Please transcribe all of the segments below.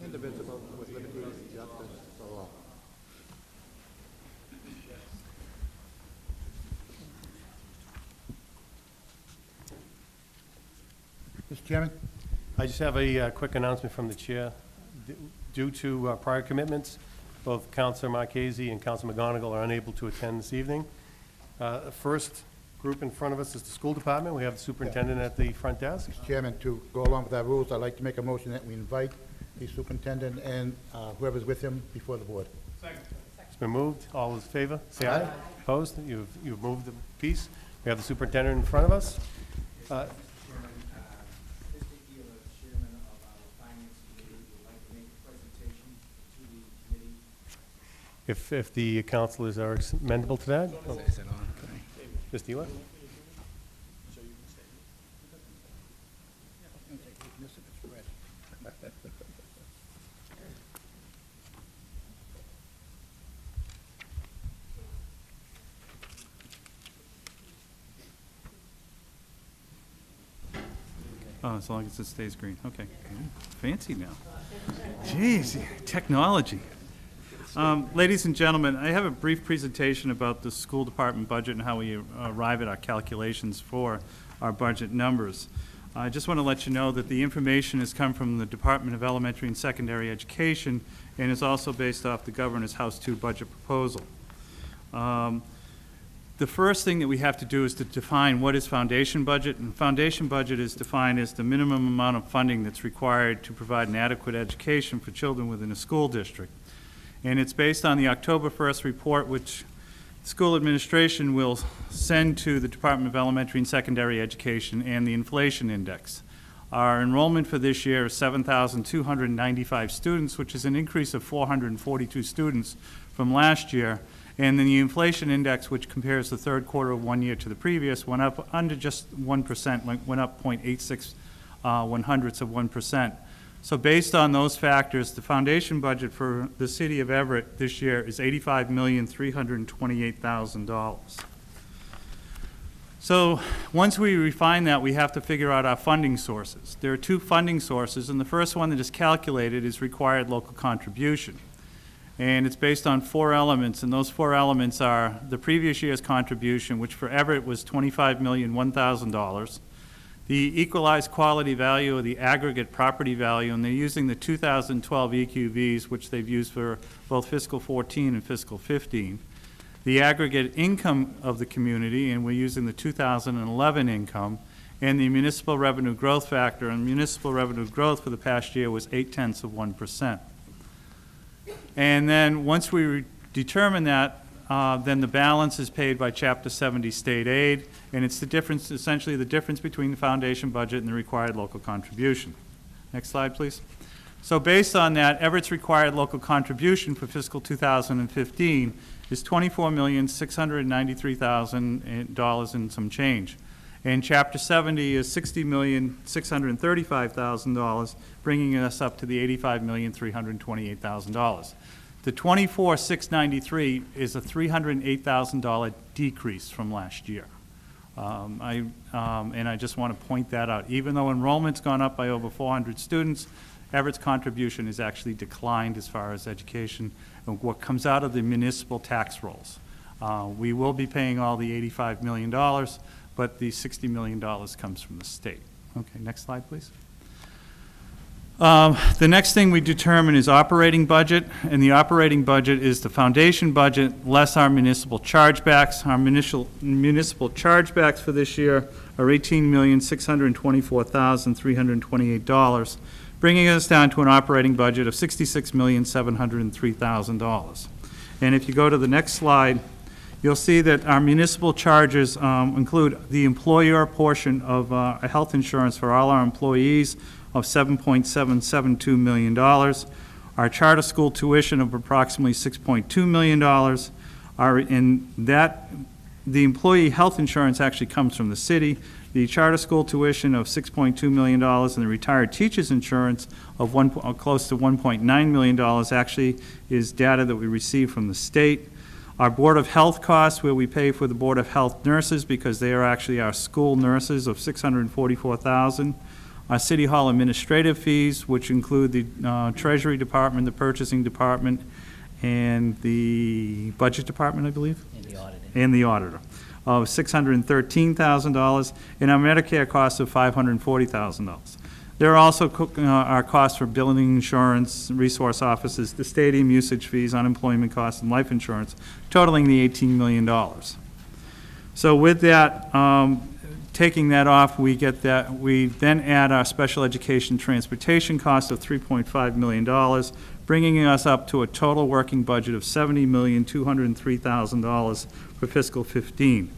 indivisible, with liberty and justice for all. Mr. Chairman? I just have a quick announcement from the chair. Due to prior commitments, both Councilor Marchese and Councilor McGonigal are unable to attend this evening. The first group in front of us is the school department. We have the superintendent at the front desk. Mr. Chairman, to go along with our rules, I'd like to make a motion that we invite the superintendent and whoever's with him before the board. It's been moved. All those in favor, say aye. Opposed? You've moved the piece. We have the superintendent in front of us. If the councilors are amenable to that. Oh. Mr. Ewart? Oh, as long as it stays green. Okay. Fancy now. Jeez, technology. Ladies and gentlemen, I have a brief presentation about the school department budget and how we arrive at our calculations for our budget numbers. I just want to let you know that the information has come from the Department of Elementary and Secondary Education and is also based off the Governor's House 2 budget proposal. The first thing that we have to do is to define what is foundation budget, and foundation budget is defined as the minimum amount of funding that's required to provide an adequate education for children within a school district. And it's based on the October 1st report, which school administration will send to the Department of Elementary and Secondary Education, and the inflation index. Our enrollment for this year is 7,295 students, which is an increase of 442 students from last year. And then the inflation index, which compares the third quarter of one year to the previous, went up under just 1%, went up 0.86 one-hundredths of 1%. So based on those factors, the foundation budget for the city of Everett this year is $85,328,000. So once we refine that, we have to figure out our funding sources. There are two funding sources, and the first one that is calculated is required local contribution. And it's based on 4 elements, and those 4 elements are the previous year's contribution, which for Everett was $25,001,000, the equalized quality value of the aggregate property value, and they're using the 2012 EQVs, which they've used for both fiscal 14 and fiscal 15, the aggregate income of the community, and we're using the 2011 income, and the municipal revenue growth factor, and municipal revenue growth for the past year was 0.8%. And then once we determine that, then the balance is paid by Chapter 70 state aid, and it's the difference, essentially the difference between the foundation budget and the required local contribution. Next slide, please. So based on that, Everett's required local contribution for fiscal 2015 is $24,693,000 and some change. And Chapter 70 is $60,635,000, bringing us up to the $85,328,000. The $24,693 is a $308,000 decrease from last year. And I just want to point that out. Even though enrollment's gone up by over 400 students, Everett's contribution has actually declined as far as education and what comes out of the municipal tax rolls. We will be paying all the $85 million, but the $60 million comes from the state. Okay, next slide, please. The next thing we determine is operating budget, and the operating budget is the foundation budget less our municipal chargebacks. Our municipal chargebacks for this year are $18,624,328, bringing us down to an operating budget of $66,703,000. And if you go to the next slide, you'll see that our municipal charges include the employer portion of health insurance for all our employees of $7.772 million, our charter school tuition of approximately $6.2 million, the employee health insurance actually comes from the city, the charter school tuition of $6.2 million, and the retired teachers insurance of close to $1.9 million actually is data that we receive from the state. Our Board of Health costs, where we pay for the Board of Health nurses because they are actually our school nurses, of $644,000. our City Hall administrative fees, which include the Treasury Department, the Purchasing Department, and the Budget Department, I believe? And the auditor, of $613,000, and our Medicare costs of $540,000. There are also our costs for building insurance, resource offices, the stadium usage fees, unemployment costs, and life insurance, totaling the $18 million. So with that, taking that off, we then add our special education transportation cost of $3.5 million, bringing us up to a total working budget of $70,203,000 for fiscal 15.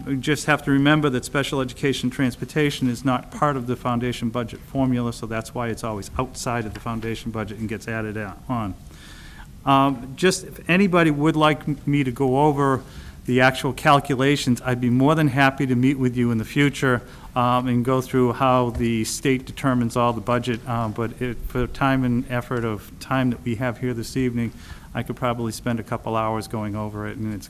We just have to remember that special education transportation is not part of the foundation budget formula, so that's why it's always outside of the foundation budget and gets added on. Just if anybody would like me to go over the actual calculations, I'd be more than happy to meet with you in the future and go through how the state determines all the budget, but for time and effort of time that we have here this evening, I could probably spend a couple hours going over it, and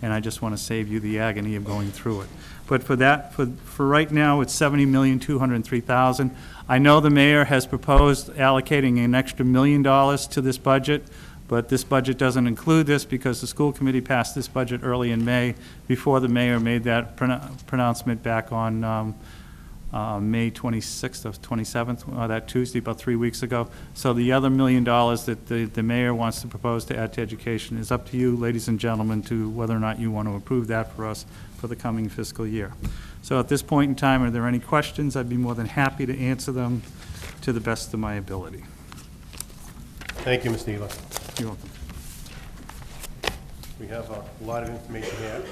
I just want to save you the agony of going through it. But for right now, it's $70,203,000. I know the mayor has proposed allocating an extra $1 million to this budget, but this budget doesn't include this because the school committee passed this budget early in May before the mayor made that pronouncement back on May 26th or 27th, that Tuesday, about 3 weeks ago. So the other $1 million that the mayor wants to propose to add to education is up to you, ladies and gentlemen, to whether or not you want to approve that for us for the coming fiscal year. So at this point in time, are there any questions? I'd be more than happy to answer them to the best of my ability. Thank you, Mr. Ela. You're welcome. We have a lot of information here.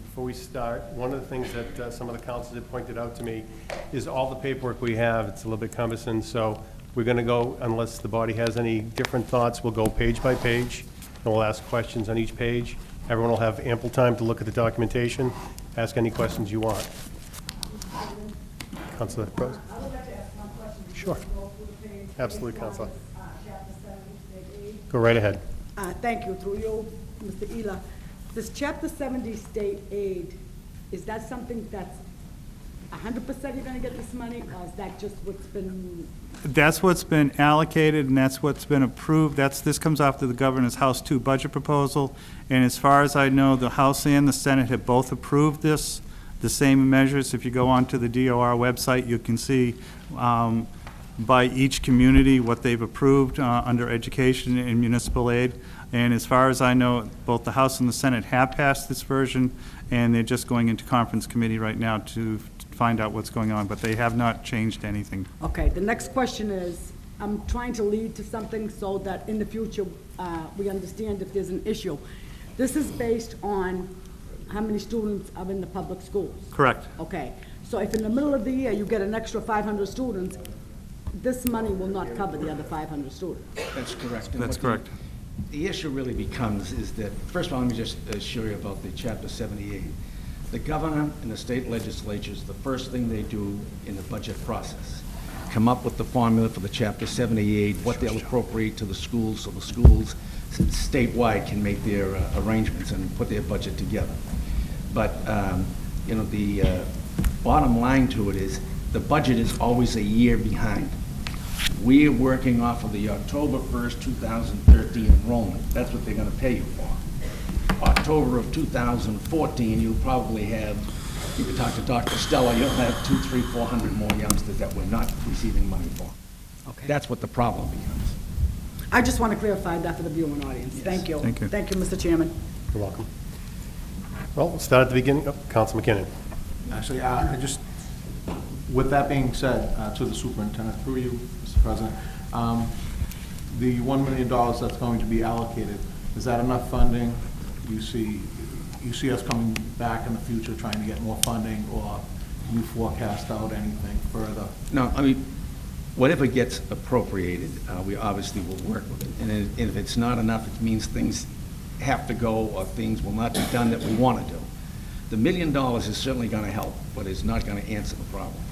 Before we start, one of the things that some of the councils have pointed out to me is all the paperwork we have, it's a little bit cumbersome, so we're going to go, unless the body has any different thoughts, we'll go page by page, and we'll ask questions on each page. Everyone will have ample time to look at the documentation, ask any questions you want. Councilor Rose? I would like to ask one question. Sure. Go through the page. Absolutely, Councilor. Chapter 70, state aid. Go right ahead. Thank you. Through you, Mr. Ela. This Chapter 70 state aid, is that something that's 100% you're going to get this money, or is that just what's been? That's what's been allocated, and that's what's been approved. This comes after the governor's House 2 budget proposal, and as far as I know, the House and the Senate have both approved this, the same measures. If you go onto the DOR website, you can see by each community what they've approved under education and municipal aid. And as far as I know, both the House and the Senate have passed this version, and they're just going into conference committee right now to find out what's going on, but they have not changed anything. Okay, the next question is, I'm trying to lead to something so that in the future, we understand if there's an issue. This is based on how many students are in the public schools. Correct. Okay, so if in the middle of the year you get an extra 500 students, this money will not cover the other 500 students. That's correct. And That's what correct. The issue really becomes is that, first of all, let me just assure you about the Chapter 78. The governor and the state legislatures, the first thing they do in the budget process, come up with the formula for the Chapter 78, what they'll appropriate to the schools, so the schools statewide can make their arrangements and put their budget together. But, you know, the bottom line to it is the budget is always a year behind. We are working off of the October 1st, 2013 enrollment. That's what they're going to pay you for. October of 2014, you'll probably have, you can talk to Dr. Stella, you'll have 200, 300, 400 more youngsters that we're not receiving money for. Okay. That's what the problem becomes. I just want to clarify that for the viewing audience. Thank you. Thank you. Thank you, Mr. Chairman. You're welcome. Well, we'll start at the beginning. Council McKinnon. Actually, I just, with that being said, to the superintendent, through you, Mr. President, the $1 million that's going to be allocated, is that enough funding? You see us coming back in the future trying to get more funding, or you forecast out anything further? No, I mean, whatever gets appropriated, we obviously will work with it. And if it's not enough, it means things have to go or things will not be done that we want to do. The $1 million is certainly going to help, but it's not going to answer the problem.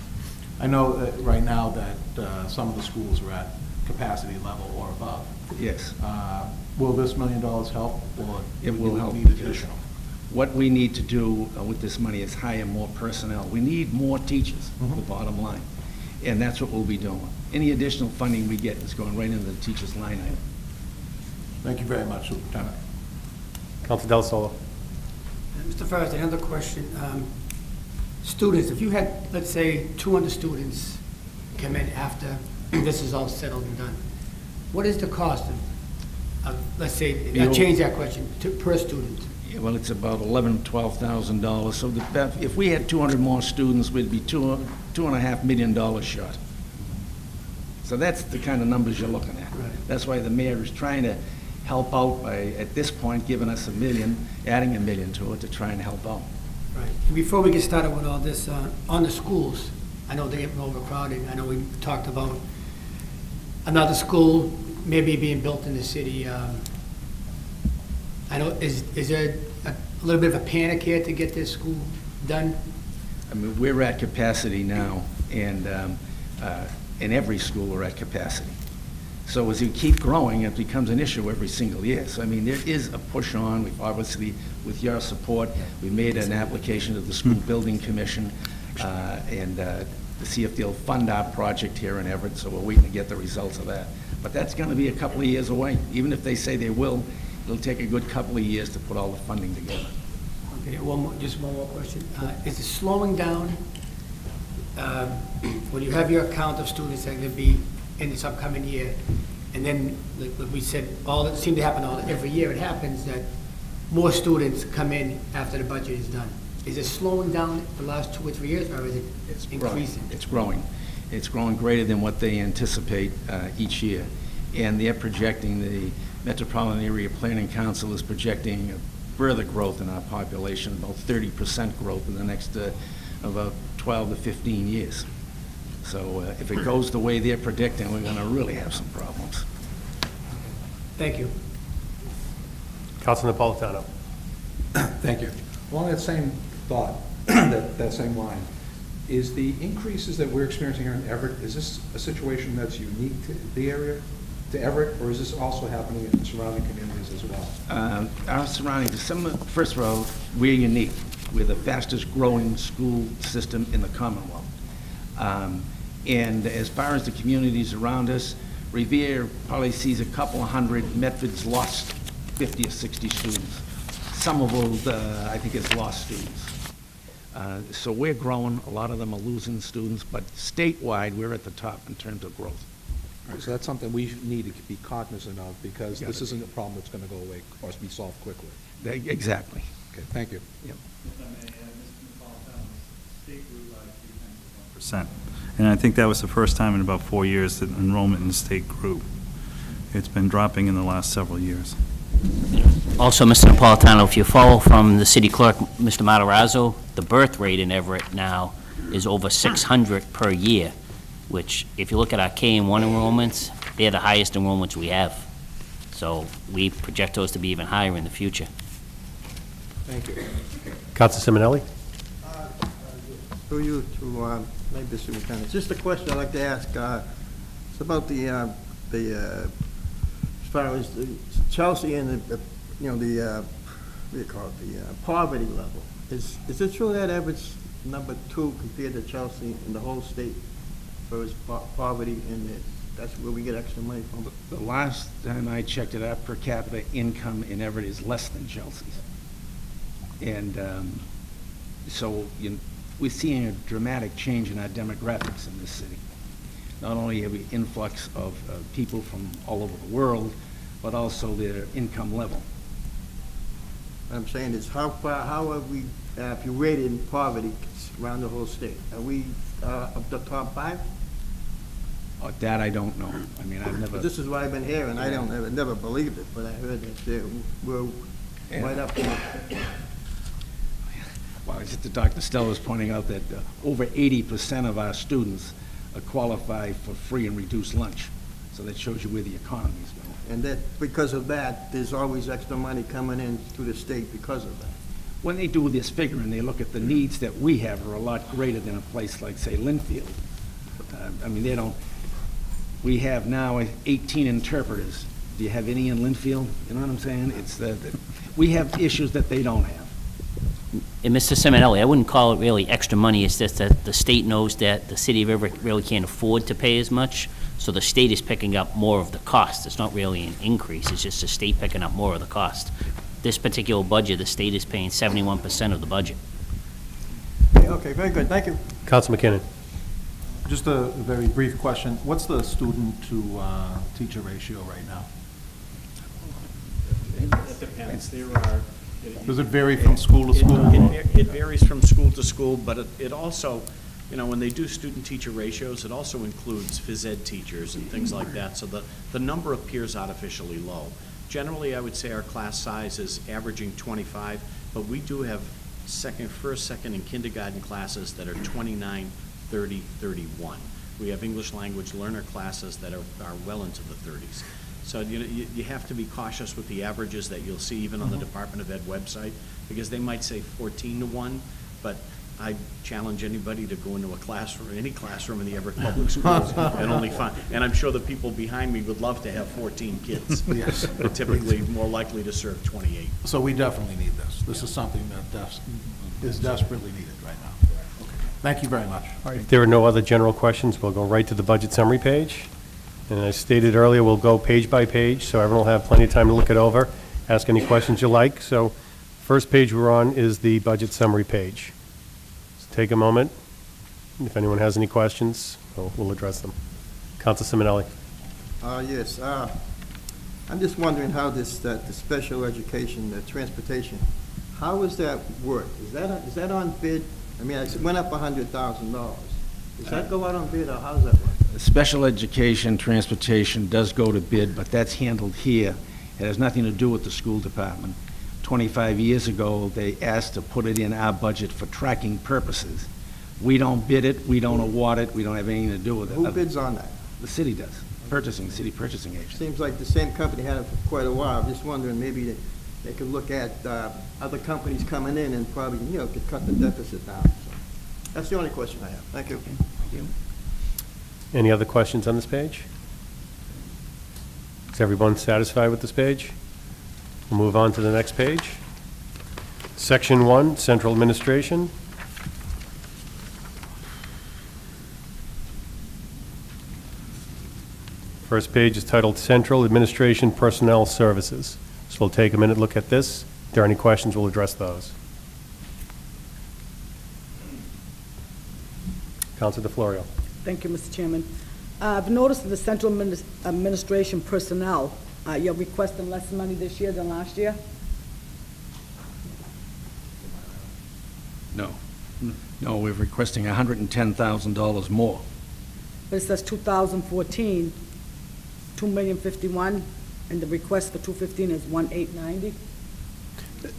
I know that right now that some of the schools are at capacity level or above. Yes. Will this $1 million help, or It do will we help. need additional? What we need to do with this money is hire more personnel. We need more teachers, the bottom line. And that's what we'll be doing. Any additional funding we get is going right into the teacher's line item. Thank you very much, Superintendent. Counsel Del Solo. Mr. Ferris, another question. Students, if you had, let's say, 200 students come in after this is all settled and done, what is the cost of let's say, I'll change that question, per student? Yeah, well, it's about $11,000, $12,000. So if we had 200 more students, we'd be $2.5 million short. So that's the kind of numbers you're looking at. Right. That's why the mayor is trying to help out by, at this point, giving us $1 million, adding $1 million to it to try and help out. Right. And before we get started with all this, on the schools, I know they're getting overcrowded. I know we talked about another school maybe being built in the city. I know, is there a little bit of a panic here to get this school done? I mean, we're at capacity now, and in every school we're at capacity. So as you keep growing, it becomes an issue every single year. So, I mean, there is a push on. We've obviously, with your support, we made an application to the School Building Commission and to see if they'll fund our project here in Everett, so we're waiting to get the results of that. But that's going to be a couple of years away. Even if they say they will, it'll take a good couple of years to put all the funding together. Okay, just one more question. Is it slowing down when you have your count of students that are going to be in this upcoming year, and then, like we said, all that seemed to happen every year, it happens that more students come in after the budget is done. Is it slowing down the last 2 or 3 years, or is it increasing? It's growing. It's growing greater than what they anticipate each year. And they're projecting, the Metropolitan Area Planning Council is projecting further growth in our population, about 30% growth in the next about 12 to 15 years. So if it goes the way they're predicting, we're going to really have some problems. Thank you. Counsel Napolitano. Thank you. Along that same thought, that same line, is the increases that we're experiencing here in Everett, is this a situation that's unique to the area, to Everett, or is this also happening in surrounding communities as well? Our surroundings, first of all, we're unique. We're the fastest growing school system in the Commonwealth. And as far as the communities around us, Revere probably sees a couple of hundred. Medford's lost 50 or 60 students. Somerville, I think, has lost students. So we're growing. A lot of them are losing students, but statewide, we're at the top in terms of growth. All right, so that's something we need to be cognizant of, because this isn't a problem that's going to go away or be solved quickly. Exactly. Okay, thank you. Yep. If I may add, Mr. Napolitano, the state grew by 3%. And I think that was the first time in about 4 years that enrollment in the state grew. It's been dropping in the last several years. Also, Mr. Napolitano, if you follow from the city clerk, Mr. Matarazzo, the birth rate in Everett now is over 600 per year, which, if you look at our K-1 enrollments, they're the highest enrollments we have. So we project those to be even higher in the future. Thank you. Counsel Simonelli. Through you to maybe the superintendent. Just a question I'd like to ask. It's about the as far as the Chelsea and the what do you call it, the poverty level. Is it true that Everett's number 2 compared to Chelsea in the whole state for its poverty, and that's where we get extra money from? The last time I checked it out, per capita income in Everett is less than Chelsea's. And so we're seeing a dramatic change in our demographics in this city. Not only have we influx of people from all over the world, but also their income level. What I'm saying is how are we, if you rated in poverty around the whole state, are we up the top 5? That I don't know. I mean, I've never. This is what I've been hearing. I never believed it, but I heard that we're right up there. Well, just Dr. Stella was pointing out that over 80% of our students qualify for free and reduced lunch. So that shows you where the economy is going. And that, because of that, there's always extra money coming in through the state because of that. When they do this figure and they look at the needs that we have are a lot greater than a place like, say, Linfield. I mean, they don't, we have now 18 interpreters. Do you have any in Linfield? You know what I'm saying? It's we have issues that they don't have. And Mr. Simonelli, I wouldn't call it really extra money, it's just that the state knows that the city of Everett really can't afford to pay as much, so the state is picking up more of the cost. It's not really an increase, it's just the state picking up more of the cost. This particular budget, the state is paying 71% of the budget. Okay, very good, thank you. Counsel McKinnon. Just a very brief question. What's the student to teacher ratio right now? It depends. There are. Does it vary from school to school? It varies from school to school, but it also, you know, when they do student-teacher ratios, it also includes phys ed teachers and things like that, so the number appears artificially low. Generally, I would say our class size is averaging 25, but we do have first, second, and kindergarten classes that are 29, 30, 31. We have English language learner classes that are well into the 30s. So you have to be cautious with the averages that you'll see even on the Department of Ed website, because they might say 14 to 1, but I challenge anybody to go into a classroom, any classroom in the Everett Public Schools, and only find, and I'm sure the people behind me would love to have 14 kids. Yes. They're typically more likely to serve 28. So we definitely need this. This is something that is desperately needed right now. Okay. Thank you very much. If there are no other general questions, we'll go right to the budget summary page. And I stated earlier, we'll go page by page, so everyone will have plenty of time to look it over, ask any questions you like. So first page we're on is the budget summary page. So take a moment. If anyone has any questions, we'll address them. Counsel Simonelli. Yes, I'm just wondering how the special education, the transportation, how does that work? Is that on bid? I mean, it went up $100,000. Does that go out on bid, or how does that work? Special education transportation does go to bid, but that's handled here. It has nothing to do with the school department. 25 years ago, they asked to put it in our budget for tracking purposes. We don't bid it, we don't award it, we don't have anything to do with it. Who bids on that? The city does, city purchasing agent. Seems like the same company had it for quite a while. I'm just wondering, maybe they could look at other companies coming in and probably, could cut the deficit down. So that's the only question I have. Thank you. Thank you. Any other questions on this page? Is everyone satisfied with this page? We'll move on to the next page. Section 1, Central Administration. First page is titled Central Administration Personnel Services. So we'll take a minute, look at this. If there are any questions, we'll address those. Councilor DeFlorio. Thank you, Mr. Chairman. I've noticed that the central administration personnel, you're requesting less money this year than last year? No. No, we're requesting $110,000 more. But it says 2014, $2,051,000, and the request for 2015 is 1,890.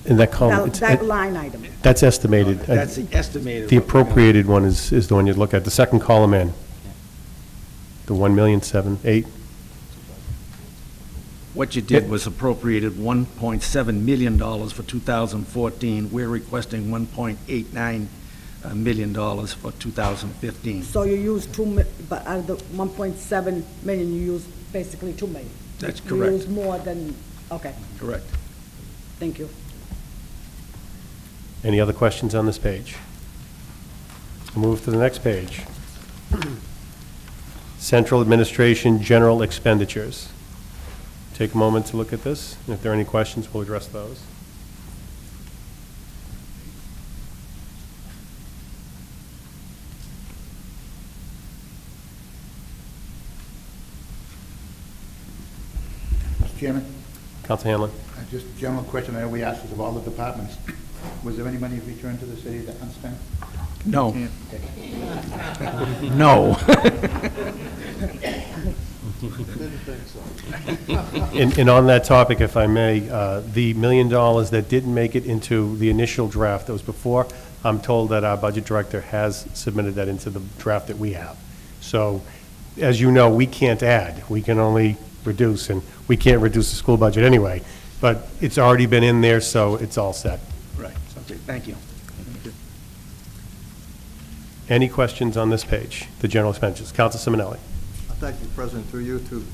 In that column, That line item. that's estimated. That's the estimated. The appropriated one is the one you'd look at, the second column in. The 1,007,800. What you did was appropriated $1.7 million for 2014. We're requesting $1.89 million for 2015. So you use but out of the 1.7 million, you use basically 2 million. That's You correct. use more than, okay, Correct. thank you. Any other questions on this page? We'll move to the next page. Central Administration General Expenditures. Take a moment to look at this, and if there are any questions, we'll address those. Mr. Chairman, Counsel Hanlon. just a general question I know we asked this of all the departments. Was there any money returned to the city that unspent? No. Okay. No. And on that topic, if I may, the $1 million that didn't make it into the initial draft that was before, I'm told that our budget director has submitted that into the draft that we have. So, as you know, we can't add. We can only reduce, and we can't reduce the school budget anyway. But it's already been in there, so it's all set. Right. Okay, thank you. Any questions on this page, the general expenditures? Counsel Simonelli. Thank you, President, through you to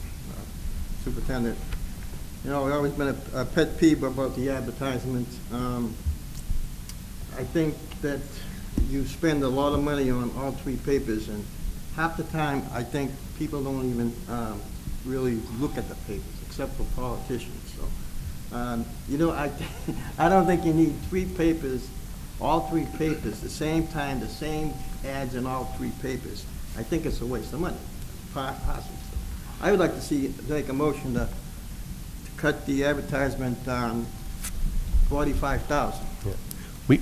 Superintendent. It's always been a pet peeve about the advertisements. I think that you spend a lot of money on all three papers, and half the time, I think people don't even really look at the papers, except for politicians, so. You know, I don't think you need three papers, all three papers, the same time, the same ads in all three papers. I think it's a waste of money, possibly. I would like to see, make a motion to cut the advertisement, 45,000.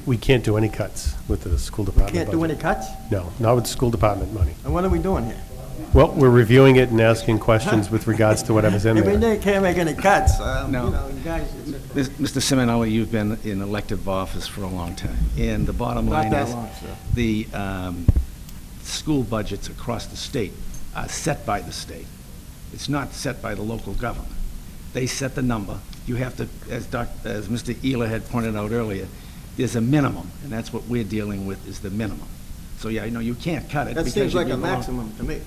We can't do any cuts with the school department Can't do budget. any cuts? No, not with the school department money. And what are we doing here? Well, we're reviewing it and asking questions with regards to whatever's in If we there. can't make any cuts, you No. know, you guys, it's Mr. Simonelli, you've been in elective office for a long time, and the bottom not line that is, long, sir. the school budgets across the state are set by the state. It's not set by the local government. They set the number. You have to, as Mr. Ealer had pointed out earlier, there's a minimum, and that's what we're dealing with, is the minimum. So, yeah, you can't cut it. That because seems you'd like be a wrong. maximum to me.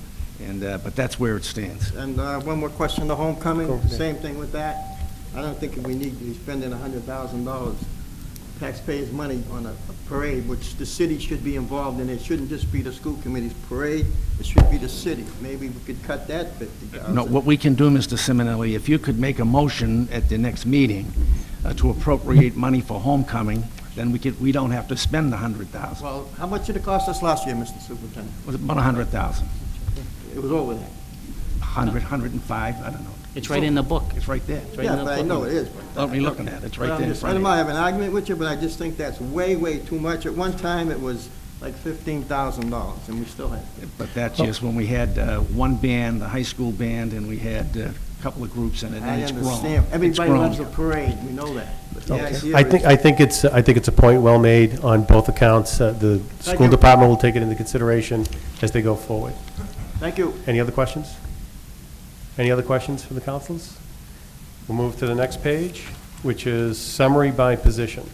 And, but that's where it stands. And one more question, the homecoming, same thing with that. I don't think we need to be spending $100,000 taxpayers' money on a parade, which the city should be involved in. It shouldn't just be the school committee's parade, it should be the city. Maybe we could cut that 50,000. No, what we can do, Mr. Simonelli, if you could make a motion at the next meeting to appropriate money for homecoming, then we don't have to spend the 100,000. Well, how much did it cost us last year, Mr. Superintendent? Was it about 100,000? It was over that. 100, 105, I don't know. It's right in the book. It's right there. It's right in Yeah, the but I book. know it is. Don't be looking at it, it's right there in I front don't of mind you. having an argument with you, but I just think that's way, way too much. At one time, it was like $15,000, and we still have it. But that's just when we had one band, the high school band, and we had a couple of groups in it, I and it's grown. understand. It's Everybody grown. loves a parade, we know that. But the idea I is- think it's a point well made on both accounts. The school you. department will take it into consideration as they go forward. Thank you. Any other questions? Any other questions for the councils? We'll move to the next page, which is summary by position.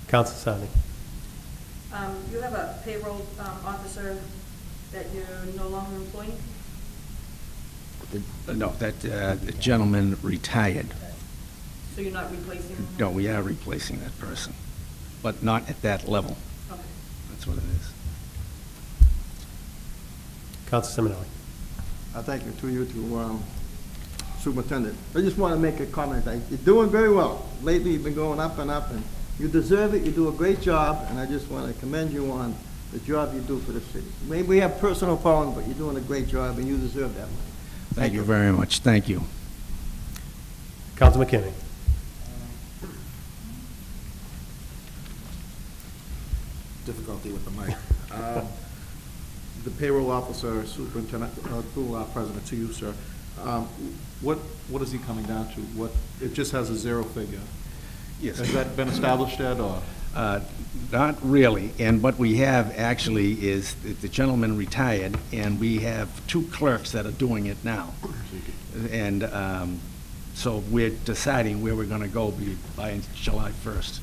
Council Sadi. You have a payroll officer that you're no longer employing? No, that gentleman retired. So you're not replacing him? No, we are replacing that person, but not at that level. Okay. That's what it is. Council Simonelli. Thank you to you, to Superintendent. I just want to make a comment. You're doing very well. Lately, you've been going up and up, and you deserve it. You do a great job, and I just want to commend you on the job you do for the city. Maybe we have personal problems, but you're doing a great job, and you deserve that money. Thank you very much, thank you. Council McKinney. Difficulty with the mic. The payroll officer, superintendent, President, to you, sir. What is he coming down to? What, it just has a zero figure. Yes. Has that been established yet, or? Not really, and what we have actually is that the gentleman retired, and we have two clerks that are doing it now. And so we're deciding where we're going to go by July 1st.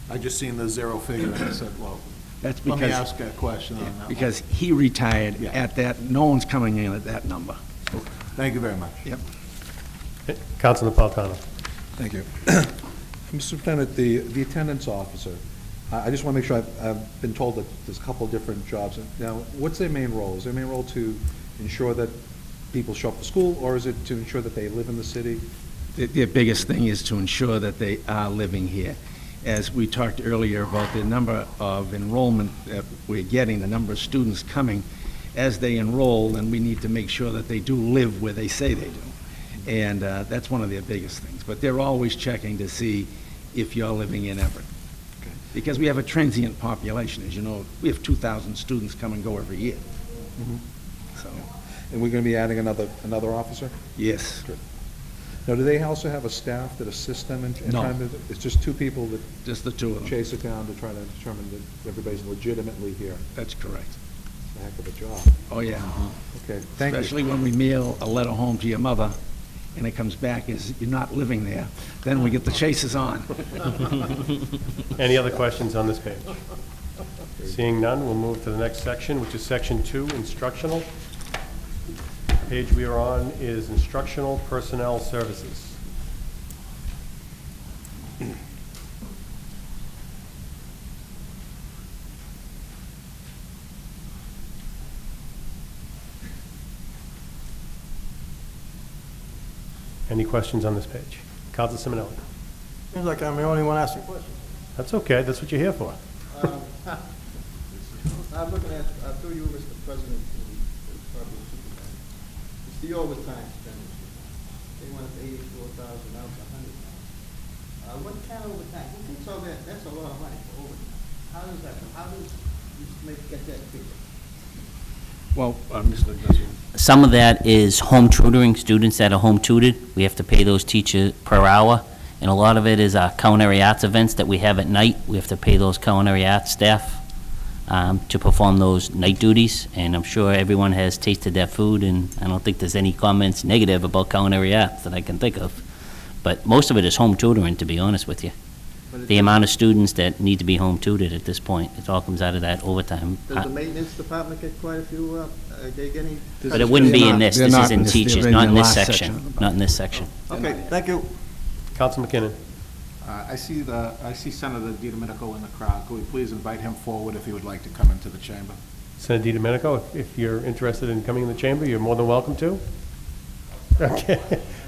I just seen the zero figure, and I said, well, That's let me because, ask a question on that one. because he retired Yeah. at that, no one's coming in at that number. Thank you very much. Yep. Council Napolitano. Thank you. Mr. Superintendent, the attendance officer, I just want to make sure, I've been told that there's a couple of different jobs. Now, what's their main role? Is their main role to ensure that people show up to school, or is it to ensure that they live in the city? Their biggest thing is to ensure that they are living here. As we talked earlier about the number of enrollment that we're getting, the number of students coming, as they enroll, then we need to make sure that they do live where they say they do. And that's one of their biggest things. But they're always checking to see if you're living in Everett. Okay. Because we have a transient population, as you know. We have 2,000 students come and go every year. So, And we're going to be adding another officer? yes. Good. Now, do they also have a staff that assists them in No. trying to, it's just two people that Just the two of them. chase it down to try to determine that everybody's legitimately here? That's correct. It's a heck of a job. Oh, yeah. Okay, thank you. Especially when we mail a letter home to your mother, and it comes back as you're not living there, then we get the chases on. Any other questions on this page? Seeing none, we'll move to the next section, which is Section 2, instructional. Page we are on is instructional personnel services. Any questions on this page? Council Simonelli? Seems like I'm the only one asking questions. That's okay, that's what you're here for. I'm looking at, through you, Mr. President, probably supervisor. It's the overtime expenditure. They went up to 84,000, now it's 100,000. What kind of overtime? Who thinks all that? That's a lot of money for overtime. How does you get that figure? Well, Mr. Iglesias. Some of that is home tutoring, students that are home tutored. We have to pay those teachers per hour. And a lot of it is our culinary arts events that we have at night. We have to pay those culinary arts staff to perform those night duties. And I'm sure everyone has tasted that food, and I don't think there's any comments negative about culinary arts that I can think of. But most of it is home tutoring, to be honest with you. The amount of students that need to be home tutored at this point, it all comes out of that overtime. Does the maintenance department get quite a few, they get any? But it wouldn't be in this. They're This not is in in this. teachers, They're in not the in this last section. section. Not in this section. Okay, thank you. Council McKinnon? I see Senator DiDomenico in the crowd. Could we please invite him forward if he would like to come into the chamber? Senator DiDomenico, if you're interested in coming in the chamber, you're more than welcome to. Okay,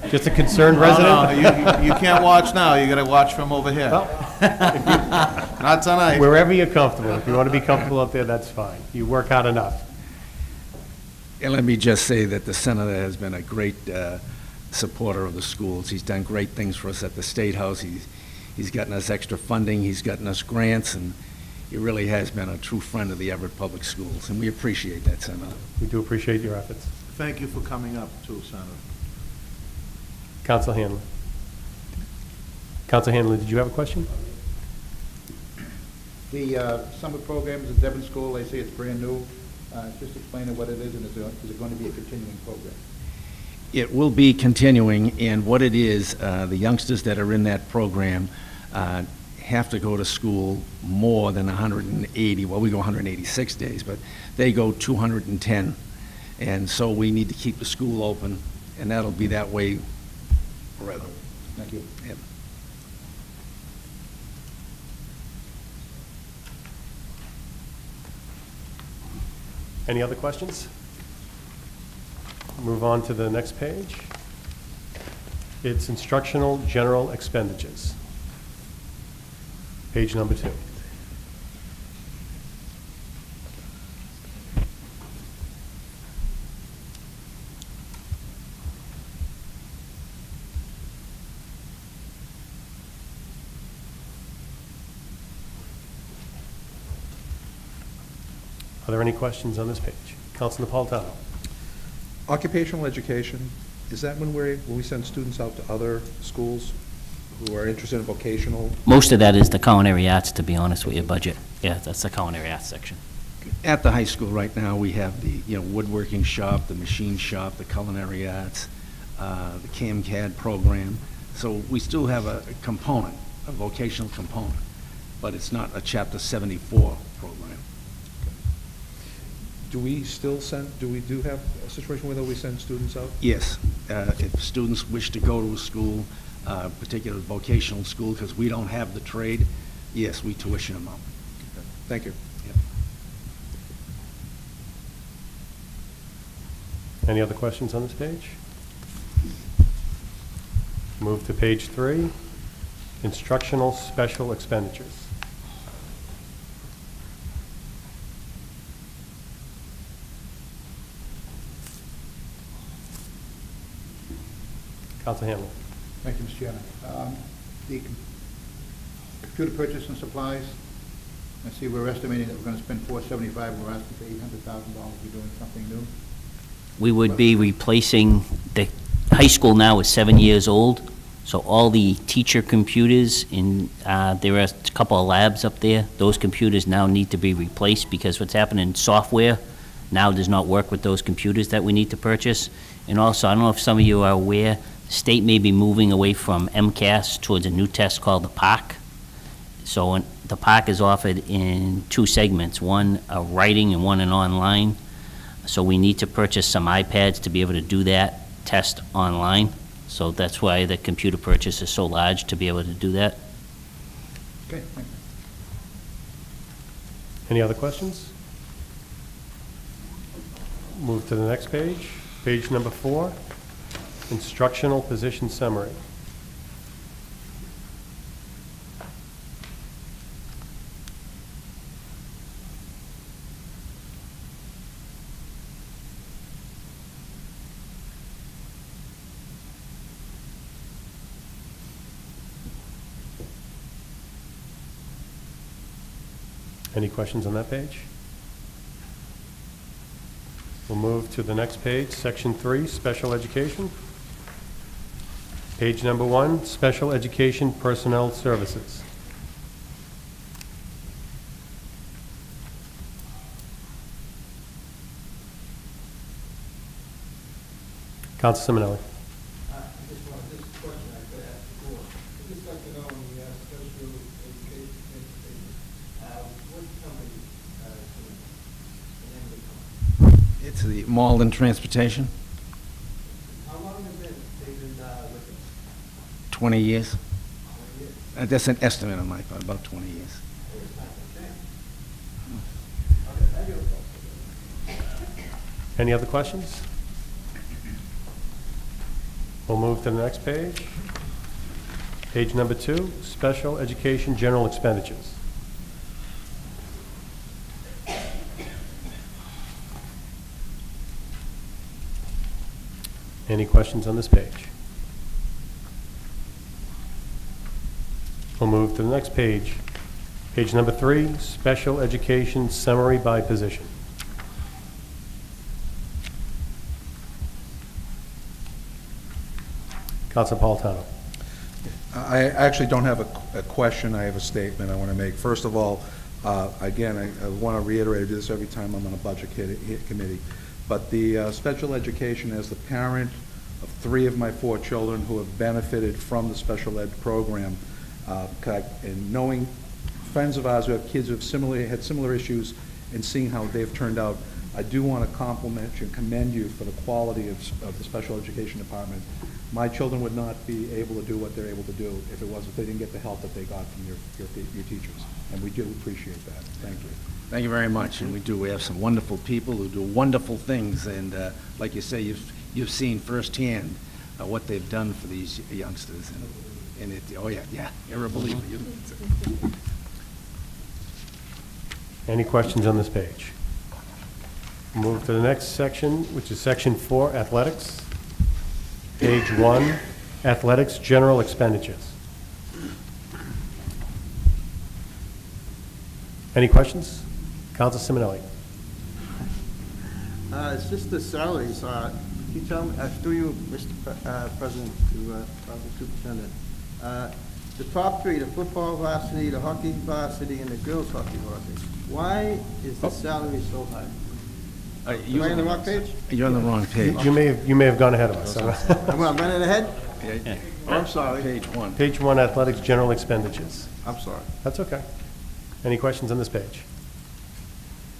just a concerned resident? No, you can't watch now. You gotta watch from over here. Not tonight. Wherever you're comfortable. If you want to be comfortable up there, that's fine. You work hard enough. And let me just say that the senator has been a great supporter of the schools. He's done great things for us at the State House. He's gotten us extra funding, he's gotten us grants, and he really has been a true friend of the Everett Public Schools, and we appreciate that, Senator. We do appreciate your efforts. Thank you for coming up too, Senator. Council Hanlon. Council Hanlon, did you have a question? The summer programs at Devon School, they say it's brand new. Just explain what it is, and is it going to be a continuing program? It will be continuing, and what it is, the youngsters that are in that program have to go to school more than 180, well, we go 186 days, but they go 210. And so we need to keep the school open, and that'll be that way forever. Thank you. Yep. Any other questions? Move on to the next page. It's instructional general expenditures. Page number 2. Are there any questions on this page? Council Napolitano. Occupational education, is that when we send students out to other schools who are interested in vocational? Most of that is the culinary arts, to be honest with your budget. Yeah, that's the culinary arts section. At the high school right now, we have the woodworking shop, the machine shop, the culinary arts, the CAM-CAD program. So we still have a component, a vocational component, but it's not a Chapter 74 program. Do we still do we have a situation where we send students out? Yes, if students wish to go to a school, particular vocational school, because we don't have the trade, yes, we tuition them out. Okay. Thank you. Yep. Any other questions on this page? Move to page 3, instructional special expenditures. Council Hanlon. Thank you, Mr. Chairman. The computer purchase and supplies, I see we're estimating that we're going to spend $475, we're asking for $800,000. We're doing something new. We would be replacing, the high school now is 7 years old, so all the teacher computers there are a couple of labs up there. Those computers now need to be replaced because what's happening, software now does not work with those computers that we need to purchase. And also, I don't know if some of you are aware, the state may be moving away from MCAS towards a new test called the POC. So the POC is offered in 2 segments, one a writing and one an online. So we need to purchase some iPads to be able to do that test online. So that's why the computer purchase is so large, to be able to do that. Okay, thank you. Any other questions? Move to the next page, page number 4, instructional position summary. Any questions on that page? We'll move to the next page, section 3, special education. Page number 1, special education personnel services. Council Simonelli. Just question I could ask before. I'd just like to know when you ask special education, what company is the name of the company? It's the Malden Transportation, How long has they been with us? 20 years. 20 years? That's an estimate on my part, about 20 years. Okay. Okay, thank you. Any other questions? We'll move to the next page. Page number 2, special education general expenditures. Any questions on this page? We'll move to the next page. Page number 3, special education summary by position. Council Napolitano. I actually don't have a question, I have a statement I want to make. First of all, again, I want to reiterate, I do this every time I'm on a budget committee, but the special education, as the parent of 3 of my 4 children who have benefited from the special ed program, and knowing friends of ours who have kids who have had similar issues and seeing how they've turned out, I do want to compliment you and commend you for the quality of the special education department. My children would not be able to do what they're able to do if they didn't get the help that they got from your teachers, and we do appreciate that. Thank you. Thank you very much, and we do. We have some wonderful people who do wonderful things, and like you say, you've seen firsthand what they've done for these youngsters, and it, oh yeah, you're a believer. Any questions on this page? Move to the next section, which is section 4, athletics. Page 1, athletics general expenditures. Any questions? Council Simonelli. It's just the salaries. Can you tell me, through you, Mr. President, to the Superintendent, the top 3, the football varsity, the hockey varsity, and the girls hockey varsity, why is the salary so high? Am I on the wrong page? You're on the wrong page. You may have gone ahead of us. I'm running ahead? Yeah. Oh, I'm sorry. Page 1. Page 1, athletics general expenditures. I'm sorry. That's okay. Any questions on this page?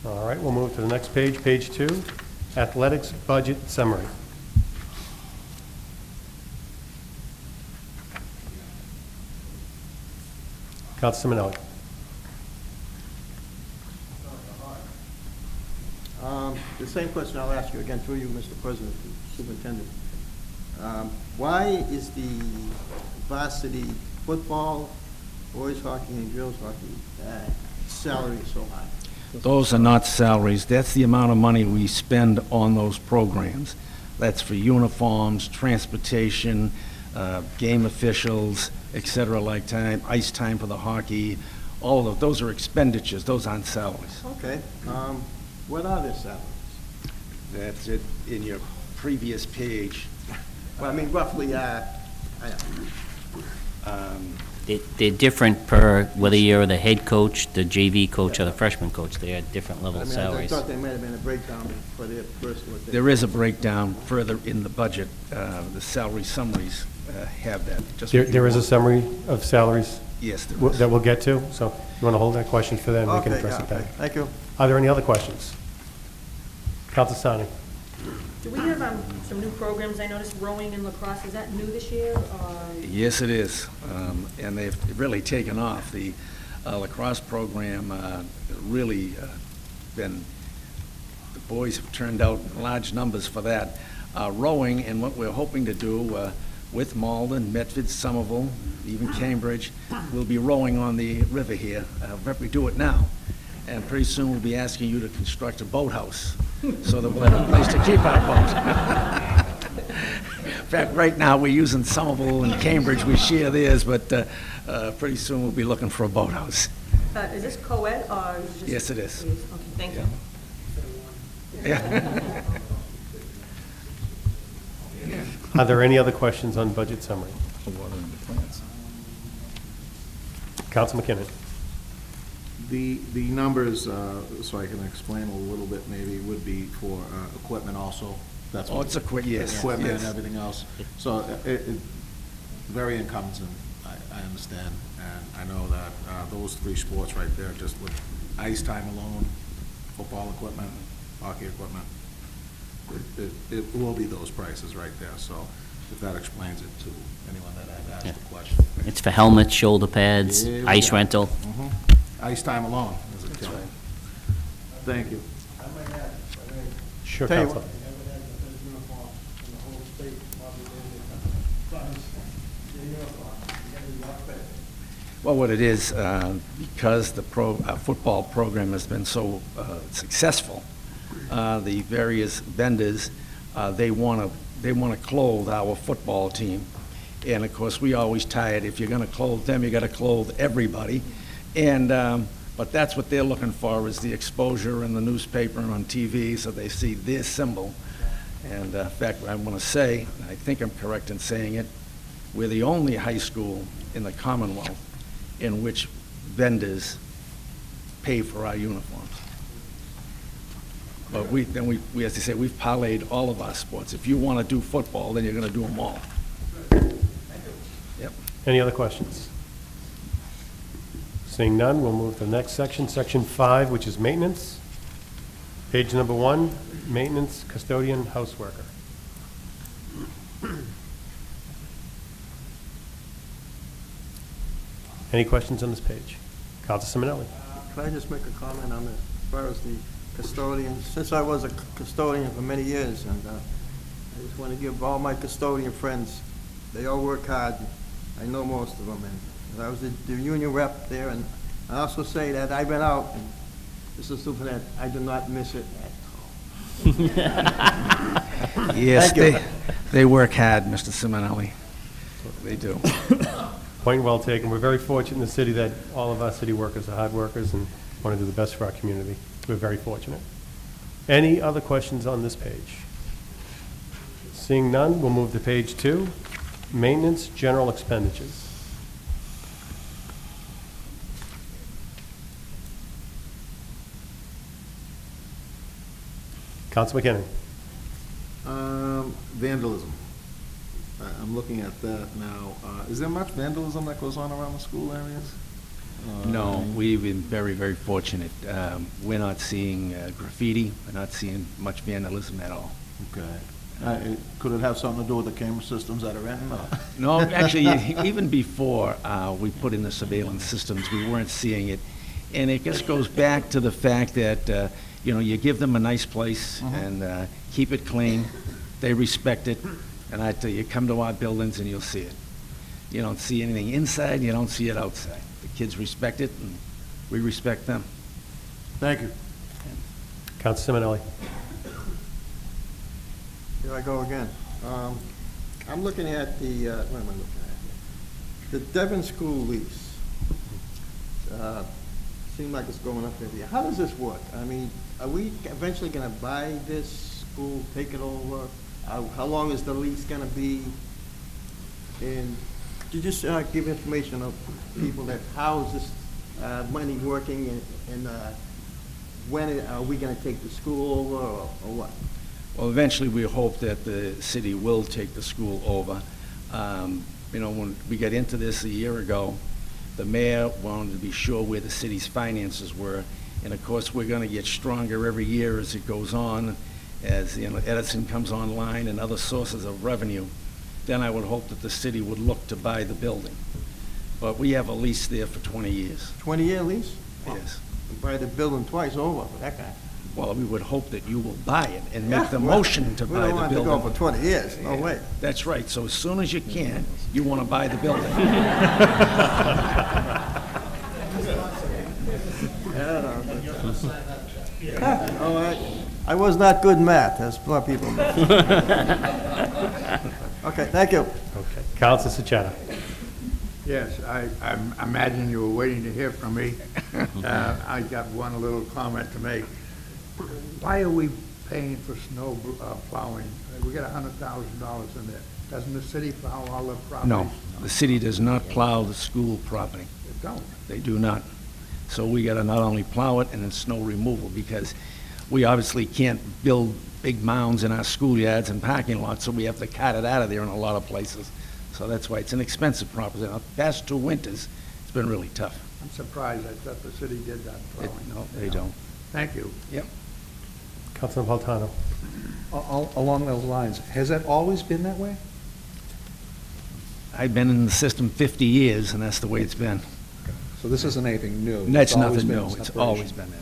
All right, we'll move to the next page, page 2, athletics budget summary. Council Simonelli. The same question I'll ask you again through you, Mr. President, Superintendent. Why is the varsity football, boys hockey, and girls hockey salary so high? Those are not salaries. That's the amount of money we spend on those programs. That's for uniforms, transportation, game officials, et cetera, like time, ice time for the hockey. All of those are expenditures. Those aren't salaries. Okay. What are their salaries? That's it in your previous page. Well, I mean, roughly, They're different per whether you're the head coach, the JV coach, or the freshman coach. They are different level I salaries. thought there might have been a breakdown for their first. There is a breakdown further in the budget. The salary summaries have that. Just There is a summary of salaries Yes, there is. that we'll get to, so you want to hold that question for them, we can Okay, address yeah, it then. okay. Thank you. Are there any other questions? Counsel Sani. Do we have some new programs? I noticed rowing and lacrosse. Is that new this year, or? Yes, it is, and they've really taken off. The lacrosse program really been, the boys have turned out large numbers for that. Rowing, and what we're hoping to do with Malden, Medford, Somerville, even Cambridge, we'll be rowing on the river here. We do it now, and pretty soon we'll be asking you to construct a boathouse so that we'll have a place to keep our boat. In fact, right now, we're using Somerville and Cambridge, we share theirs, but pretty soon we'll be looking for a boathouse. Is this co-ed, or is it just? Yes, it is. Okay, thank you. Yeah. Are there any other questions on budget summary? Counsel McKinnon. The numbers, so I can explain a little bit maybe, would be for equipment also. That's Oh, what- it's yes. Equipment and Yes. everything else. So it very encompassing, I understand. And I know that those three sports right there, just with ice time alone, football equipment, hockey equipment, it will be those prices right there. So if that explains it to anyone that had asked the question. It's for helmets, shoulder pads, Here we ice go. rental. Mhm. Ice time alone is a killer. Thank you. Sure, Tell you Counsel. Well, what it is, because the football program has been so successful, the various vendors, they want to clothe our football team. And of course, we always tie it, if you're going to clothe them, you got to clothe everybody. And, but that's what they're looking for, is the exposure in the newspaper and on TV, so they see their symbol. And in fact, I want to say, I think I'm correct in saying it, we're the only high school in the Commonwealth in which vendors pay for our uniforms. But we, as they say, we've parlayed all of our sports. If you want to do football, then you're going to do them all. Yep. Any other questions? Seeing none, we'll move to the next section, Section 5, which is maintenance. Page number 1, maintenance, custodian, house worker. Any questions on this page? Counsel Simonelli. Can I just make a comment on this? As far as the custodian, since I was a custodian for many years, and I just want to give all my custodian friends, they all work hard. I know most of them, and I was the union rep there, and I also say that I've been out, and this is something that I do not miss it at all. Yes, Thank you. they work hard, Mr. Simonelli. They do. Point well taken. We're very fortunate in the city that all of our city workers are hard workers and want to do the best for our community. We're very fortunate. Any other questions on this page? Seeing none, we'll move to page 2, maintenance, general expenditures. Counsel McKinnon. Vandalism. I'm looking at that now. Is there much vandalism that goes on around the school areas? No, we've been very, very fortunate. We're not seeing graffiti, we're not seeing much vandalism at all. Okay. Could it have something to do with the camera systems that are in? No, actually, even before we put in the surveillance systems, we weren't seeing it. And it just goes back to the fact that, you give them a nice place and keep it clean. They respect it. And I tell you, come to our buildings and you'll see it. You don't see anything inside, you don't see it outside. The kids respect it, and we respect them. Thank you. Counsel Simonelli. Here I go again. I'm looking at the, what am I looking at? The Devon School lease. Seems like it's going up every year. How does this work? I mean, are we eventually going to buy this school, take it over? How long is the lease going to be? And could you just give information of people that, how is this money working, and when are we going to take the school over, or what? Well, eventually, we hope that the city will take the school over. When we got into this a year ago, the mayor wanted to be sure where the city's finances were. And of course, we're going to get stronger every year as it goes on. as, you know, Edison comes online and other sources of revenue, then I would hope that the city would look to buy the building. But we have a lease there for 20 years. 20-year lease? Yes. Buy the building twice over for that guy. Well, we would hope that you will buy it and Yeah, make the well, motion to we buy don't the want it to building. go for 20 years, no way. That's right. So as soon as you can, you want to buy the building. All right. I was not good in math, as a lot of people know. Okay, thank you. Okay. Counsel Sachetta. Yes, I imagine you were waiting to hear from me. I got one little comment to make. Why are we paying for snow plowing? We got $100,000 in there. Doesn't the city plow all the properties? No, the city does not plow the school property. They don't. They do not. So we got to not only plow it and then snow removal, because we obviously can't build big mounds in our schoolyards and parking lots, so we have to cut it out of there in a lot of places. So that's why it's an expensive proposition. The past 2 winters, it's been really tough. I'm surprised. I thought the city did that plowing. No, they don't. Thank you. Yep. Councilman Napolitano. Along those lines, has that always been that way? I've been in the system 50 years, and that's the way it's been. So this isn't anything new? That's It's always nothing been new. a It's separation. always been that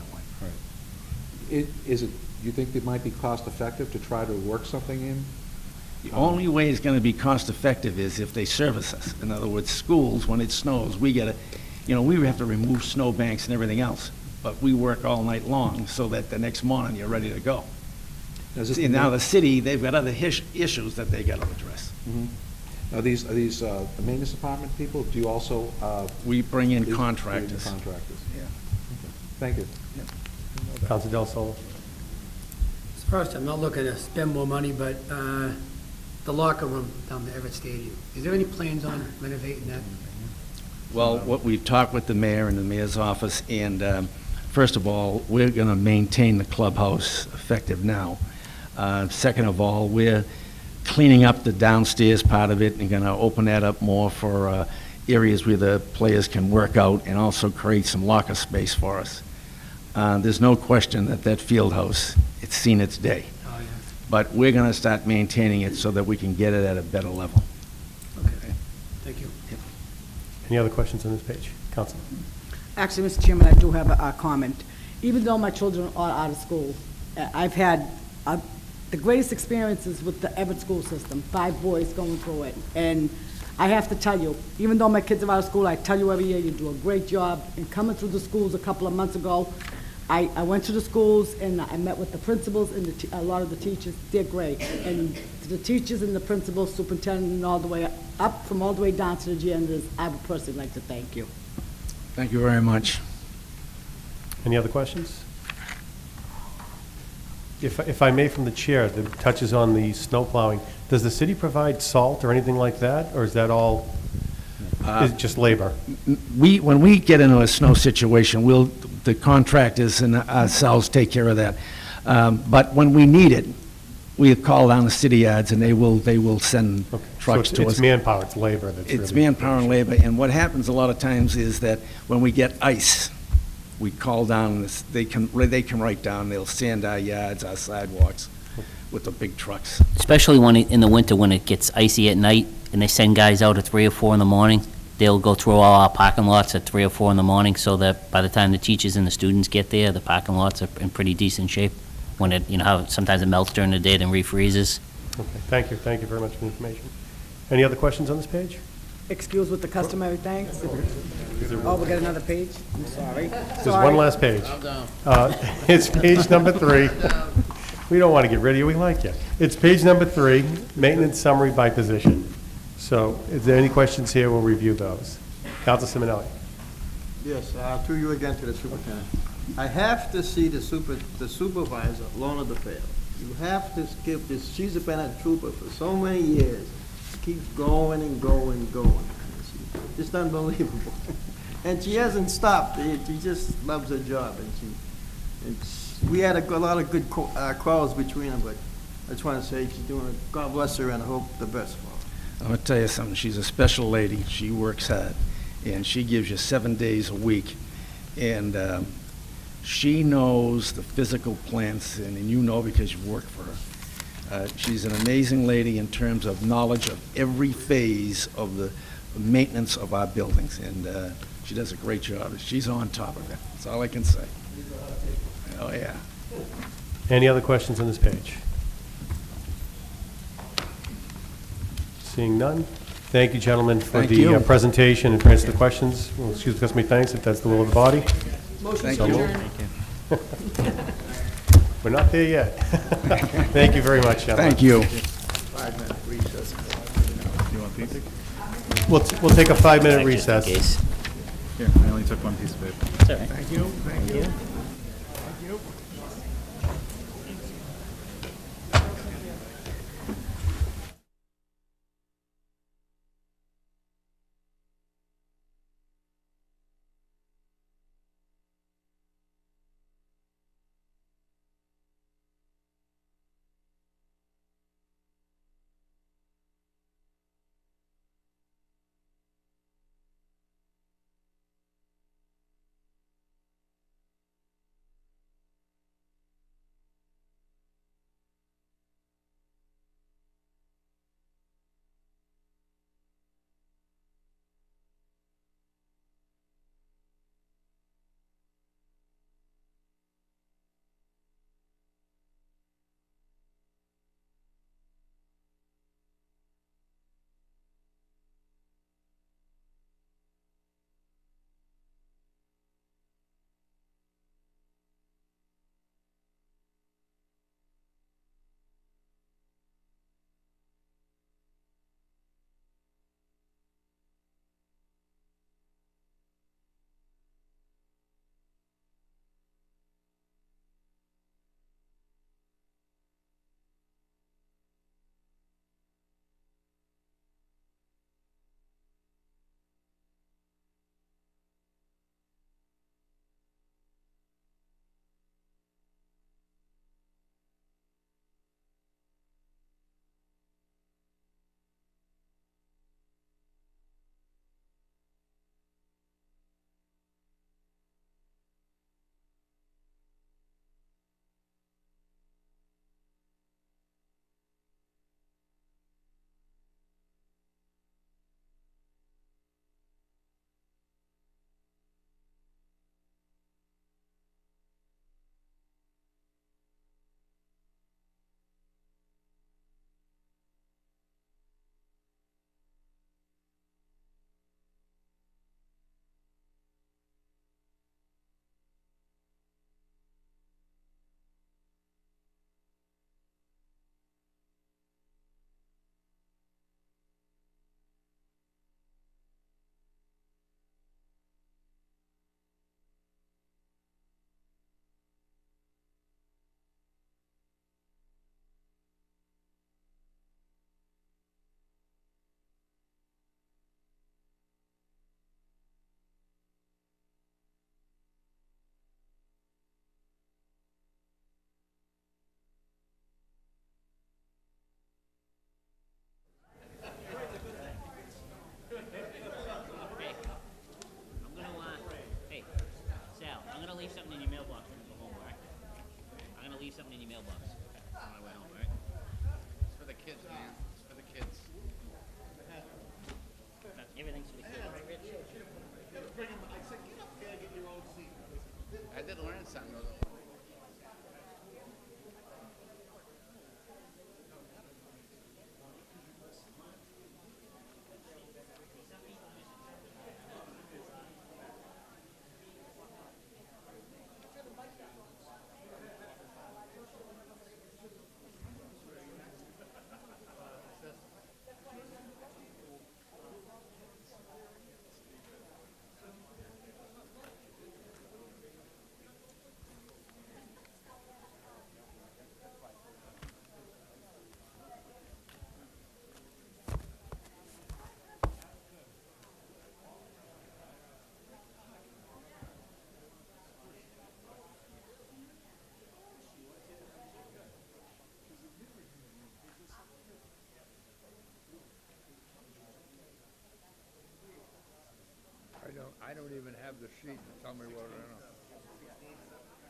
way. Is it, you think it might be cost-effective to try to work something in? The only way it's going to be cost-effective is if they service us. In other words, schools, when it snows, we get we have to remove snow banks and everything else, but we work all night long so that the next morning you're ready to go. See, now the city, they've got other issues that they got to address. Are these the maintenance department people? Do you also? We bring in bring contractors. Contractors. Yeah. Thank you. Council Del Sol. First, I'm not looking to spend more money, but the locker room down the Everett Stadium, is there any plans on renovating that? Well, what we've talked with the mayor and the mayor's office, and first of all, we're going to maintain the clubhouse effective now. Second of all, we're cleaning up the downstairs part of it and going to open that up more for areas where the players can work out and also create some locker space for us. There's no question that that field house, it's seen its day. Oh, yeah. But we're going to start maintaining it so that we can get it at a better level. Okay, thank you. Any other questions on this page? Council. Actually, Mr. Chairman, I do have a comment. Even though my children are out of school, I've had the greatest experiences with the Everett school system, 5 boys going through it. And I have to tell you, even though my kids are out of school, I tell you every year, you do a great job. And coming through the schools a couple of months ago, I went to the schools and I met with the principals and a lot of the teachers. They're great. And the teachers and the principals, superintendent, and all the way up, from all the way down to the janitors, I would personally like to thank you. Thank you very much. Any other questions? If I may, from the chair, that touches on the snow plowing, does the city provide salt or anything like that, or is that all, is it just labor? When we get into a snow situation, the contractors and ourselves take care of that. But when we need it, we call down the city yards and they will send Okay. trucks So to us. it's manpower, it's labor that's really... It's manpower and labor, and what happens a lot of times is that when we get ice, we call down, they come right down, they'll sand our yards, our sidewalks with the big trucks. Especially when, in the winter, when it gets icy at night, and they send guys out at 3 or 4 in the morning, they'll go through all our parking lots at 3 or 4 in the morning, so that by the time the teachers and the students get there, the parking lots are in pretty decent shape. When it, how sometimes it melts during the day and refreezes. Okay, thank you very much for the information. Any other questions on this page? Excuse with the customary thanks. Oh, we got another page? I'm sorry. There's one last page. It's page number 3. We don't want to get rid of you, we like you. It's page number 3, maintenance summary by position. So, is there any questions here? We'll review those. Council Simonelli. Yes, to you again, to the superintendent. I have to see the supervisor, Lorna DeFeo. You have to skip this. She's been a trooper for so many years. Keeps going and going and going. It's unbelievable. And she hasn't stopped. She just loves her job. We had a lot of good calls between them, but I just want to say she's doing it. God bless her, and I hope the best for her. I'm going to tell you something, she's a special lady, she works hard, and she gives you 7 days a week, and She knows the physical plants, and you know because you work for her. She's an amazing lady in terms of knowledge of every phase of the maintenance of our buildings, and she does a great job. She's on top of it. That's all I can say. Oh, yeah. Any other questions on this page? Seeing none. Thank you, gentlemen, for Thank the you. presentation and for answering the questions. We'll excuse the customary thanks if that's the will of the body. Thank So you. moved. We're not there yet. Thank you very much, gentlemen. Thank you. 5-minute recess. You want these? We'll take a 5-minute recess. Case. Here, I only took one piece of paper. That's all right. Thank you, thank you. I did learn something. I don't even have the sheet to tell me what it is.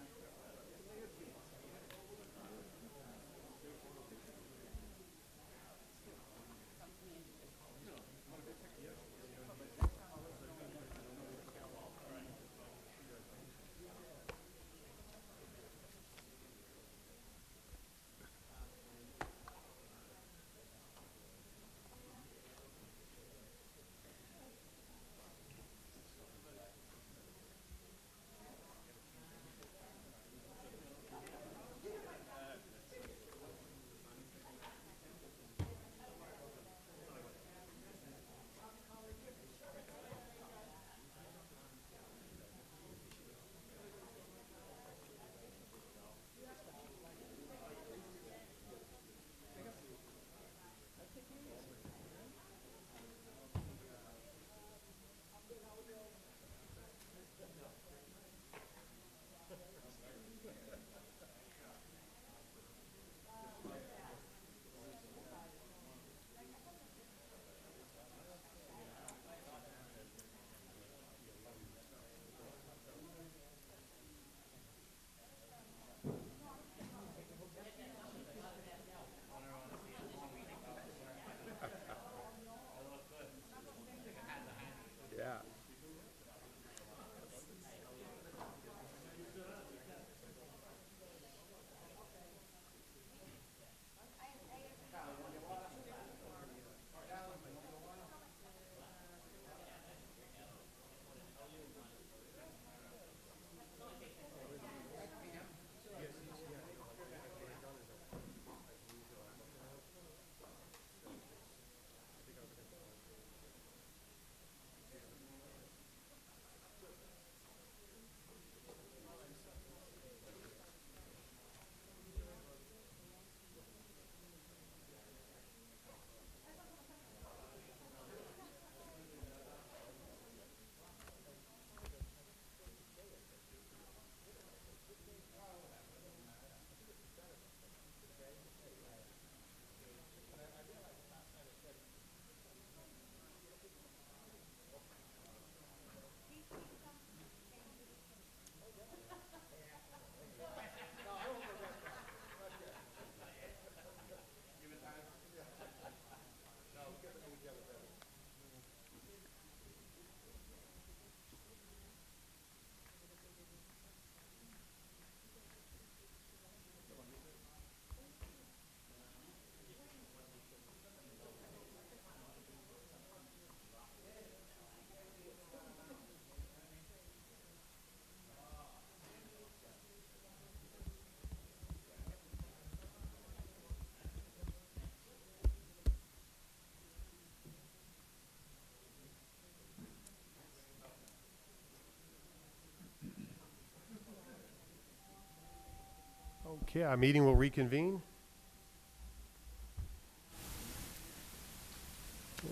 Okay, our meeting will reconvene.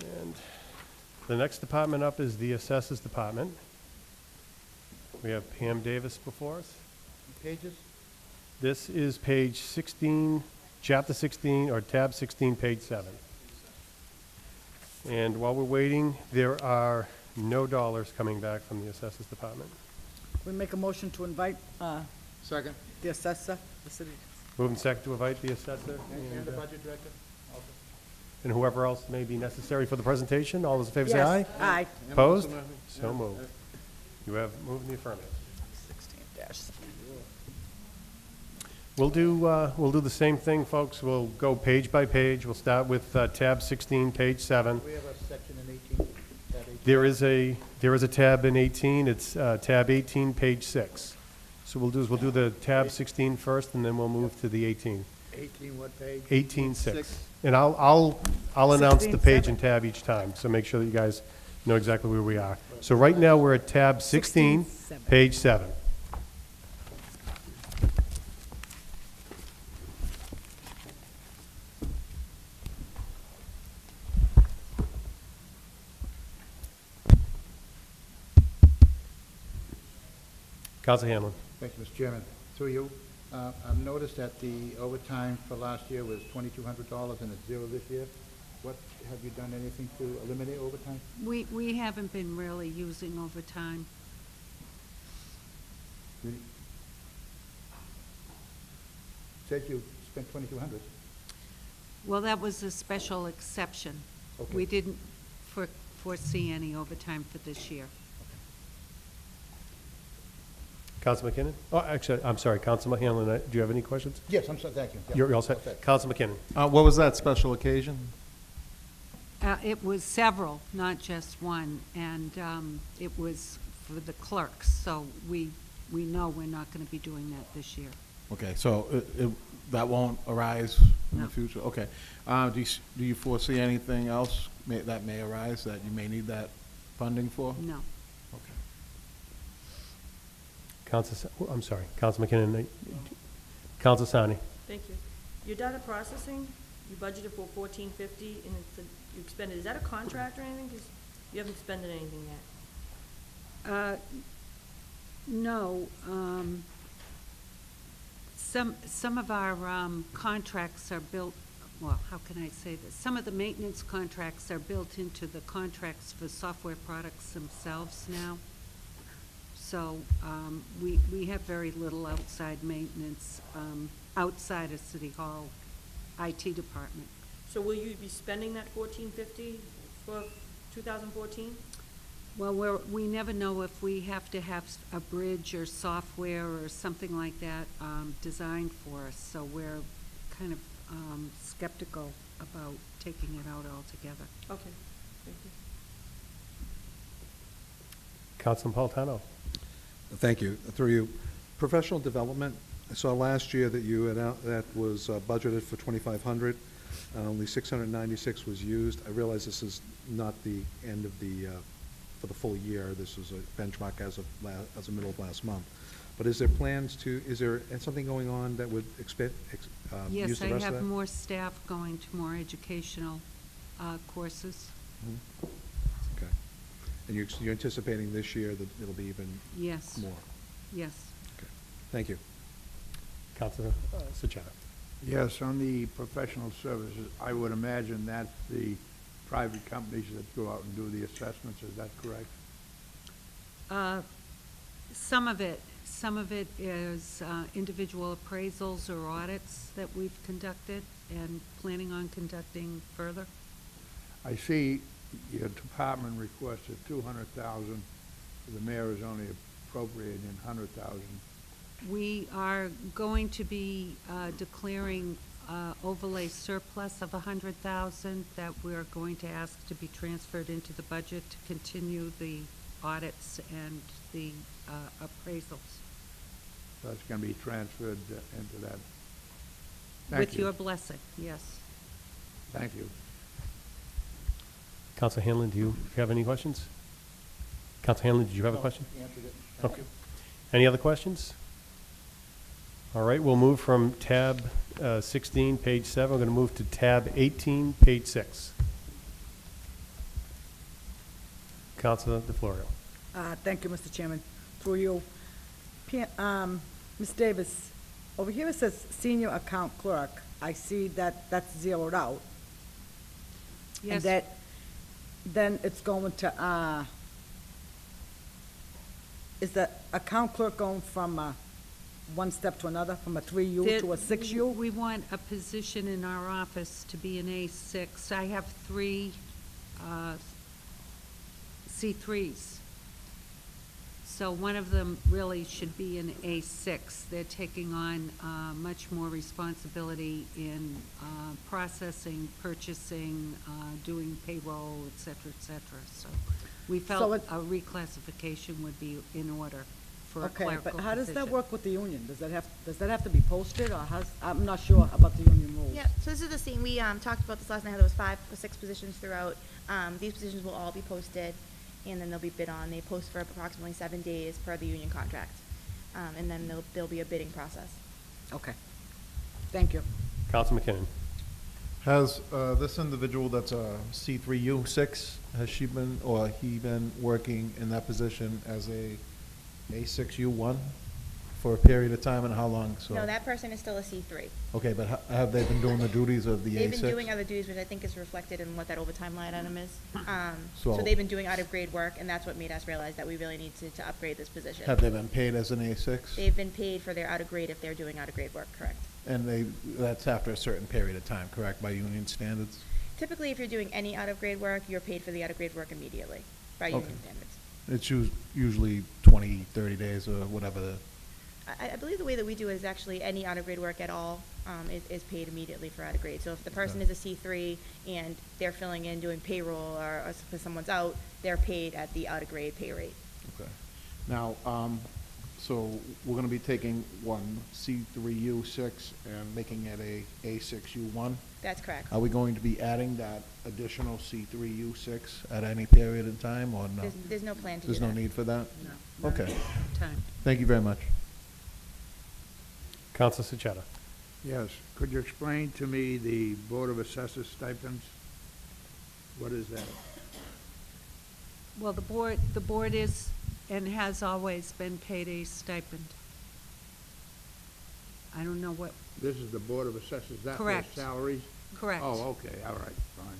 And the next department up is the Assessors Department. We have Pam Davis before us. Pages? This is page 16, chapter 16, or tab 16, page 7. And while we're waiting, there are no dollars coming back from the Assessors Department. We make a motion to invite Second. the assessor, the city. Moving second to invite the assessor And the budget director? and whoever else may be necessary for the presentation. All those in favor say aye. Yes, aye. Opposed? So moved. You have moved in the affirmative. 16-. We'll do the same thing, folks. We'll go page by page. We'll start with tab 16, page 7. We have a section in 18, tab 18. There is a tab in 18. It's tab 18, page 6. So we'll do the tab 16 first, and then we'll move to the 18. 18 what page? 18.6. And I'll announce the 16.7. page and tab each time, so make sure that you guys know exactly where we are. So right now, we're at tab 16, 16.7. page 7. Council Hanlon. Thank you, Mr. Chairman. Through you, I've noticed that the overtime for last year was $2,200 and it's zero this year. What, have you done anything to eliminate overtime? We haven't been really using overtime. Said you spent $2,200. Well, that was a special exception. Okay. We didn't foresee any overtime for this year. Council McKinnon? Oh, actually, I'm sorry, Council Hanlon, do you have any questions? Yes, I'm sorry, thank you. Yeah, You're all set? okay. Council McKinnon? What was that special occasion? It was several, not just one, and it was for the clerks, so we know we're not going to be doing that this year. Okay, so that won't arise in the No. future? Okay. Do you foresee anything else that may arise that you may need that funding for? No. Okay. I'm sorry, Council McKinnon. Council Sani? Thank you. Your data processing, you budgeted for $1,450, and you expended, is that a contract or anything? Because you haven't spent anything yet. No. Some of our contracts are built, well, how can I say this? Some of the maintenance contracts are built into the contracts for software products themselves now. So we have very little outside maintenance outside of City Hall IT department. So will you be spending that $1,450 for 2014? Well, we never know if we have to have a bridge or software or something like that designed for us, so we're kind of skeptical about taking it out altogether. Okay, thank you. Council Napolitano? Thank you. Through you, professional development, I saw last year that you had that was budgeted for 2,500. Only 696 was used. I realize this is not the end of the, for the full year. This was a benchmark as of the middle of last month. But is there something going on that would use the Yes, rest I of have that? more staff going to more educational courses. Mhm. Okay. And you're anticipating this year that it'll be even Yes. more? Yes. Okay. Thank you. Councilor Sachana? Yes, on the professional services, I would imagine that's the private companies that go out and do the assessments, is that correct? Some of it is individual appraisals or audits that we've conducted and planning on conducting further. I see your department requested 200,000, the mayor is only appropriating 100,000. We are going to be declaring overlay surplus of 100,000 that we're going to ask to be transferred into the budget to continue the audits and the appraisals. So it's going to be transferred into that. Thank With you. your blessing, yes. Thank you. Council Hanlon, do you have any questions? Council Hanlon, did you have a question? Answered it. Okay. Any other questions? All right, we'll move from tab 16, page 7. We're going to move to tab 18, page 6. Councilor DeFlorio. Thank you, Mr. Chairman. Through you. Ms. Davis, over here it says senior account clerk. I see that that's zeroed out. And Yes. that, then it's going to, is the account clerk going from one step to another, from a 3U to a 6U? We want a position in our office to be an A6. I have 3 C3s. So one of them really should be an A6. They're taking on much more responsibility in processing, purchasing, doing payroll, et cetera, et cetera. So we So felt it- a reclassification would be in order for a clerical Okay, position. but how does that work with the union? Does that have to be posted, or I'm not sure about the union rules. Yeah, so this is the same, we talked about this last night, how there was 5 or 6 positions throughout. These positions will all be posted, and then they'll be bid on. They post for approximately 7 days per the union contract. And then there'll be a bidding process. Okay. Thank you. Council McKinnon. Has this individual that's a C3U6, has she been, or he been working in that position as a A6U1 for a period of time, and how long? So No, that person is still a C3. Okay, but have they been doing the duties of the A6? They've been doing other duties, which I think is reflected in what that overtime line item is. So So- they've been doing out-of-grade work, and that's what made us realize that we really need to upgrade this position. Have they been paid as an A6? They've been paid for their out-of-grade if they're doing out-of-grade work, correct? And that's after a certain period of time, correct, by union standards? Typically, if you're doing any out-of-grade work, you're paid for the out-of-grade work immediately by Okay. union standards. It's usually 20, 30 days or whatever the, I believe the way that we do it is actually any out-of-grade work at all is paid immediately for out-of-grade. So if the person is a C3 and they're filling in, doing payroll, or if someone's out, they're paid at the out-of-grade pay rate. okay. Now, so we're gonna be taking one C3U6 and making it a A6U1? That's correct. Are we going to be adding that additional C3U6 at any period in time, or no? There's no plan to do There's that. no need for that? No. Okay. Time. Thank you very much. Council Sachetta. Yes, could you explain to me the Board of Assessors stipends? What is that? Well, the board is and has always been paid a stipend. I don't know what, This is the Board of Assessors, that their Correct. salaries? correct. Oh, okay, all right, fine.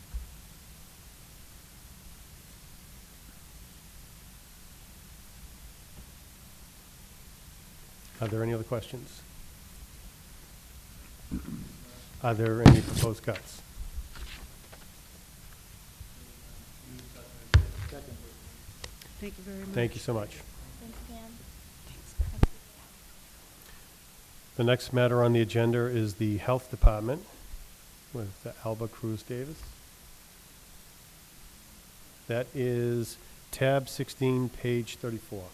Are there any other questions? Are there any proposed cuts? Thank you very much. Thank you so much. Thanks, Pam. The next matter on the agenda is the Health Department with Alba Cruz Davis. That is tab 16, page 34.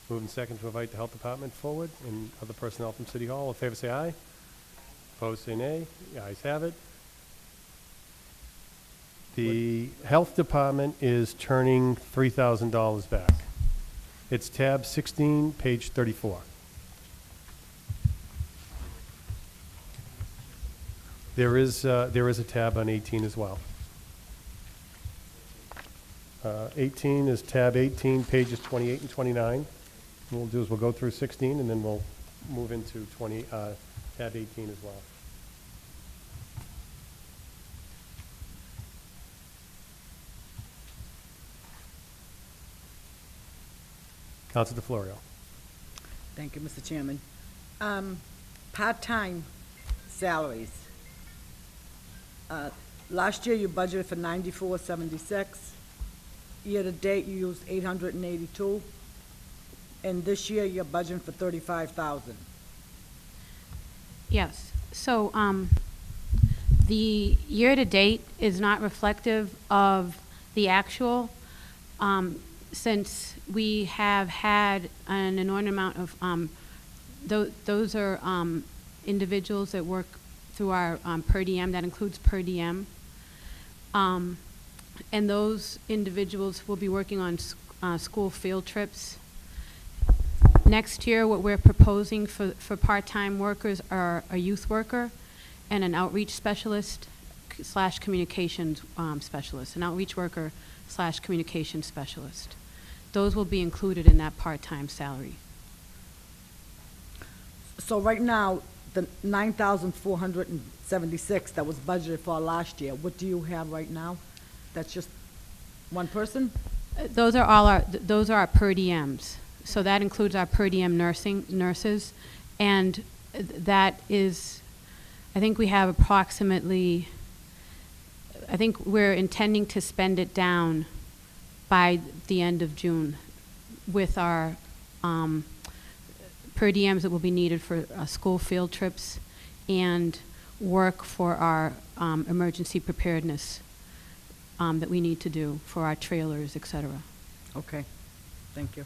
Moving second to invite the Health Department forward and other personnel from City Hall. All in favor, say aye. Opposed, say nay. The ayes have it. The Health Department is turning $3,000 back. It's tab 16, page 34. There is a tab on 18 as well. 18 is tab 18, pages 28 and 29. What we'll do is we'll go through 16, and then we'll move into tab 18 as well. Council DeFlorio. Thank you, Mr. Chairman. Part-time salaries. Last year, you budgeted for 9476. Year-to-date, you used 882. And this year, you're budgeting for 35,000. Yes, so, the year-to-date is not reflective of the actual, since we have had an inordinate amount of, those are, individuals that work through our, per diem, that includes per diem. And those individuals will be working on school field trips. Next year, what we're proposing for part-time workers are a youth worker and an outreach specialist / communications specialist, an outreach worker / communication specialist. Those will be included in that part-time salary. So right now, the 9,476 that was budgeted for last year, what do you have right now? That's just one person? Those are our per diems. So that includes our per diem nurses, and that is, I think we have approximately, I think we're intending to spend it down by the end of June with our per diems that will be needed for school field trips and work for our emergency preparedness that we need to do for our trailers, et cetera. Okay, thank you.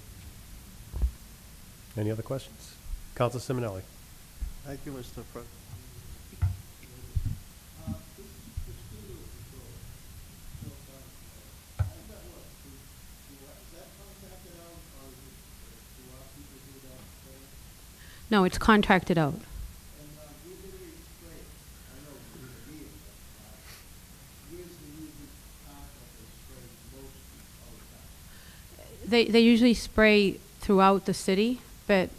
Any other questions? Council Simonelli. Thank you, Mr. President. No, it's contracted out. They usually spray throughout the city, but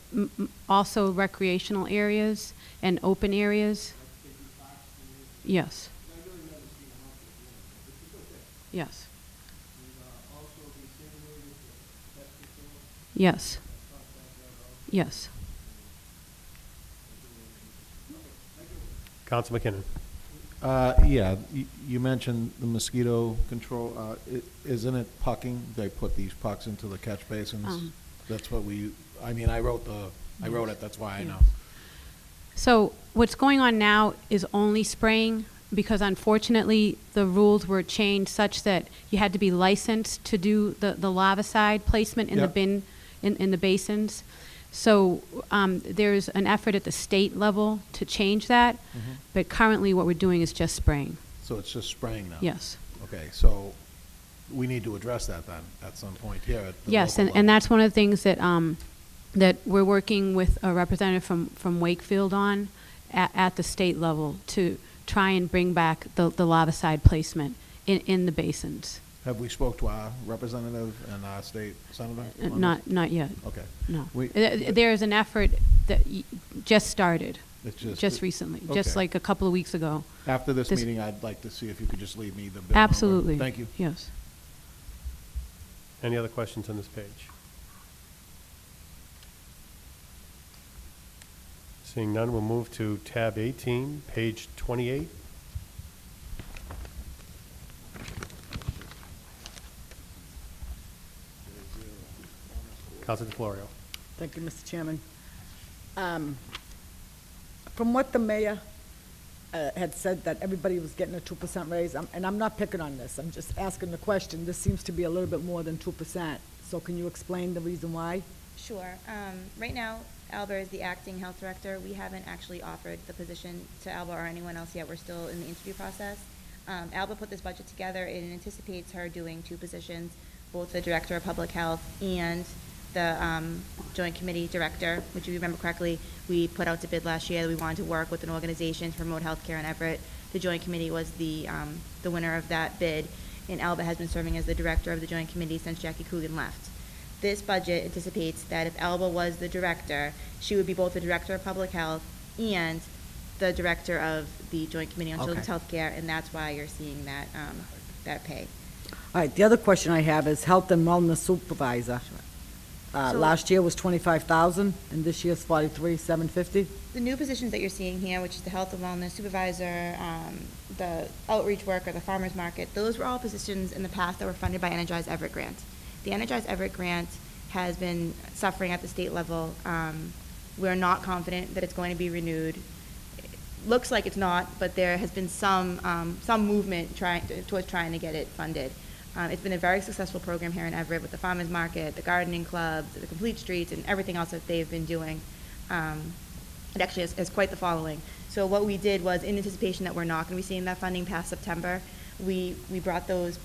also recreational areas and open areas. Yes. Yes. Yes. Yes. Council McKinnon. Yeah, you mentioned the mosquito control. Isn't it pucking? They put these pucks into the catch basins? That's what I wrote it, that's why I know. So what's going on now is only spraying, because unfortunately the rules were changed such that you had to be licensed to do the larvicide placement in the Yep. bin, in the basins. So there's an effort at the state level to change that, but currently what we're doing is just spraying. So it's just spraying now? Yes. Okay, so we need to address that then at some point here at the Yes, local and that's one of the things that that we're working with a representative from Wakefield on at the state level to try and bring back the larvicide placement in the basins. Have we spoke to our representative and our state senator? on Not yet. Okay. No. We- There's an effort that just started, It's just recently, just okay. like a couple of weeks ago. After this This- meeting, I'd like to see if you could just leave me the bill number. Absolutely. Thank you. Yes. Any other questions on this page? Seeing none, we'll move to tab 18, page 28. Councilor DeFlorio. Thank you, Mr. Chairman. From what the mayor had said, that everybody was getting a 2% raise, and I'm not picking on this, I'm just asking the question, this seems to be a little bit more than 2%. So can you explain the reason why? Sure. Right now, Alba is the acting health director. We haven't actually offered the position to Alba or anyone else yet. We're still in the interview process. Alba put this budget together and anticipates her doing two positions, both the director of public health and the joint committee director, which if you remember correctly, we put out to bid last year that we wanted to work with an organization to promote healthcare in Everett. The joint committee was the winner of that bid, and Alba has been serving as the director of the joint committee since Jackie Coogan left. This budget anticipates that if Alba was the director, she would be both the director of public health and the director of the joint committee on children's health care, and that's why you're seeing that that pay. All right, the other question I have is health and wellness supervisor. Last year was 25,000, and this year's 43,750. The new positions that you're seeing here, which is the health and wellness supervisor, the outreach worker, the farmer's market, those were all positions in the past that were funded by Energize Everett grant. The Energize Everett grant has been suffering at the state level. We're not confident that it's going to be renewed. Looks like it's not, but there has been some movement towards trying to get it funded. It's been a very successful program here in Everett with the farmers market, the gardening clubs, the complete streets, and everything else that they've been doing. It actually has quite the following. So what we did was, in anticipation that we're not going to be seeing that funding past September, we brought those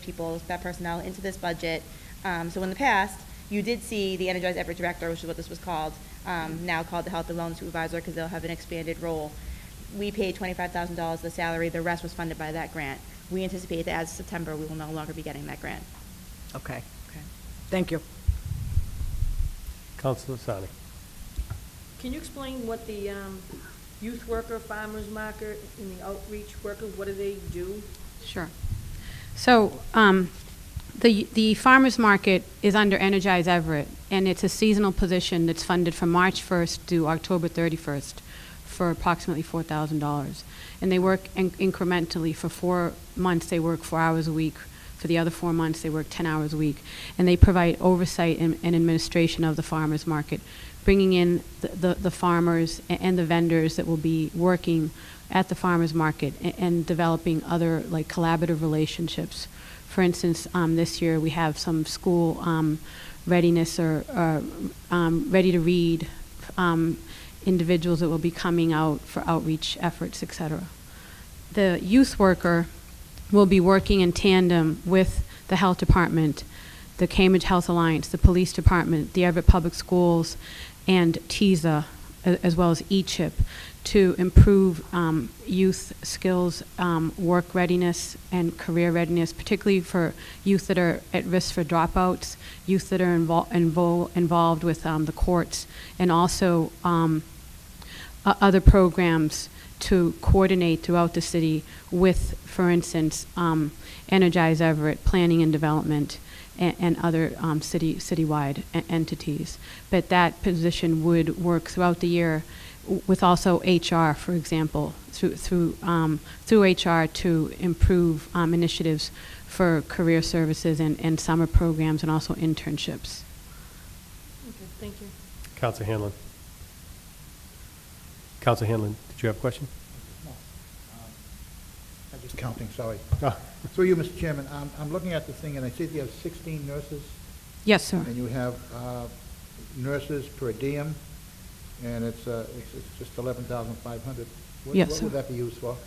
people, that personnel, into this budget So in the past, you did see the Energize Everett Director, which is what this was called, now called the Health and Wellness Supervisor, because they'll have an expanded role. We paid $25,000 of the salary, the rest was funded by that grant. We anticipate that as of September, we will no longer be getting that grant. Okay. Thank you. Counselor Sani. Can you explain what the youth worker, farmer's market, and the outreach worker, what do they do? Sure. So, the farmer's market is under Energize Everett, and it's a seasonal position that's funded from March 1st to October 31st for approximately $4,000. And they work incrementally. For 4 months, they work 4 hours a week. For the other 4 months, they work 10 hours a week. And they provide oversight and administration of the farmer's market, bringing in the farmers and the vendors that will be working at the farmer's market and developing other like collaborative relationships. For instance, this year we have some school readiness or ready to read individuals that will be coming out for outreach efforts, etc. The youth worker will be working in tandem with the health department, the Cambridge Health Alliance, the police department, the Everett Public Schools, and TISA, as well as eChip, to improve youth skills, work readiness, and career readiness, particularly for youth that are at risk for dropouts, youth that are involved with the courts, and also other programs to coordinate throughout the city with, for instance, Energize Everett, Planning and Development, and other citywide entities. But that position would work throughout the year with also HR, for example, through HR to improve initiatives for career services and summer programs and also internships. Okay, thank you. Counselor Hanlon. Counselor Hanlon, did you have a question? I'm just counting, sorry. Oh. Through you, Mr. Chairman, I'm looking at the thing, and I see that you have 16 nurses. Yes, sir. And you have nurses per diem, and it's just 11,500. Yes, What sir. would that be used for?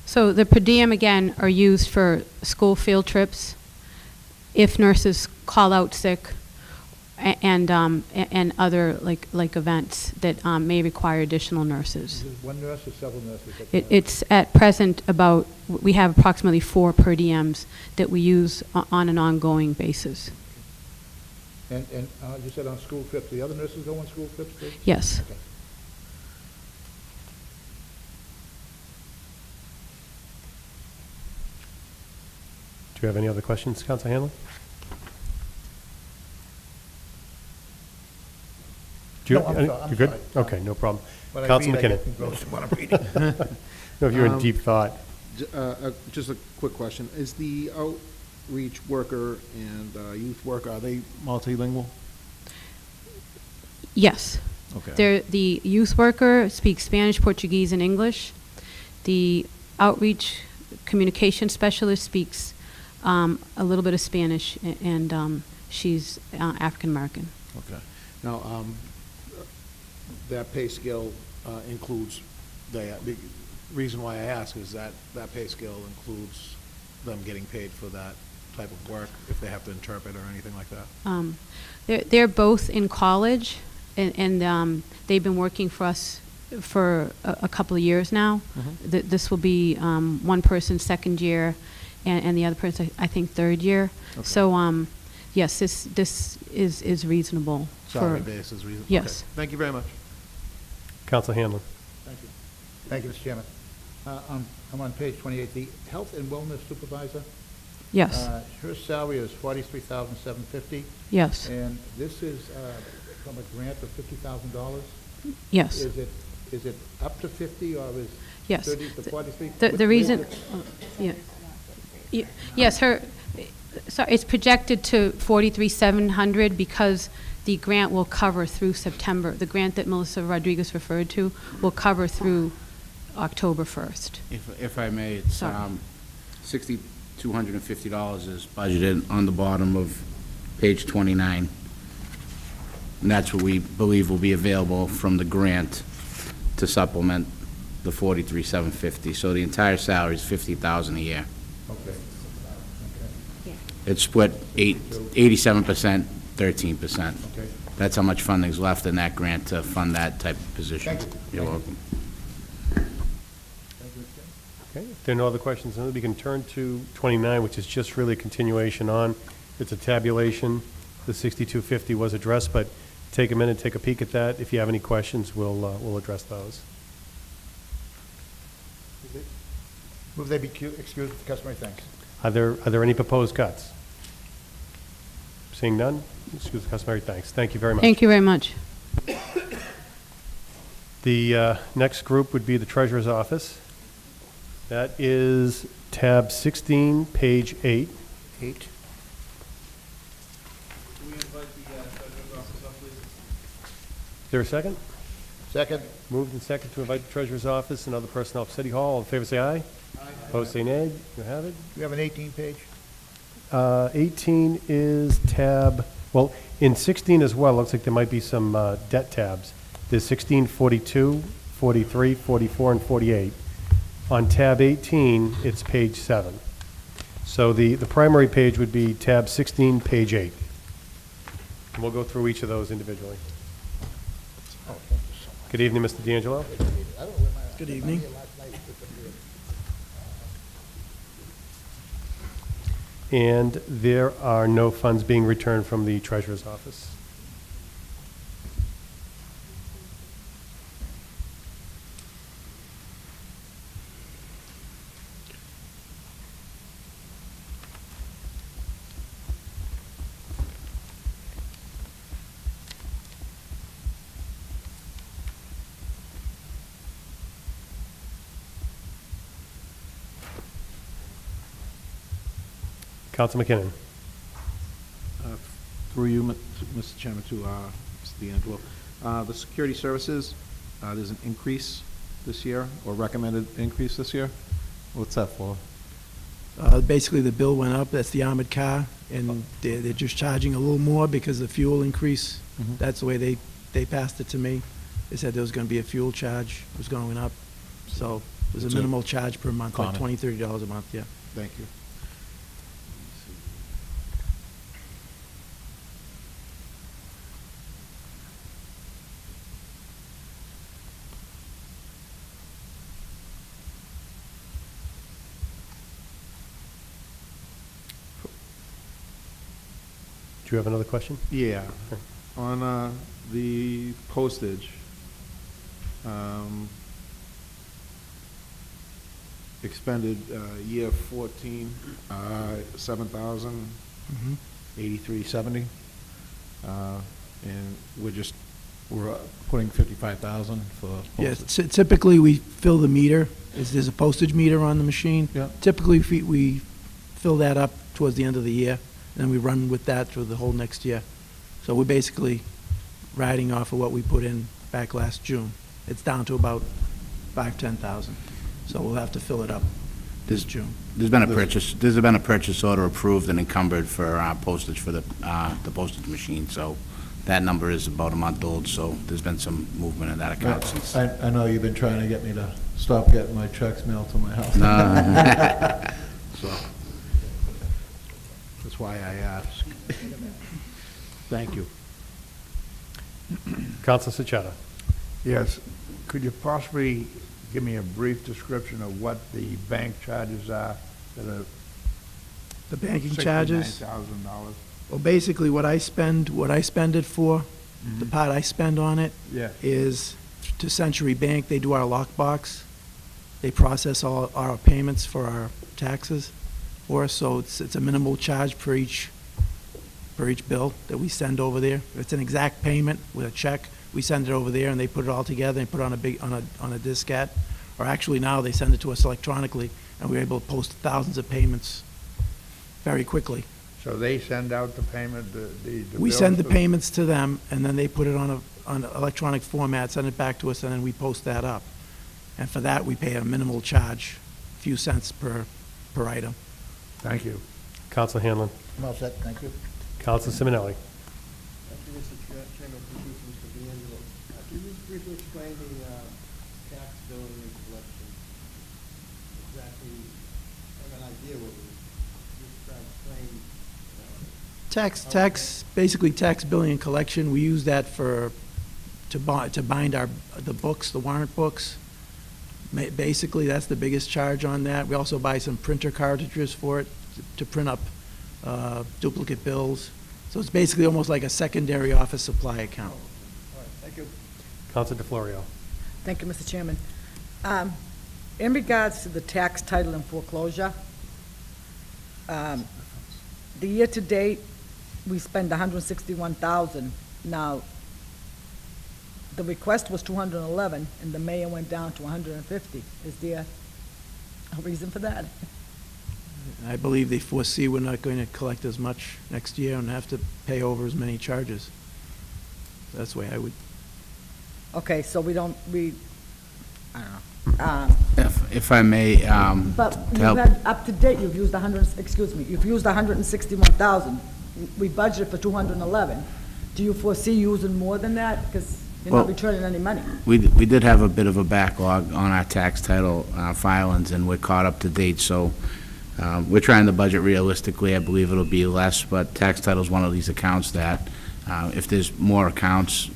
So the per diem, again, are used for school field trips, if nurses call out sick, and other like events that may require additional nurses. Is it one nurse or several nurses? It's at present about, we have approximately 4 per diems that we use on an ongoing basis. And you said on school trips, the other nurses go on school trips too? Yes. Okay. Do you have any other questions, Counselor Hanlon? No, I'm sorry, I'm You're good? sorry. Okay, no problem. When I Counselor read, I McKinnon. get engrossed in what I'm reading. No, if you're in deep thought. Just a quick question. Is the outreach worker and youth worker, are they multilingual? Yes. Okay. The youth worker speaks Spanish, Portuguese, and English. The outreach communication specialist speaks a little bit of Spanish, and she's African American. Okay. Now, that pay scale includes, the reason why I ask is that pay scale includes them getting paid for that type of work, if they have to interpret or anything like that? They're both in college, and they've been working for us for a couple of years now. Mhm. This will be one person's second year, and the other person, I think, third year. Okay. So, yes, this is reasonable. Salary for- base is reasonable? Yes. Okay. Thank you very much. Counselor Hanlon. Thank you. Thank you, Mr. Chairman. I'm on page 28, the Health and Wellness Supervisor. Yes. Her salary is $43,750. Yes. And this is from a grant of $50,000? Yes. Is it up to 50, or is Yes. 30 to 43? The reason, yeah. Yes, so it's projected to 43,700 because the grant will cover through September. The grant that Melissa Rodriguez referred to will cover through October 1st. If I may, it's Sorry. $6,250 is budgeted on the bottom of page 29. And that's what we believe will be available from the grant to supplement the $43,750. So the entire salary is $50,000 a year. Okay. It's split 87%, 13%. Okay. That's how much funding's left in that grant to fund that type of position. Thank you. You're welcome. Okay, if there are no other questions, then we can turn to 29, which is just really a continuation on. It's a tabulation. The 6250 was addressed, but take a minute, take a peek at that. If you have any questions, we'll address those. Move they be excused with customary thanks. Are there any proposed cuts? Seeing none, excuse the customary thanks. Thank you very much. Thank you very much. The next group would be the Treasurer's Office. That is tab 16, page 8. 8. Is there a second? Second. Moved and second to invite the Treasurer's Office and other personnel of City Hall. All in favor, say aye. Aye. Opposed, say nay. You have it. We have an 18 page. 18 is tab, well, in 16 as well, looks like there might be some debt tabs. There's 16, 42, 43, 44, and 48. On tab 18, it's page 7. So the primary page would be tab 16, page 8. And we'll go through each of those individually. Oh, thank you so much. Good evening, Mr. D'Angelo. Good evening. And there are no funds being returned from the Treasurer's Office. Counsel McKinnon. Through you, Mr. Chairman, to Mr. D'Angelo. The security services, there's an increase this year, or recommended increase this year. What's that for? Basically, the bill went up, that's the armored car, and they're just charging a little more because of the fuel increase. Mhm. That's the way they passed it to me. They said there was going to be a fuel charge, it was going up. So there's a It's a minimal charge per month, like common. $20, $30 a month, yeah. Thank you. Do you have another question? Yeah. Sure. On the postage, expended year 14, 7,000, Mhm. 8370. And we're putting 55,000 for Yes, postage. typically, we fill the meter, there's a postage meter on the machine. Yeah. Typically, we fill that up towards the end of the year, and then we run with that through the whole next year. So we're basically riding off of what we put in back last June. It's down to about 10,000. So we'll have to fill it up this June. There's been a purchase order approved and encumbered for postage for the postage machine, so that number is about a month old, so there's been some movement in that account since. I know you've been trying to get me to stop getting my checks mailed to my house. No. So, that's why I asked. Thank you. Counsel Sachetta. Yes. Could you possibly give me a brief description of what the bank charges are that are The banking charges? $69,000? Well, basically, what I spend it for, the part I spend on it Yeah. is to Century Bank. They do our lockbox. They process all our payments for our taxes for us, so it's a minimal charge for each bill that we send over there. If it's an exact payment with a check, we send it over there and they put it all together and put it on a diskette. Or actually now they send it to us electronically and we're able to post thousands of payments very quickly. So they send out the payment, the We bills send the to- payments to them, and then they put it on an electronic format, send it back to us, and then we post that up. And for that, we pay a minimal charge, a few cents per item. Thank you. Counsel Hanlon. I'm all set, thank you. Counsel Simonelli. Thank you, Mr. Chairman. Thank you, Mr. D'Angelo. Can you just briefly explain the tax billing and collection? Exactly, I have an idea what it is. Just try to explain Basically tax billing and collection. We use that to bind the books, the warrant books. Basically, that's the biggest charge on that. We also buy some printer cartridges for it to print up duplicate bills. So it's basically almost like a secondary office supply account. Thank you. Counselor DeFlorio. Thank you, Mr. Chairman. In regards to the tax title and foreclosure, the year-to-date, we spend $161,000. Now, the request was $211, and the mayor went down to $150. Is there a reason for that? I believe they foresee we're not going to collect as much next year and have to pay over as many charges. That's the way I would. Okay, so I don't know. If I may, But to you help. had, up to date, you've used you've used $161,000. We budgeted for $211. Do you foresee using more than that? Because you're not Well, returning any money. We did have a bit of a backlog on our tax title filings, and we're caught up to date, so we're trying to budget realistically. I believe it'll be less, but tax title is one of these accounts that, if there's more accounts,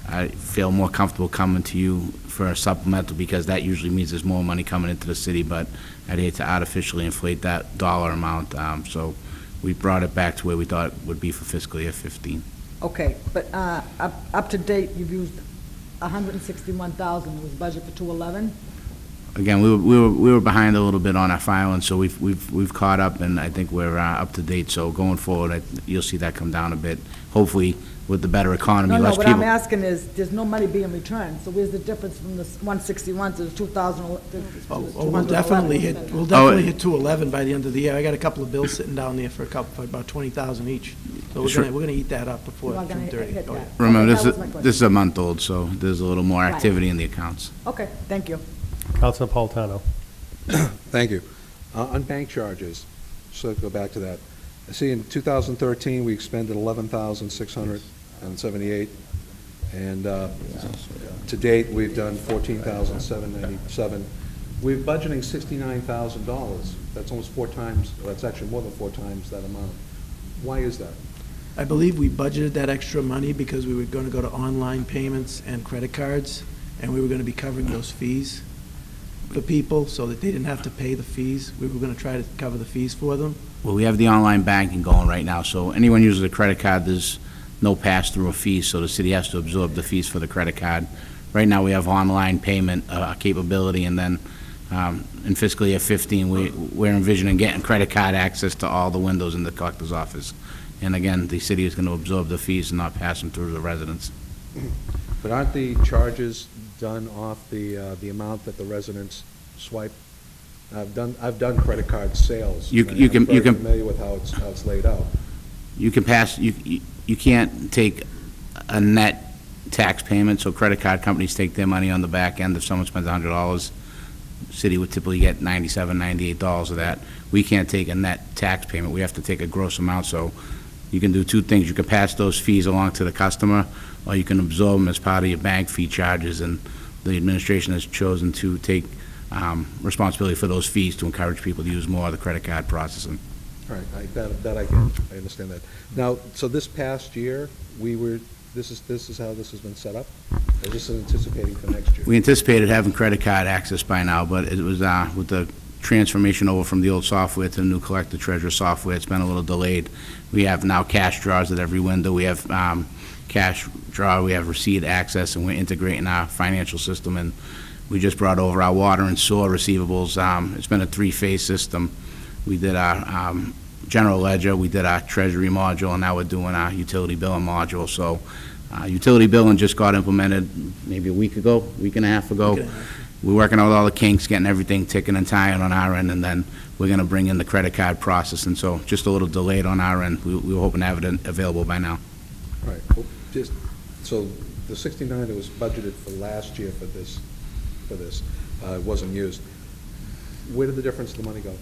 I feel more comfortable coming to you for a supplemental, because that usually means there's more money coming into the city, but I'd hate to artificially inflate that dollar amount, so we brought it back to where we thought it would be for fiscal year 15. Okay, but up to date, you've used $161,000, was budget for $211? Again, we were behind a little bit on our filing, so we've caught up, and I think we're up to date, so going forward, you'll see that come down a bit, hopefully with the better economy, No, less what people. I'm asking is, there's no money being returned, so where's the difference from the 161 to the 2,000? We'll definitely hit 211 by the end of the year. I got a couple of bills sitting down there for about 20,000 each. So Sure. we're gonna eat that up before You're not gonna June 30. hit that. Remember, Okay, that was my this is a month old, so there's a little more Right. activity in the accounts. Okay, thank you. Counselor Napolitano. Thank you. On bank charges, so go back to that. I see in 2013, we expended $11,678, and to date, we've done $14,797. We're budgeting $69,000. That's almost 4 times, that's actually more than 4 times that amount. Why is that? I believe we budgeted that extra money because we were gonna go to online payments and credit cards, and we were gonna be covering those fees for people so that they didn't have to pay the fees. We were gonna try to cover the fees for them. Well, we have the online banking going right now, so anyone uses a credit card, there's no pass-through of fees, so the city has to absorb the fees for the credit card. Right now, we have online payment capability, and then in fiscal year 15, we're envisioning getting credit card access to all the windows in the collector's office. And again, the city is going to absorb the fees and not pass them through to the residents. But aren't the charges done off the amount that the residents swipe? I've done credit card sales. You and can- I'm very familiar with how it's laid out. You can pass, you can't take a net tax payment, so credit card companies take their money on the back end. If someone spends $100, the city would typically get $97, $98 of that. We can't take a net tax payment. We have to take a gross amount, so you can do 2 things. You can pass those fees along to the customer, or you can absorb them as part of your bank fee charges, and the administration has chosen to take responsibility for those fees to encourage people to use more of the credit card processing. All right, that I get, I understand that. Now, so this past year, this is how this has been set up? Or this is anticipating for next year? We anticipated having credit card access by now, but it was, with the transformation over from the old software to the new collector treasurer software, it's been a little delayed. We have now cash draws at every window. We have cash draw, we have receipt access, and we're integrating our financial system, and we just brought over our water and sewer receivables. It's been a 3-phase system. We did our general ledger, we did our treasury module, and now we're doing our utility billing module. So utility billing just got implemented maybe a week and a half ago. We're working out all the kinks, getting everything ticking and tying on our end, and then we're going to bring in the credit card processing. So just a little delayed on our end. We were hoping to have it available by now. All right, well, so the 69 that was budgeted for last year for this wasn't used. Where did the difference of the money go?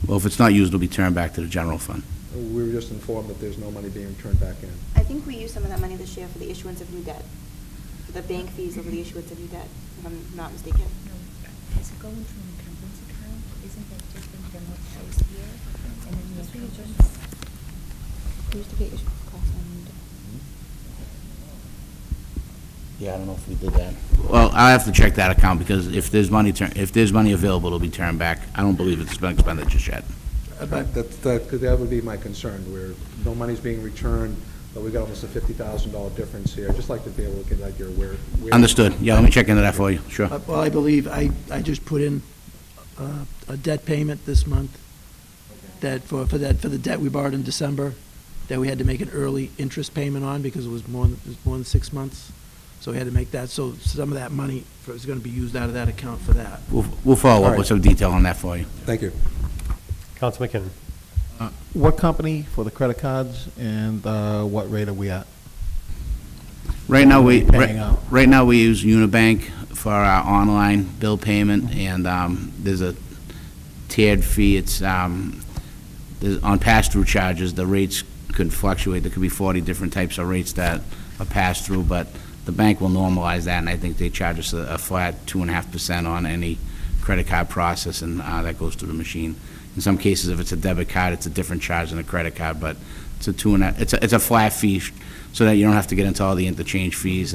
Well, if it's not used, it'll be turned back to the general fund. We were just informed that there's no money being returned back in. I think we used some of that money this year for the issuance of new debt, for the bank fees over the issuance of new debt, if I'm not mistaken. Is it going to an encumbrance account? Isn't that different than what shows here? And then the encumbrance, used to get your cost on. Yeah, I don't know if we did that. Well, I'll have to check that account, because if there's money, if there's money available, it'll be turned back. I don't believe it's been expended just yet. That would be my concern, where no money's being returned, but we got almost a $50,000 difference here. I'd just like to be able to get like your where. Understood. Yeah, let me check into that for you, sure. Well, I believe I just put in a debt payment this month, that for the debt we borrowed in December, that we had to make an early interest payment on because it was more than 6 months. So we had to make that, so some of that money is going to be used out of that account for that. We'll follow up with some detail on that for you. Thank you. Counsel McKinnon. What company for the credit cards, and what rate are we at? Right now, we Paying out. right now we use Unibank for our online bill payment, and there's a tiered fee. It's there's, on pass-through charges, the rates could fluctuate. There could be 40 different types of rates that are passed through, but the bank will normalize that, and I think they charge us a flat 2.5% on any credit card process, and that goes through the machine. In some cases, if it's a debit card, it's a different charge than a credit card, but it's a 2.5. It's a flat fee, so that you don't have to get into all the interchange fees.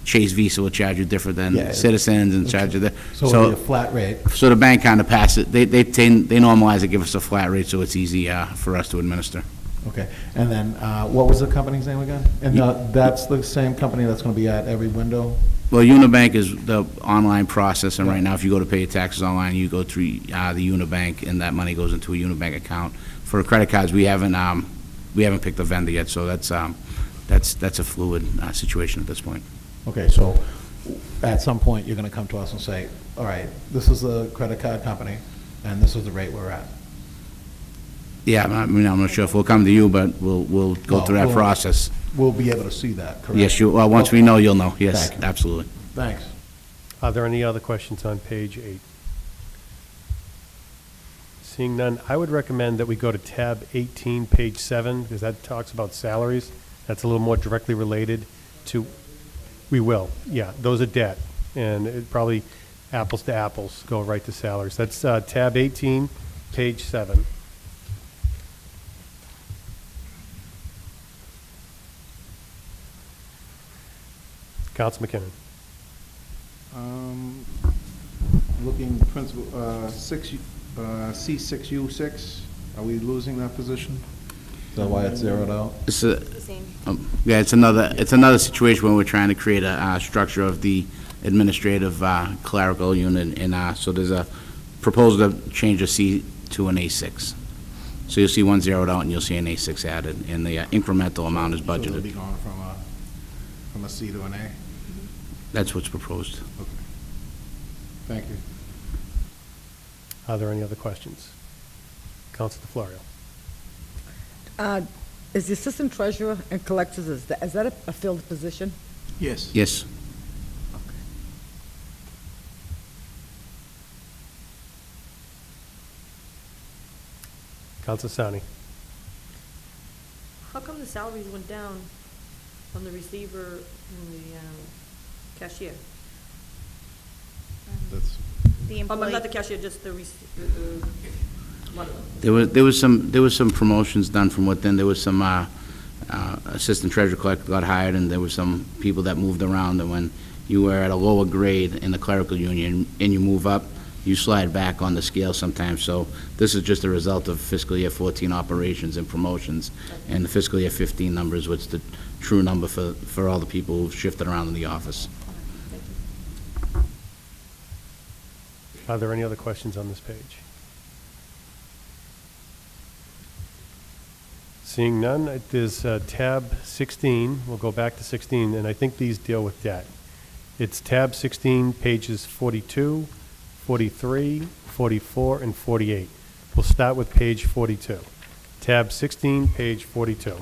Chase Visa will charge you different than Citizens, and charge you that. So it'll be a flat rate. So the bank kind of passes it. They normalize it, give us a flat rate, so it's easy for us to administer. Okay, and then, what was the company's name again? And that's the same company that's gonna be at every window? Well, Unibank is the online process, and right now, if you go to pay your taxes online, you go through the Unibank, and that money goes into a Unibank account. For credit cards, we haven't picked a vendor yet, so that's a fluid situation at this point. Okay, so at some point, you're gonna come to us and say, all right, this is the credit card company, and this is the rate we're at. Yeah, I'm not sure if we'll come to you, but we'll go through that process. We'll be able to see that, correct? Yes, well, once we know, you'll know. Yes, Thank you. absolutely. Thanks. Are there any other questions on page 8? Seeing none, I would recommend that we go to tab 18, page 7, because that talks about salaries. That's a little more directly related to, we will, yeah, those are debt. And it probably apples to apples, go right to salaries. That's tab 18, page 7. Counsel McKinnon. Looking principal, C6U6, are we losing that position? Is that why it's zeroed out? Yeah, it's another situation where we're trying to create a structure of the administrative clerical unit, and so there's a proposal to change a C to an A6. So you'll see one zeroed out, and you'll see an A6 added, and the incremental amount is So it'll budgeted. be going from a C to an A? That's what's proposed. Okay. Thank you. Are there any other questions? Counsel DeFlorio. Is the assistant treasurer and collectors, is that a filled position? Yes. Yes. Counsel Sani. How come the salaries went down from the receiver and the cashier? That's. The employee. Not the cashier, just the money. There was some promotions done from within. There was some assistant treasurer collector got hired, and there were some people that moved around. And when you were at a lower grade in the clerical union and you move up, you slide back on the scale sometimes. So this is just a result of fiscal year 14 operations and promotions, and the fiscal year 15 numbers, what's the true number for all the people who've shifted around in the office. Are there any other questions on this page? Seeing none, there's tab 16. We'll go back to 16, and I think these deal with debt. It's tab 16, pages 42, 43, 44, and 48. We'll start with page 42. Tab 16, page 42.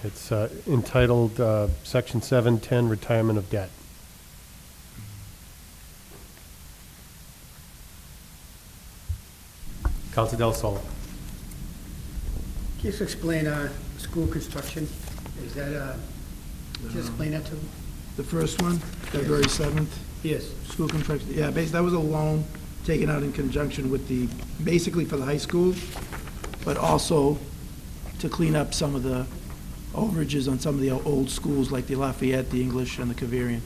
It's entitled Section 710, Retirement of Debt. Counsel Del Sol. Can you just explain school construction? Is that, just explain that to me? The first one, February 7th? Yes. School contract, yeah, basically, that was a loan taken out in conjunction with basically for the high school, but also to clean up some of the overages on some of the old schools like the Lafayette, the English, and the Caverian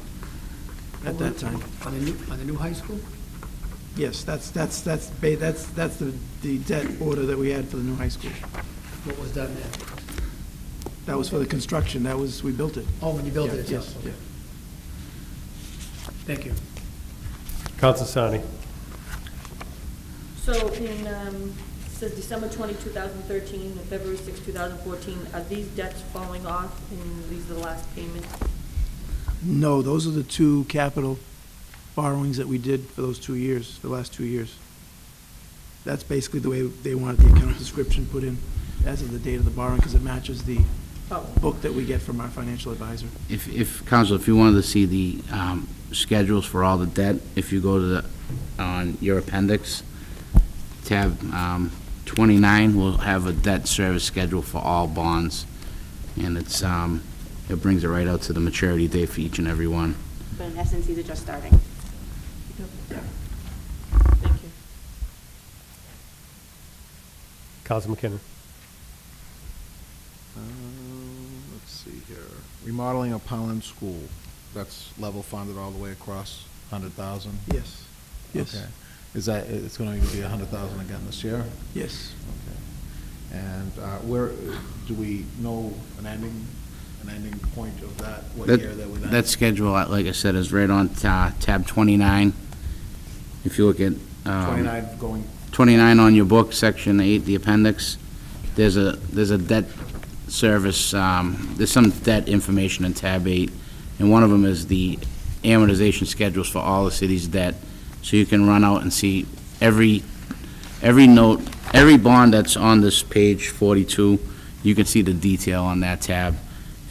at that time. On the new high school? Yes, that's the debt order that we had for the new high school. What was done there? That was for the construction, we built it. Oh, when you built Yeah, it yes, itself? yeah. Thank you. Counsel Sani. So in, says December 20, 2013, and February 6, 2014, are these debts falling off, and these are the last payments? No, those are the two capital borrowings that we did for those 2 years, the last 2 years. That's basically the way they wanted the account description put in as of the date of the borrowing, because it matches the book that we get from our financial advisor. Counsel, if you wanted to see the schedules for all the debt, if you go to on your appendix, tab 29 will have a debt service schedule for all bonds, and it brings it right out to the maturity date for each and every one. But in essence, these are just starting. Thank you. Counsel McKinnon. Let's see here. Remodeling of Powland School, that's level funded all the way across, 100,000? Yes. Yes. Okay. It's going to be 100,000 again this year? Yes. Okay. And where, do we know an ending point of that, what year that would end? That schedule, like I said, is right on tab 29. If you look at 29 going... 29 on your book, section 8, the appendix, there's a debt service, there's some debt information in tab 8, and one of them is the amortization schedules for all the city's debt, so you can run out and see every note, every bond that's on this page 42, you can see the detail on that tab.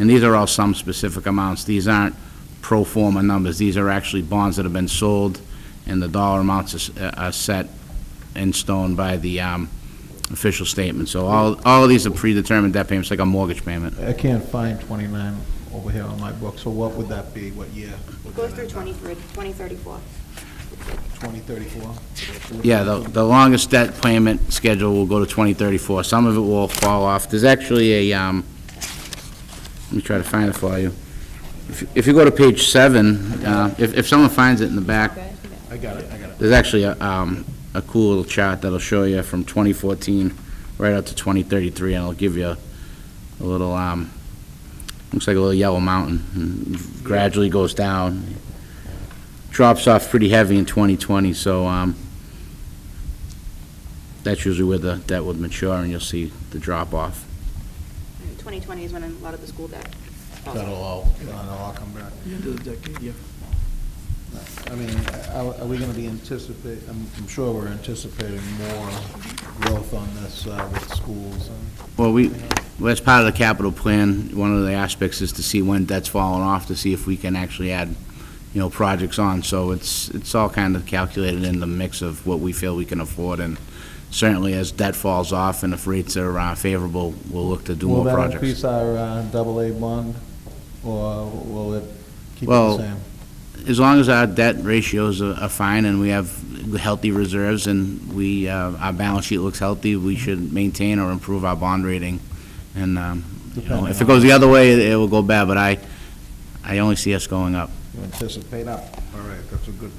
And these are all some specific amounts. These aren't pro forma numbers. These are actually bonds that have been sold, and the dollar amounts are set in stone by the official statement. So all of these are predetermined debt payments, like a mortgage payment. I can't find 29 over here on my book, so what would that be? What year? It goes through 2034. 2034? Yeah, the longest debt payment schedule will go to 2034. Some of it will fall off. There's actually a, let me try to find it for you. If you go to page 7, if someone finds it in the back, I got it. there's actually a cool little chart that'll show you from 2014 right up to 2033, and it'll give you a little, looks like a little yellow mountain, and gradually goes down. Drops off pretty heavy in 2020, so that's usually where the debt would mature, and you'll see the drop off. 2020 is when a lot of the school debt falls That'll off. all come back. The end of the decade, yeah. I mean, are we going to be I'm sure we're anticipating more growth on this with schools and... Well, as part of the capital plan, one of the aspects is to see when debt's falling off, to see if we can actually add, projects on. So it's all kind of calculated in the mix of what we feel we can afford, and certainly as debt falls off and if rates are favorable, we'll look to do more projects. Will that increase our AA bond, or will it keep it Well, the same? as long as our debt ratios are fine and we have healthy reserves and our balance sheet looks healthy, we should maintain or improve our bond rating. And if it goes the other way, it will go bad, but I only see us going up. You anticipate up? All right, that's a good...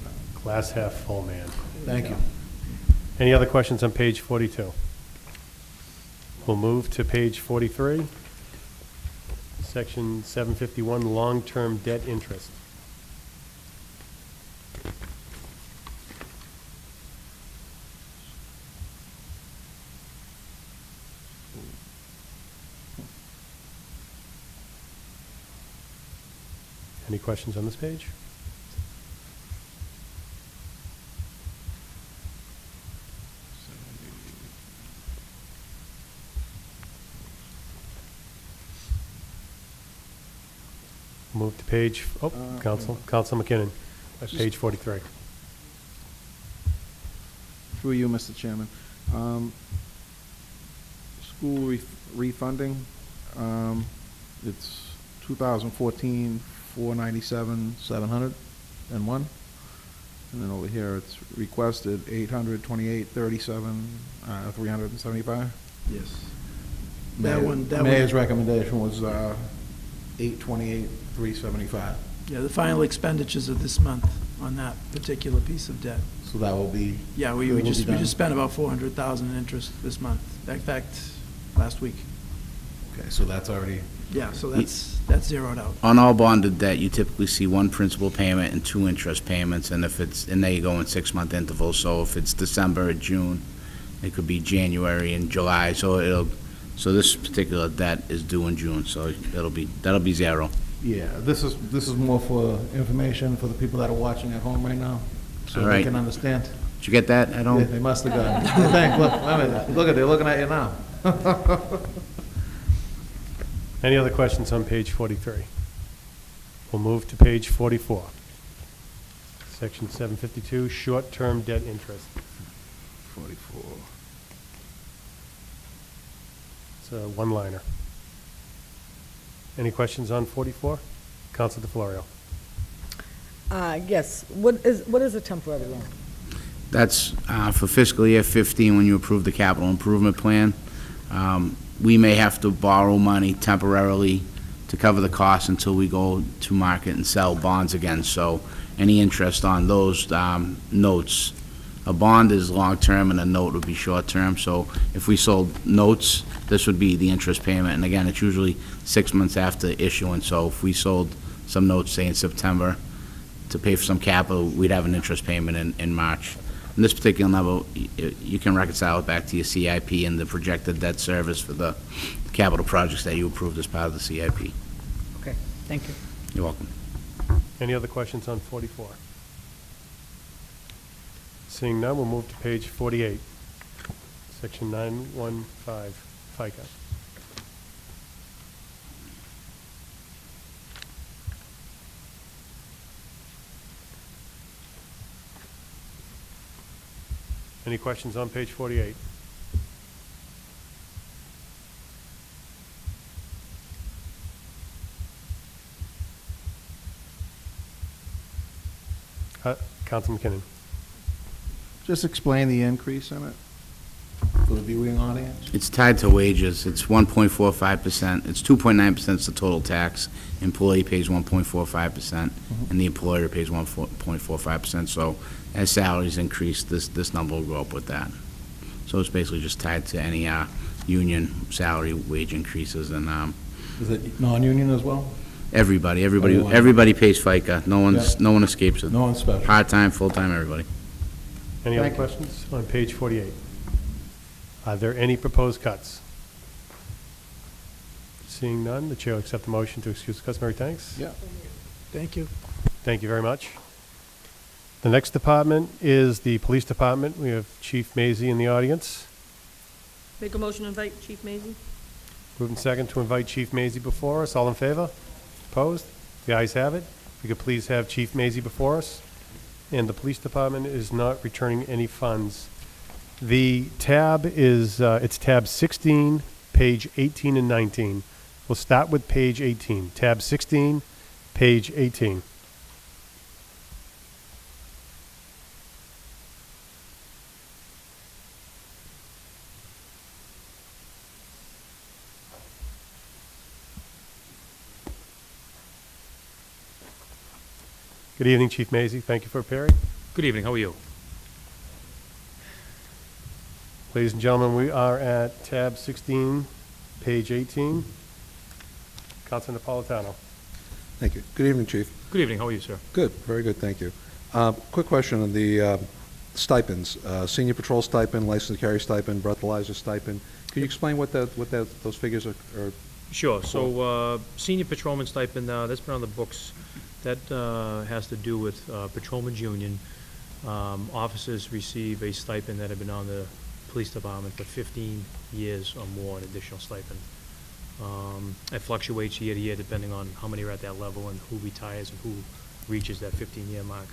Glass half full, man. Thank you. Any other questions on page 42? We'll move to page 43, section 751, long-term debt interest. Any questions on this page? Move to page, Counsel McKinnon, page 43. Through you, Mr. Chairman. School refunding, it's 2014, 497, 701. And then over here, it's requested 828.37, 375. Yes. That one, Mayor's recommendation was 828, 375. yeah, the final expenditures of this month on that particular piece of debt. So that will be. Yeah, we it will be just done. spent about 400,000 in interest this month. In fact, last week. Okay, so that's already. Yeah, so that's zeroed out. On all bonded debt, you typically see one principal payment and two interest payments, and there you go in 6-month intervals. So if it's December or June, it could be January and July, so this particular debt is due in June, so that'll be zero. Yeah, this is more for information for the people that are watching at home right now, so All they right. can understand. Did you get that at home? Yeah, they must have gotten it. Hey, thanks, look, I mean, look at, they're looking at you now. Any other questions on page 43? We'll move to page 44. Section 752, short-term debt interest. 44. It's a one-liner. Any questions on 44? Counsel DeFlorio. Yes, what is a temporary loan? That's for fiscal year 15, when you approve the capital improvement plan. We may have to borrow money temporarily to cover the costs until we go to market and sell bonds again. So any interest on those notes, a bond is long-term and a note would be short-term. So if we sold notes, this would be the interest payment. And again, it's usually 6 months after issuance. So if we sold some notes, say in September, to pay for some capital, we'd have an interest payment in March. In this particular level, you can reconcile it back to your CIP and the projected debt service for the capital projects that you approved as part of the CIP. Okay, thank you. You're welcome. Any other questions on 44? Seeing none, we'll move to page 48, section 915, FICA. Any questions on page 48? Councilman McKinnon. Just explain the increase in it for the viewing audience. It's tied to wages. It's 1.45%. It's 2.9% is the total tax. Employee pays 1.45%, and the employer pays 1.45%. So as salaries increase, this number will go up with that. So it's basically just tied to any union salary wage increases, and Is it non-union as well? everybody Everyone. pays FICA. No one escapes it. No one's special. Part-time, full-time, everybody. Any other Thank you. questions on page 48? Are there any proposed cuts? Seeing none, the chair will accept the motion to excuse the customary thanks. Yeah. Thank you. Thank you very much. The next department is the police department. We have Chief Mazie in the audience. Make a motion to invite Chief Mazie. Moving second to invite Chief Mazie before us. All in favor? Opposed? The ayes have it. If we could please have Chief Mazie before us. And the police department is not returning any funds. The tab is, it's tab 16, page 18 and 19. We'll start with page 18. Tab 16, page 18. Good evening, Chief Mazie. Thank you for appearing. Good evening, how are you? Ladies and gentlemen, we are at tab 16, page 18. Councilor Napolitano. Thank you. Good evening, Chief. Good evening, how are you, sir? Good, very good, thank you. Quick question on the stipends, senior patrol stipend, license to carry stipend, breathalyzer stipend. Can you explain what those figures are? Sure, so senior patrolman stipend, that's been on the books. That has to do with patrolman's union. Officers receive a stipend that have been on the police department for 15 years or more, an additional stipend. It fluctuates year to year depending on how many are at that level and who retires and who reaches that 15-year mark.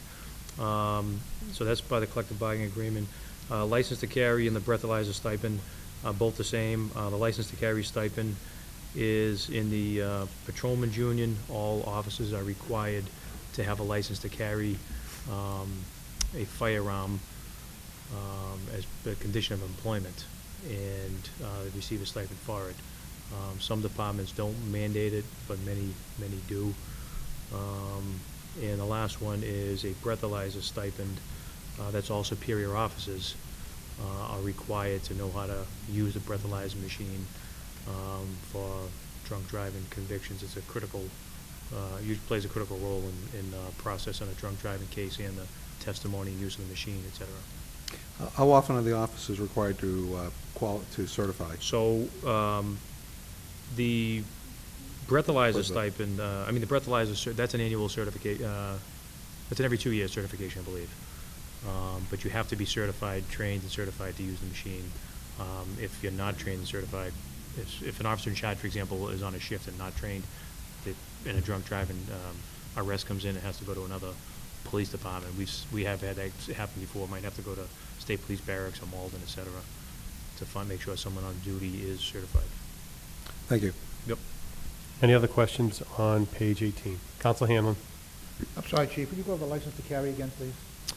So that's by the collective bargaining agreement. License to carry and the breathalyzer stipend are both the same. The license to carry stipend is in the patrolman's union. All officers are required to have a license to carry a firearm as a condition of employment, and they receive a stipend for it. Some departments don't mandate it, but many do. And the last one is a breathalyzer stipend. That's all superior officers are required to know how to use the breathalyzer machine for drunk driving convictions. It's a critical, plays a critical role in processing a drunk driving case and the testimony and use of the machine, et cetera. How often are the officers required to certify? So, the breathalyzer stipend, the breathalyzer, that's an annual certificate, that's an every 2-year certification, I believe. But you have to be certified, trained and certified to use the machine. If you're not trained and certified, if an officer in charge, for example, is on a shift and not trained, and a drunk driving arrest comes in, it has to go to another police department. We have had that happen before. Might have to go to State Police Barracks or Malden, et cetera, to make sure someone on duty is certified. Thank you. Yep. Any other questions on page 18? Counsel Hanlon. I'm sorry, Chief, would you go over the license to carry again, please?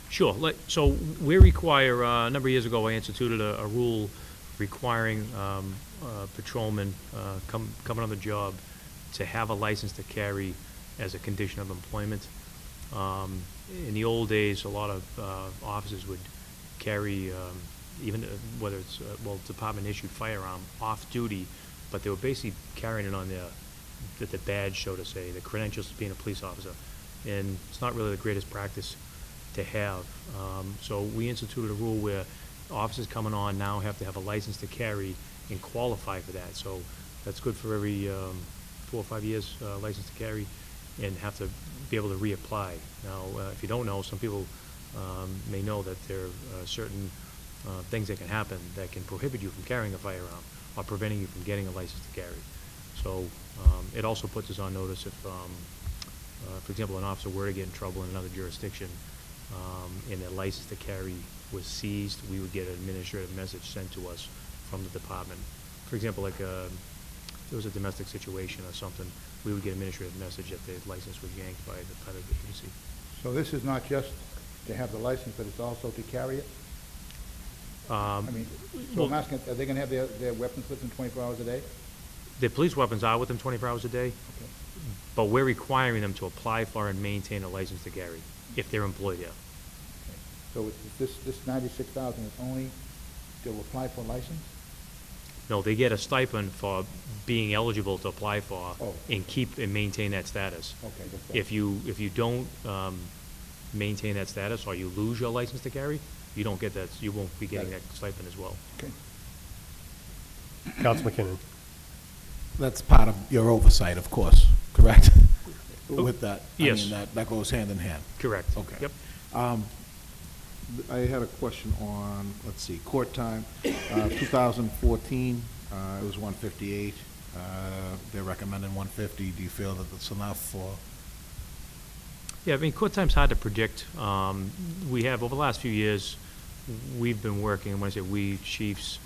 Sure. So we require, a number of years ago, I instituted a rule requiring patrolmen coming on the job to have a license to carry as a condition of employment. In the old days, a lot of officers would carry, even whether it's, department-issued firearm off duty, but they were basically carrying it on the badge, so to say, the credentials of being a police officer. And it's not really the greatest practice to have. So we instituted a rule where officers coming on now have to have a license to carry and qualify for that. So that's good for every 4 or 5 years, license to carry, and have to be able to reapply. Now, if you don't know, some people may know that there are certain things that can happen that can prohibit you from carrying a firearm or preventing you from getting a license to carry. So it also puts us on notice if, for example, an officer were to get in trouble in another jurisdiction and their license to carry was seized, we would get an administrative message sent to us from the department. For example, like there was a domestic situation or something, we would get an administrative message that the license was yanked by the agency. So this is not just to have the license, but it's also to carry it? So I'm asking, are they going to have their weapons with them 24 hours a day? The police weapons are with them 24 hours a day, Okay. but we're requiring them to apply for and maintain a license to carry if they're employed here. So this 96,000 is only to apply for a license? No, they get a stipend for being eligible to apply for Oh. and keep and maintain that status. Okay, that's fine. If you don't maintain that status or you lose your license to carry, you don't get that. You won't be getting that stipend as well. Okay. Counsel McKinnon. That's part of your oversight, of course, correct? With that? Yes. I mean, that goes hand in hand. Correct. Okay. Yep. I had a question on, let's see, court time. 2014, it was 158. They're recommending 150. Do you feel that that's enough for? Yeah, I mean, court time's hard to predict. We have, over the last few years, we've been working, and when I say we, chiefs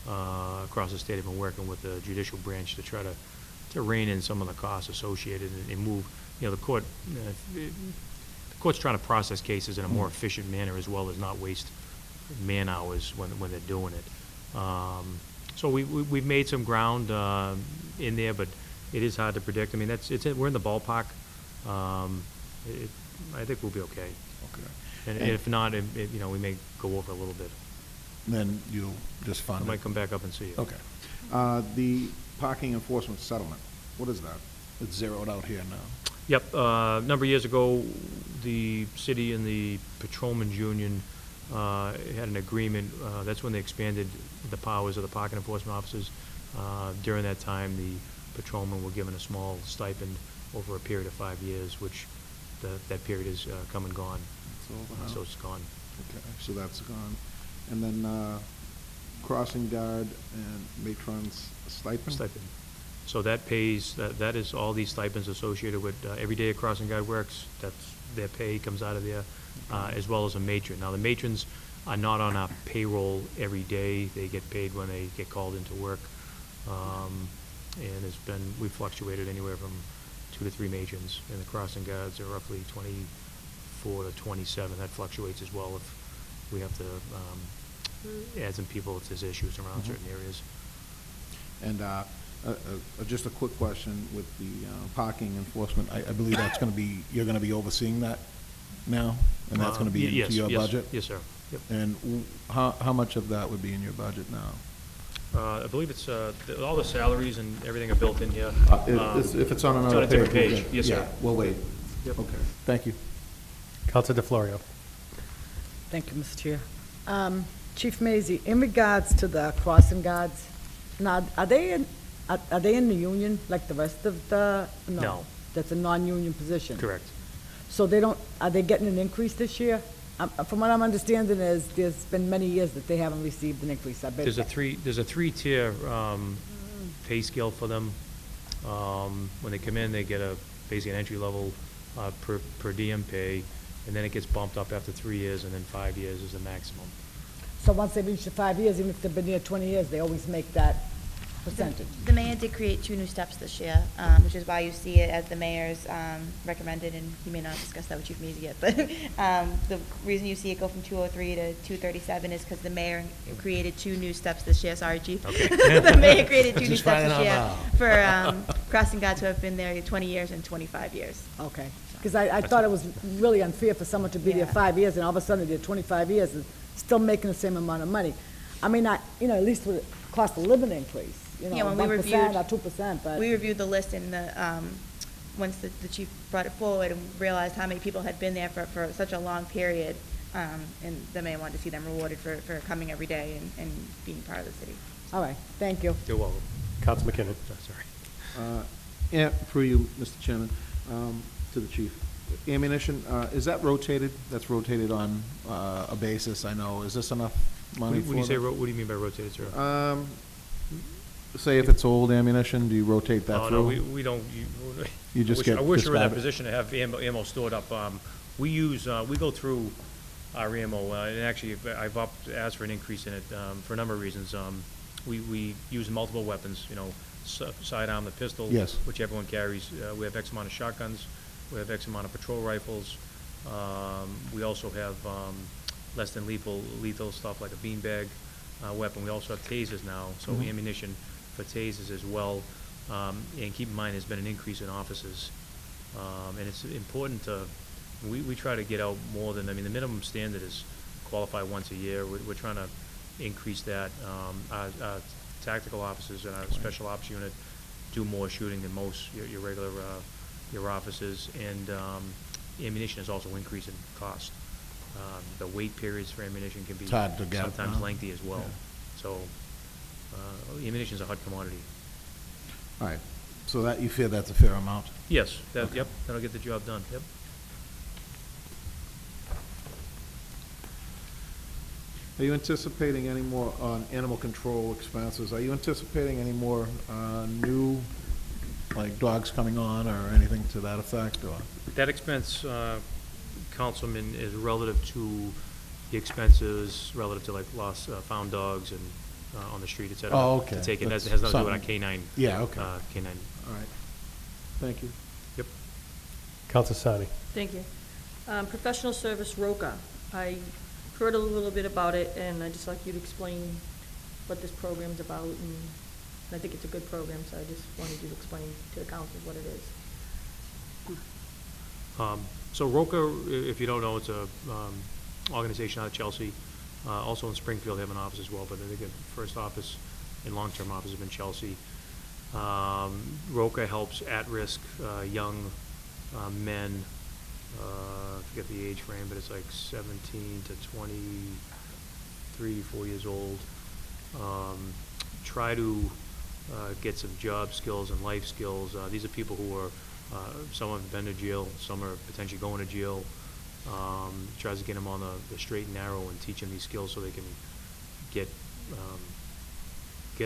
across the state have been working with the judicial branch to try to rein in some of the costs associated and move, the court, the court's trying to process cases in a more efficient manner as well as not waste man hours when they're doing it. So we've made some ground in there, but it is hard to predict. I mean, we're in the ballpark. I think we'll be okay. Okay. And if not, we may go over a little bit. Then you'll just fund I it? might come back up and see you. Okay. The parking enforcement settlement, what is that? It's zeroed out here now. Yep, a number of years ago, the city and the Patrolmen's Union had an agreement. That's when they expanded the powers of the parking enforcement officers. During that time, the patrolmen were given a small stipend over a period of 5 years, which that period is come and gone. It's over now? So it's gone. Okay, so that's gone. And then crossing guard and matron's stipend? Stipend. So that pays, that is all these stipends associated with every day a crossing guard works. That's their pay comes out of there, as well as a matron. Now, the matrons are not on our payroll every day. They get paid when they get called into work. And we fluctuated anywhere from 2 to 3 matrons, and the crossing guards are roughly 24 to 27. That fluctuates as well if we have to add some people if there's issues around certain areas. And just a quick question with the parking enforcement. I believe that's going to be, you're going to be overseeing that now? And that's going to be into your budget? Yes, sir. Yep. And how much of that would be in your budget now? I believe it's, all the salaries and everything are built in here. If it's on It's another on a different page. page. Yes, sir. Yeah, we'll wait. Yep. Okay, thank you. Counselor DeFlorio. Thank you, Mr. Chair. Chief Mazie, in regards to the crossing guards, now, are they in the union like the rest of the? No. That's a non-union position? Correct. So they don't, are they getting an increase this year? From what I'm understanding is, there's been many years that they haven't received an increase. I bet. There's a three-tier pay scale for them. When they come in, they get basically an entry level per diem pay, and then it gets bumped up after 3 years, and then 5 years is the maximum. So once they reach the 5 years, even if they've been here 20 years, they always make that percentage? The mayor did create 2 new steps this year, which is why you see it as the mayor's recommended, and he may not discuss that with Chief Mazie yet, but the reason you see it go from 203 to 237 is because the mayor created 2 new steps this year. Sorry, Chief. Okay. The mayor created 2 new Just steps finding this out year now. for crossing guards who have been there 20 years and 25 years. Okay, because I thought it was really unfair for someone to be there Yeah. 5 years, and all of a sudden they're 25 years and still making the same amount of money. I mean, at least with cost of living increase, Yeah, when we 1% reviewed- or 2%, but. We reviewed the list and once the chief brought it forward and realized how many people had been there for such a long period, and the mayor wanted to see them rewarded for coming every day and being part of the city. All right, thank you. You're welcome. Counsel McKinnon. Sorry. Yeah, through you, Mr. Chairman, to the chief. Ammunition, is that rotated? That's rotated on a basis, I know. Is this enough money for When you say, that? what do you mean by rotated, sir? Say if it's old ammunition, do you rotate that Oh, through? no, we don't. You just get I wish we were in that discarded. position to have ammo stored up. We go through our ammo, and actually, I've asked for an increase in it for a number of reasons. We use multiple weapons, sidearm, the pistol, Yes. which everyone carries. We have X amount of shotguns. We have X amount of patrol rifles. We also have less than lethal stuff like a beanbag weapon. We also have tasers now, so ammunition for tasers as well. And keep in mind, there's been an increase in officers. And it's important we try to get out more than, the minimum standard is qualify once a year. We're trying to increase that. Our tactical officers and our special ops unit do more shooting than most, your regular, your officers. And ammunition is also increasing cost. The wait periods for ammunition can be It's hard to get, sometimes huh? lengthy as well. So ammunition is a hot commodity. All right, so that, you feel that's a fair amount? Yes, Okay. yep, that'll get the job done, yep. Are you anticipating any more on animal control expenses? Are you anticipating any more new, like dogs coming on or anything to that effect, or? That expense, Councilman, is relative to the expenses relative to like lost, found dogs and on the street, et cetera. Oh, okay. To take it, that That's has nothing to do with our something- K-9. Yeah, okay. K-9. All right, thank you. Yep. Counsel Sani. Thank you. Professional service, ROCA. I heard a little bit about it, and I'd just like you to explain what this program's about, and I think it's a good program, so I just wanted you to explain to the council what it is. So ROCA, if you don't know, it's a organization out of Chelsea. Also in Springfield, they have an office as well, but I think the first office and long-term office is in Chelsea. ROCA helps at-risk young men, I forget the age frame, but it's like 17 to 23, 4 years old. Try to get some job skills and life skills. These are people who are, some have been to jail, some are potentially going to jail. Tries to get them on the straight and narrow and teach them these skills so they can get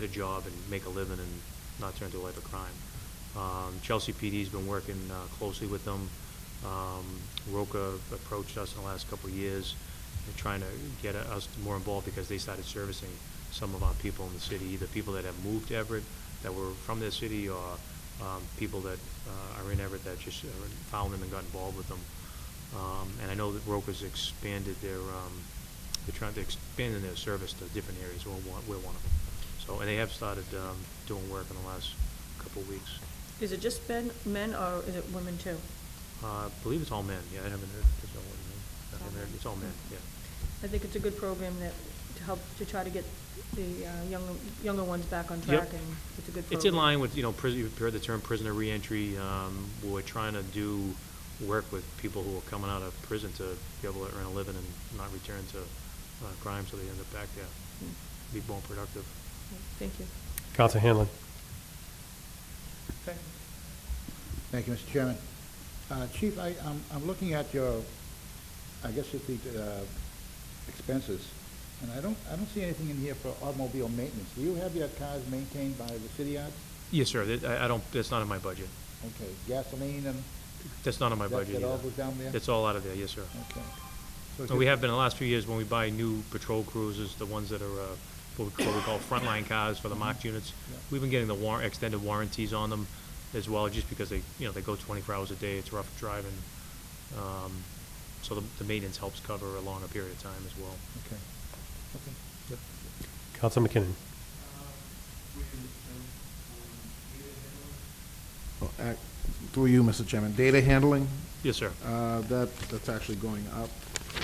a job and make a living and not turn to a life of crime. Chelsea PD's been working closely with them. ROCA approached us in the last couple of years and trying to get us more involved because they started servicing some of our people in the city, either people that have moved to Everett that were from their city or people that are in Everett that just found them and got involved with them. And I know that Roca's expanded their, they're expanding their service to different areas. We're one of them. So, and they have started doing work in the last couple of weeks. Is it just men or is it women too? I believe it's all men. Yeah, I haven't heard. It's all men, yeah. I think it's a good program that, to help, to try to get the younger ones back on track, Yep. and it's a good program. It's in line with, you've heard the term prisoner reentry. We're trying to do work with people who are coming out of prison to be able to earn a living and not return to crime, so they end up back there, be more productive. Thank you. Counselor Hanlon. Thank you, Mr. Chairman. Chief, I'm looking at your, I guess it's the expenses, and I don't see anything in here for automobile maintenance. Do you have your cars maintained by the city yards? Yes, sir. I don't, that's not in my budget. Okay, gasoline and? That's not in my budget That all either. goes down there? It's all out of there, yes, sir. Okay. So And we have been, in the last few years, when we buy new patrol cruisers, the ones that are, what we call frontline cars for the marked units, we've been getting the extended warranties on them as well, just because they, they go 24 hours a day, it's rough driving. So the maintenance helps cover a longer period of time as well. Okay. Okay. Yep. Counselor McKinnon. Through you, Mr. Chairman, data handling? Yes, sir. That's actually going up.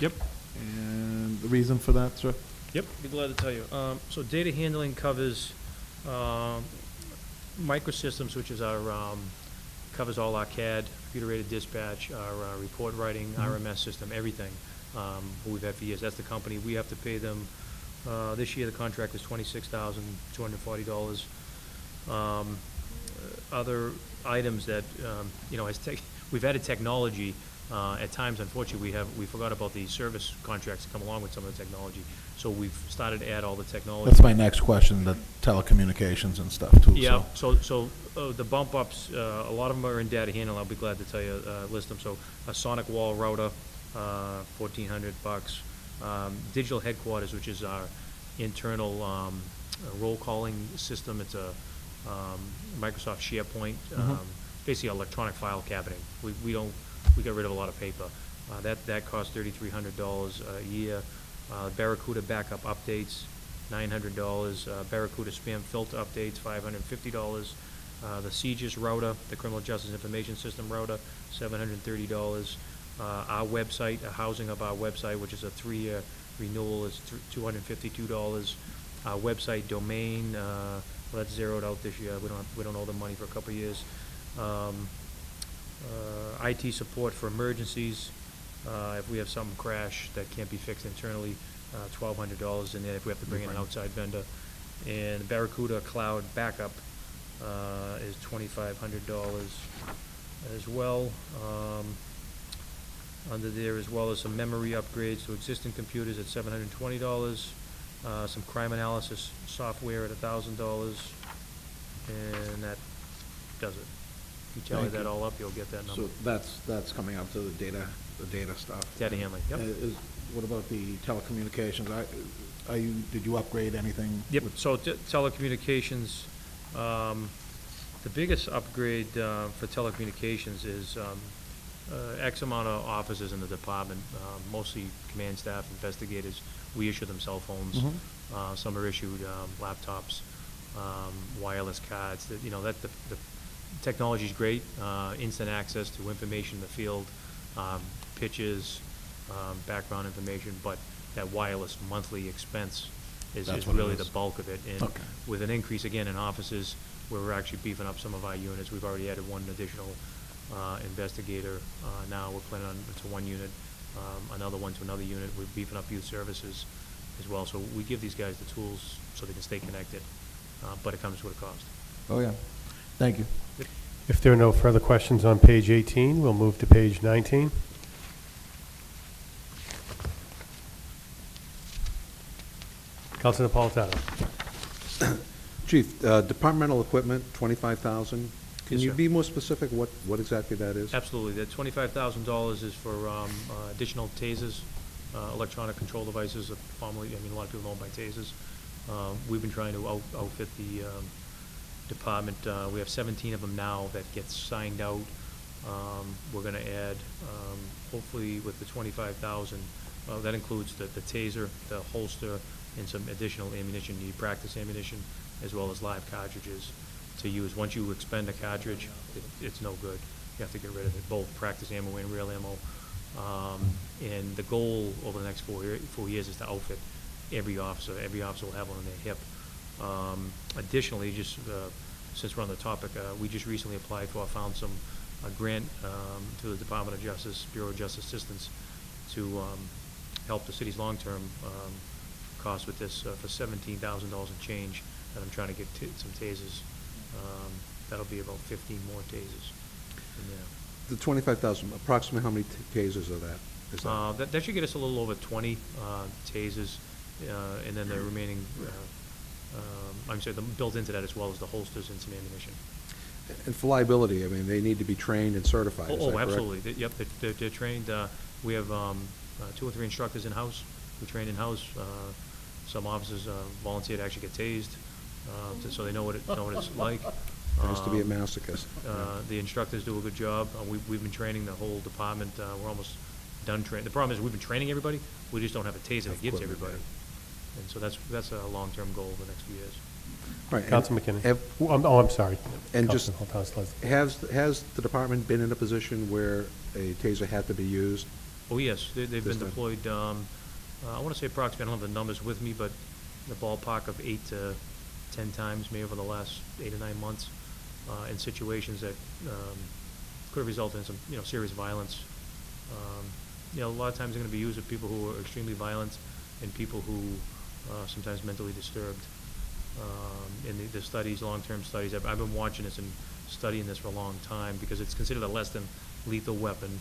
Yep. And the reason for that, sir? Yep, be glad to tell you. So data handling covers microsystems, which is our, covers all our CAD, computer-aided dispatch, our report writing, RMS system, everything who we've had for years. That's the company. We have to pay them, this year the contract was $26,240. Other items that, we've added technology. At times, unfortunately, we forgot about the service contracts that come along with some of the technology. So we've started to add all the technology. That's my next question, the telecommunications and stuff too. Yeah, so the bump ups, a lot of them are in data handling. I'll be glad to tell you, list them. So a Sonic Wall router, $1,400. Digital headquarters, which is our internal roll calling system. It's a Microsoft SharePoint, basically electronic file cabinet. We got rid of a lot of paper. That costs $3,300 a year. Barracuda backup updates, $900. Barracuda spam filter updates, $550. The CJIS router, the Criminal Justice Information System router, $730. Our website, the housing of our website, which is a 3-year renewal, is $252. Our website domain, well, that's zeroed out this year. We don't owe them money for a couple of years. IT support for emergencies. If we have something crash that can't be fixed internally, $1,200 in there if we have to bring in an outside vendor. And Barracuda Cloud Backup is $2,500 as well. Under there, as well as some memory upgrades to existing computers at $720. Some crime analysis software at $1,000. And that does it. You tally that all up, you'll get that number. So that's coming up to the data stuff. Data handling, yep. What about the telecommunications? Did you upgrade anything? Yep, so telecommunications, the biggest upgrade for telecommunications is X amount of officers in the department, mostly command staff, investigators. We issue them cell phones. Some are issued laptops, wireless cards. The technology is great, instant access to information in the field, pitches, background information, but that wireless monthly expense is really the bulk of it. And with an increase again in offices, we're actually beefing up some of our units. We've already added one additional investigator. Now we're planning on to one unit, another one to another unit. We're beefing up youth services as well. So we give these guys the tools so they can stay connected, but it comes with a cost. Oh, yeah. Thank you. If there are no further questions on page 18, we'll move to page 19. Councilor Napolitano. Chief, departmental equipment, $25,000. Can Yes, you sir. be more specific what exactly that is? Absolutely. The $25,000 is for additional tasers, electronic control devices, formerly, a lot of people know by tasers. We've been trying to outfit the department. We have 17 of them now that get signed out We're gonna add, hopefully with the 25,000, that includes the taser, the holster, and some additional ammunition, you need practice ammunition, as well as live cartridges to use. Once you expend a cartridge, it's no good. You have to get rid of it, both practice ammo and real ammo. And the goal over the next 4 years is to outfit every officer. Every officer will have one on their hip. Additionally, just since we're on the topic, we just recently applied for, found some grant through the Department of Justice, Bureau of Justice Assistance, to help the city's long-term costs with this for $17,000 and change, and I'm trying to get some tasers. That'll be about 15 more tasers in there. The 25,000, approximately how many tasers are that? Is that? That should get us a little over 20 tasers, and then the remaining, I'm sorry, built into that as well as the holsters and some ammunition. And for liability, I mean, they need to be trained and certified, is that correct? Absolutely. Yep, they're trained. We have 2 or 3 instructors in-house. We train in-house. Some officers volunteer to actually get tased, so they know what it's like. Has to be a masochist. The instructors do a good job. We've been training the whole department. We're almost done training. The problem is we've been training everybody. We just don't have a taser that gives everybody. And so that's a long-term goal over the next few years. Right. Council McKinnon. I'm sorry. And just, Councilman has the department been in a position where a taser had to be used? Oh, yes. They've been deployed, I want to say approximately, I don't have the numbers with me, but in the ballpark of 8 to 10 times, maybe over the last 8 or 9 months, in situations that could have resulted in some, serious violence. A lot of times they're going to be used with people who are extremely violent and people who sometimes mentally disturbed. In the studies, long-term studies, I've been watching this and studying this for a long time because it's considered a less than lethal weapon.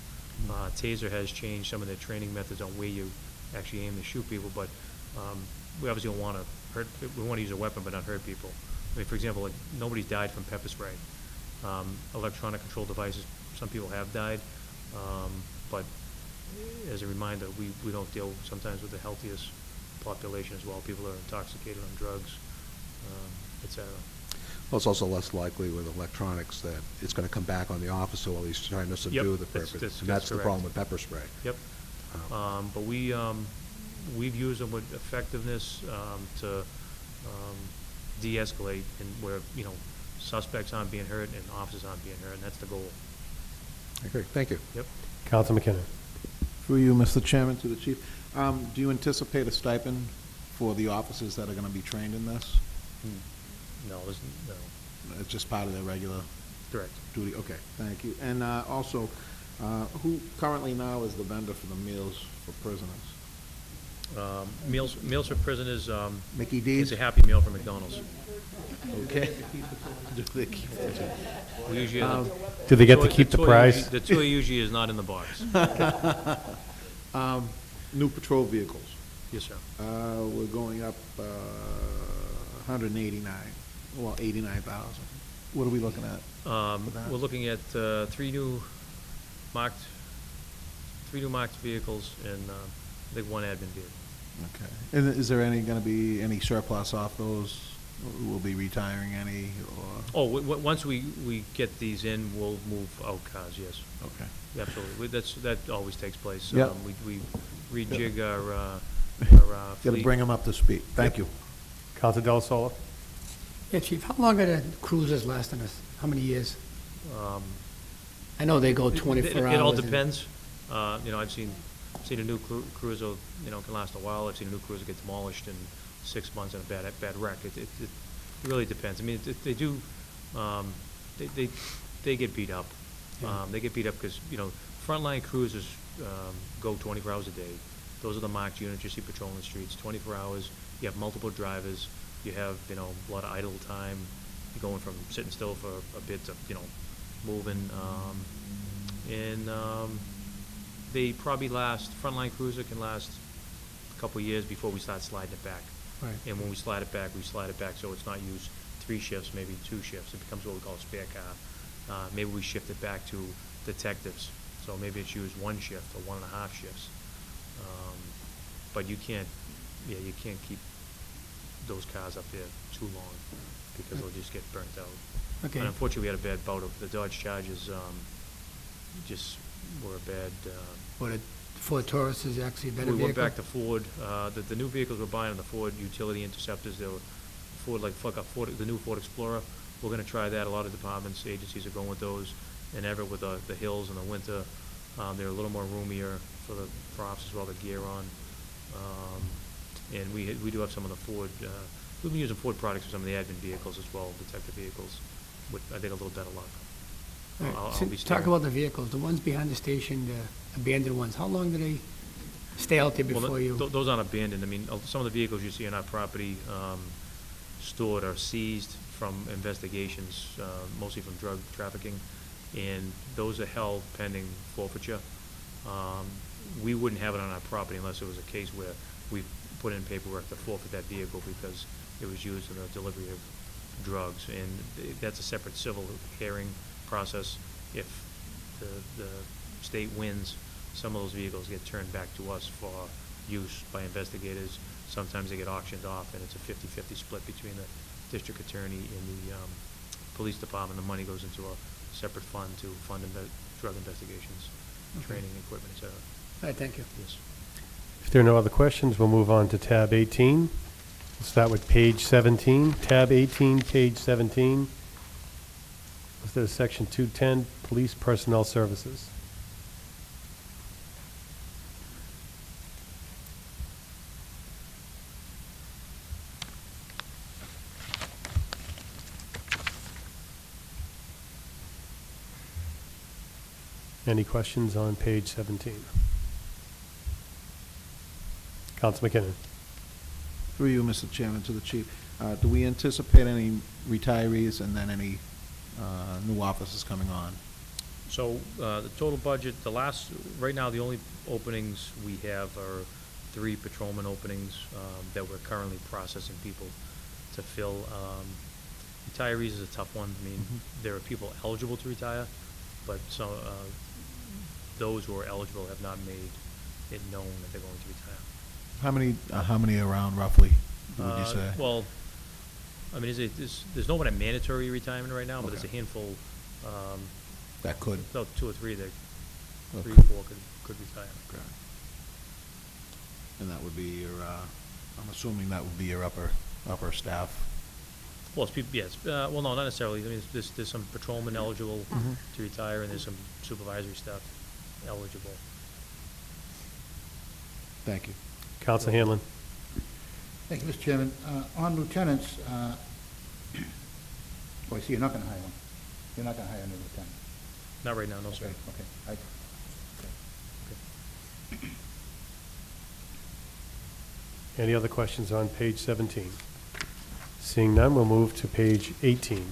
Taser has changed some of their training methods on where you actually aim to shoot people, but we obviously don't want to hurt. We want to use a weapon but not hurt people. I mean, for example, like, nobody's died from pepper spray. Electronic control devices, some people have died, but as a reminder, we don't deal sometimes with the healthiest population as well. People are intoxicated on drugs, et cetera. Well, it's also less likely with electronics that it's going to come back on the officer while he's trying to subdue the person. And that's the problem with pepper spray. Yep. But we've used them with effectiveness to de-escalate, and where suspects aren't being hurt and officers aren't being hurt, and that's the goal. Okay, thank you. Yep. Council McKinnon. Through you, Mr. Chairman, to the chief. Do you anticipate a stipend for the officers that are going to be trained in this? No. It's just part of their regular Correct. duty? Okay, thank you. And also, who currently now is the vendor for the meals for prisoners? Meals for prisoners. Mickey D's? It's a Happy Meal from McDonald's. Okay. Do they keep We usually have do they get to keep the prize? The toy usually is not in the box. New patrol vehicles. Yes, sir. We're going up 189, well, 89,000. What are we looking at? for that? We're looking at 3 new marked vehicles and I think 1 admin vehicle. Okay. And is there going to be any surplus off those? We'll be retiring any, or? Once we get these in, we'll move out cars, yes. Okay. Absolutely. That always takes place. Yep. We rejig our Got to fleet. bring them up to speed. Thank you. Council Del Sola. Yeah, Chief, how long are the cruisers lasting us? How many years? I know they go 24 hours. It all and- depends. I've seen a new cruiser, can last a while. I've seen a new cruiser get demolished in 6 months in a bad wreck. It really depends. I mean, they do, they get beat up. They get beat up because, frontline cruisers go 24 hours a day. Those are the marked units you see patrolling the streets, 24 hours. You have multiple drivers. You have, a lot of idle time. You're going from sitting still for a bit to, moving. They probably frontline cruiser can last a couple of years before we start sliding it back. Right. And when we slide it back so it's not used 3 shifts, maybe 2 shifts. It becomes what we call a spare car. Maybe we shift it back to detectives. So maybe it's used 1 shift or 1.5 shifts. But you can't keep those cars up there too long because they'll just get burnt out. Okay. And unfortunately, we had a bad bout of the Dodge Chargers. just were a bad, Or the Ford Taurus is actually a better we vehicle? went back to Ford. The new vehicles we're buying are the Ford utility interceptors. They were Ford, like the new Ford Explorer. We're gonna try that. A lot of departments, agencies are going with those. And Everett with the hills in the winter, they're a little more roomier for officers while the gear on. And we do have some of the Ford, we've been using Ford products for some of the admin vehicles as well, detective vehicles, with, I think, a little better luck. All right, I'll be Talk steering. about the vehicles, the ones behind the station, the abandoned ones, how long do they stay out there Well, before you? Those aren't abandoned. I mean, some of the vehicles you see on our property stored are seized from investigations, mostly from drug trafficking, and those are held pending forfeiture. We wouldn't have it on our property unless it was a case where we put in paperwork to forfeit that vehicle because it was used in the delivery of drugs, and that's a separate civil hearing process. If the state wins, some of those vehicles get turned back to us for use by investigators. Sometimes they get auctioned off, and it's a 50-50 split between the district attorney and the police department. The money goes into a separate fund to fund drug investigations, training, equipment, et cetera. All right, thank you. Yes. If there are no other questions, we'll move on to tab 18. We'll start with page 17. Tab 18, page 17. Listed as section 210, police personnel services. Any questions on page 17? Counsel McKinnon. Through you, Mr. Chairman, to the chief. Do we anticipate any retirees and then any new officers coming on? So, the total budget, right now, the only openings we have are 3 patrolman openings that we're currently processing people to fill. Retirees is a tough one. I mean, there are people eligible to retire, but those who are eligible have not made it known that they're going to retire. How many around roughly, would you say? Well, I mean, there's no one at mandatory retirement right now, but there's a Okay. handful. That could. No, 2 or 3 that, Okay. 3 or 4 could retire. Okay. And that would be your, I'm assuming that would be your upper staff. Well, it's people, yes, well, no, not necessarily. I mean, there's some patrolmen eligible Mhm. to retire, and there's some supervisory staff eligible. Thank you. Counsel Hanlon. Thank you, Mr. Chairman. On lieutenants, I see you're not going to hire one. You're not going to hire a new lieutenant. Not right now, no, sir. Okay. Any other questions on page 17? Seeing none, we'll move to page 18.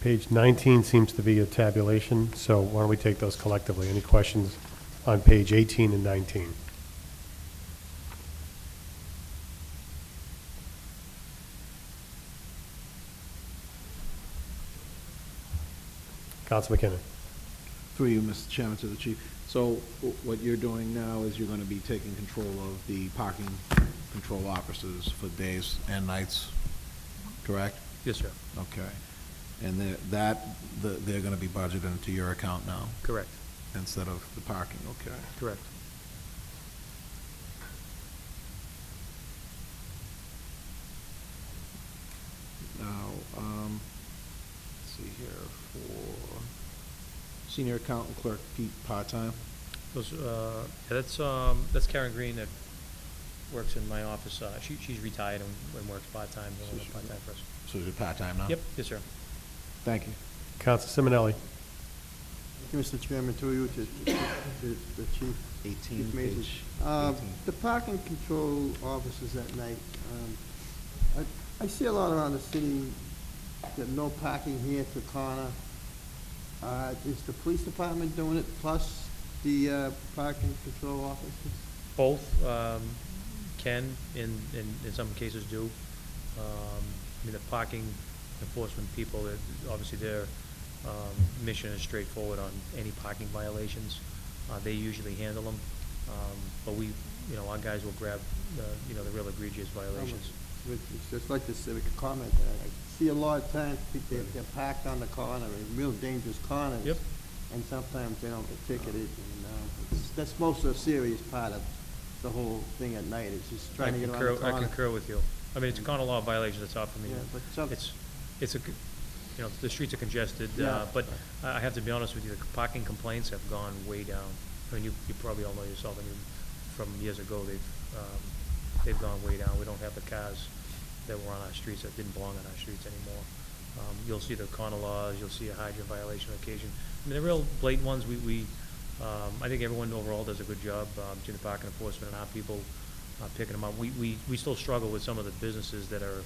Page 19 seems to be a tabulation, so why don't we take those collectively? Any questions on page 18 and 19? Counsel McKinnon. Through you, Mr. Chairman, to the chief. So what you're doing now is you're going to be taking control of the parking control officers for days and nights, correct? Yes, sir. Okay. And they're going to be budgeted into your account now? Correct. Instead of the parking, okay. Correct. Now, let's see here, for senior accountant clerk Pete, part-time? Those, that's Karen Green that works in my office. She's retired and works part-time, part-time for us. So is it part-time now? Yep, yes, sir. Thank you. Counsel Simonelli. Thank you, Mr. Chairman, through you to the chief. 18, Chief Mason. page 18. The parking control officers at night, I see a lot around the city that no parking here to corner. Is the police department doing it plus the parking control officers? Both can, in some cases do. I mean, the parking enforcement people, obviously their mission is straightforward on any parking violations. They usually handle them. But we you know, our guys will grab, you know, the real egregious violations. It's just like the civic comment. I see a lot of times they're parked on the corner, in real dangerous corners. Yep. And sometimes they don't get ticketed. And that's most of the serious part of the whole thing at night. It's just trying to get around the corner. I concur with you. I mean, it's a corner law violation, it's hard for me. Yeah, but some- It's a, you know, the streets are congested, Yeah. but I have to be honest with you, the parking complaints have gone way down. I mean, you probably all know yourself, I mean, from years ago, they've gone way down. We don't have the cars that were on our streets, that didn't belong on our streets anymore. You'll see the corner laws, you'll see a hydrant violation on occasion. I mean, the real blatant ones, I think everyone overall does a good job, between the parking enforcement and our people, picking them up. We still struggle with some of the businesses that are,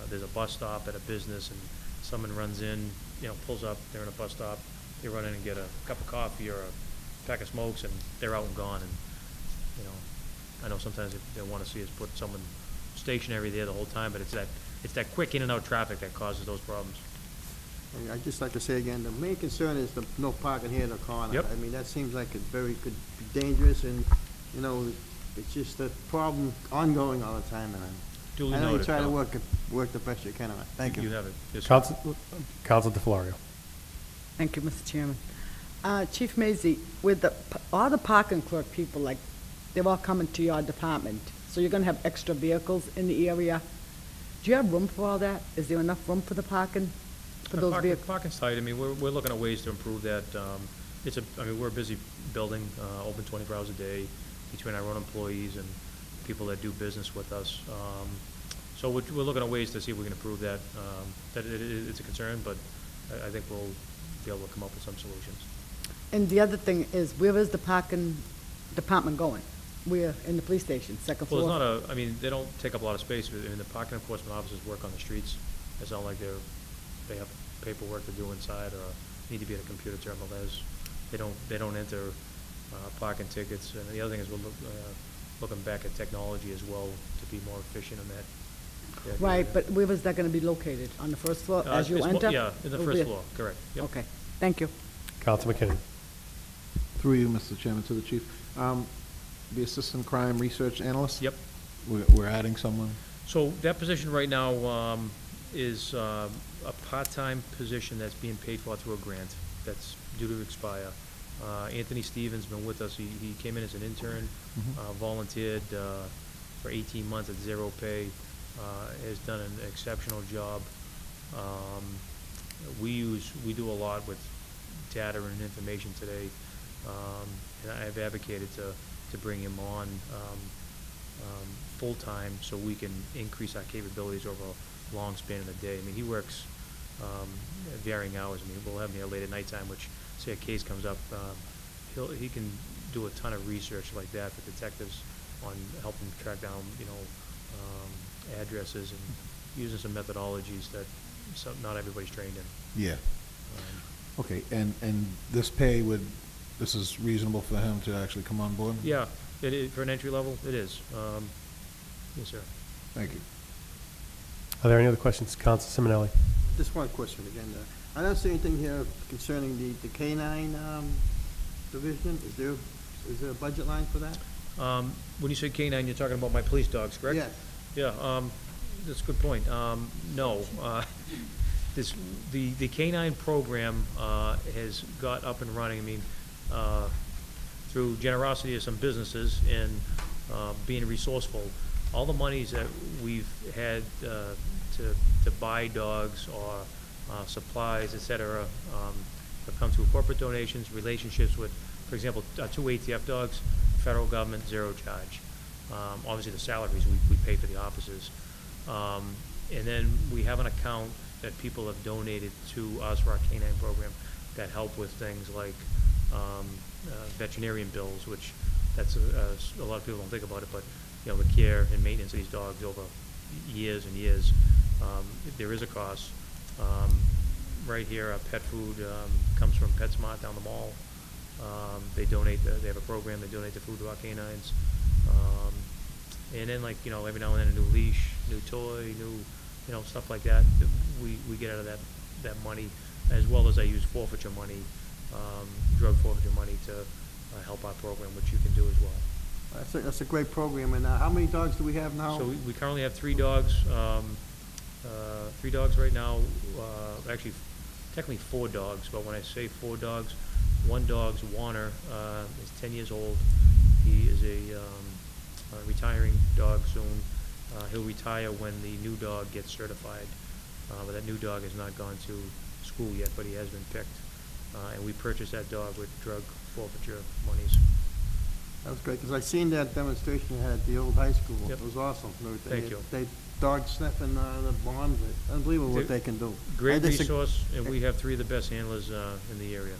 there's a bus stop at a business and someone runs in, you know, pulls up, they're in a bus stop, they run in and get a cup of coffee or a pack of smokes and they're out and gone. And, you know, I know sometimes they want to see us put someone stationary there the whole time, but it's that quick in and out traffic that causes those problems. I'd just like to say again, the main concern is the no parking here in the corner. Yep. I mean, that seems like it could be dangerous, and, you know, it's just a problem ongoing all the time, and Duly I know you noted, try to Bill. work the best you can on it. Thank you. You have it. Yes, sir. Council DeFlorio. Thank you, Mr. Chairman. Chief Mazie, with all the parking clerk people, like, they're all coming to your department, so you're gonna have extra vehicles in the area. Do you have room for all that? Is there enough room for the parking, for those vehicles? Parking's tight. I mean, we're looking at ways to improve that. I mean, we're a busy building, open 24 hours a day between our own employees and people that do business with us. So we're looking at ways to see if we can improve that. It's a concern, but I think we'll be able to come up with some solutions. And the other thing is, where is the parking department going? We're in the police station, second floor? Well, it's not I mean, they don't take up a lot of space. I mean, the parking enforcement officers work on the streets. It's not like they have paperwork to do inside or need to be at a computer terminal. They don't enter parking tickets. And the other thing is we're looking back at technology as well to be more efficient in that. Right, but where was that gonna be located? On the first floor as you It's enter? Yeah, in the Or first where? floor, correct. Yep. Okay, thank you. Council McKinney. Through you, Mr. Chairman, to the chief. The assistant crime research analyst? Yep. We're adding someone? So that position right now is a part-time position that's being paid for through a grant that's due to expire. Anthony Stevens been with us. He came in as an intern, volunteered for 18 months at zero pay, has done an exceptional job. We do a lot with data and information today, and I've advocated to bring him on full-time so we can increase our capabilities over a long span of the day. I mean, he works varying hours. I mean, we'll have him here late at nighttime, which, say a case comes up, he can do a ton of research like that for detectives on helping track down, you know, addresses and using some methodologies that not everybody's trained in. Yeah. Okay, and this this is reasonable for him to actually come on board? Yeah, it is, for an entry level, it is. Yes, sir. Thank you. Are there any other questions? Council Simonelli. Just one question again. I don't see anything here concerning the K-9 division. Is there a budget line for that? When you say K-9, you're talking about my police dogs, correct? Yes. Yeah, that's a good point. No. The K-9 program has got up and running, I mean, through generosity of some businesses and being resourceful. All the monies that we've had to buy dogs or supplies, et cetera, have come through corporate donations, relationships with, for example, 2 ATF dogs, federal government, zero charge. Obviously, the salaries we pay for the officers. And then we have an account that people have donated to us for our K-9 program that help with things like veterinarian bills, which that's a lot of people don't think about it, but you know, the care and maintenance of these dogs over years and years, there is a cost. Right here, our pet food comes from PetSmart down the mall. They have a program, they donate the food to our canines. And then, like, you know, every now and then a new leash, new toy, new, you know, stuff like that we get out of that money, as well as I use forfeiture money, drug forfeiture money to help our program, which you can do as well. That's a great program. And how many dogs do we have now? So we currently have 3 dogs, 3 dogs right now, actually technically 4 dogs, but when I say 4 dogs, one dog's Warner, is 10 years old. He is a retiring dog soon. He'll retire when the new dog gets certified, but that new dog has not gone to school yet, but he has been picked. And we purchased that dog with drug forfeiture monies. That was great, because I seen that demonstration you had at the old high school. Yep. It was awesome. Thank you. They dog sniffing the bonds. Unbelievable what they can do. Great I just- resource, and we have 3 of the best handlers in the area.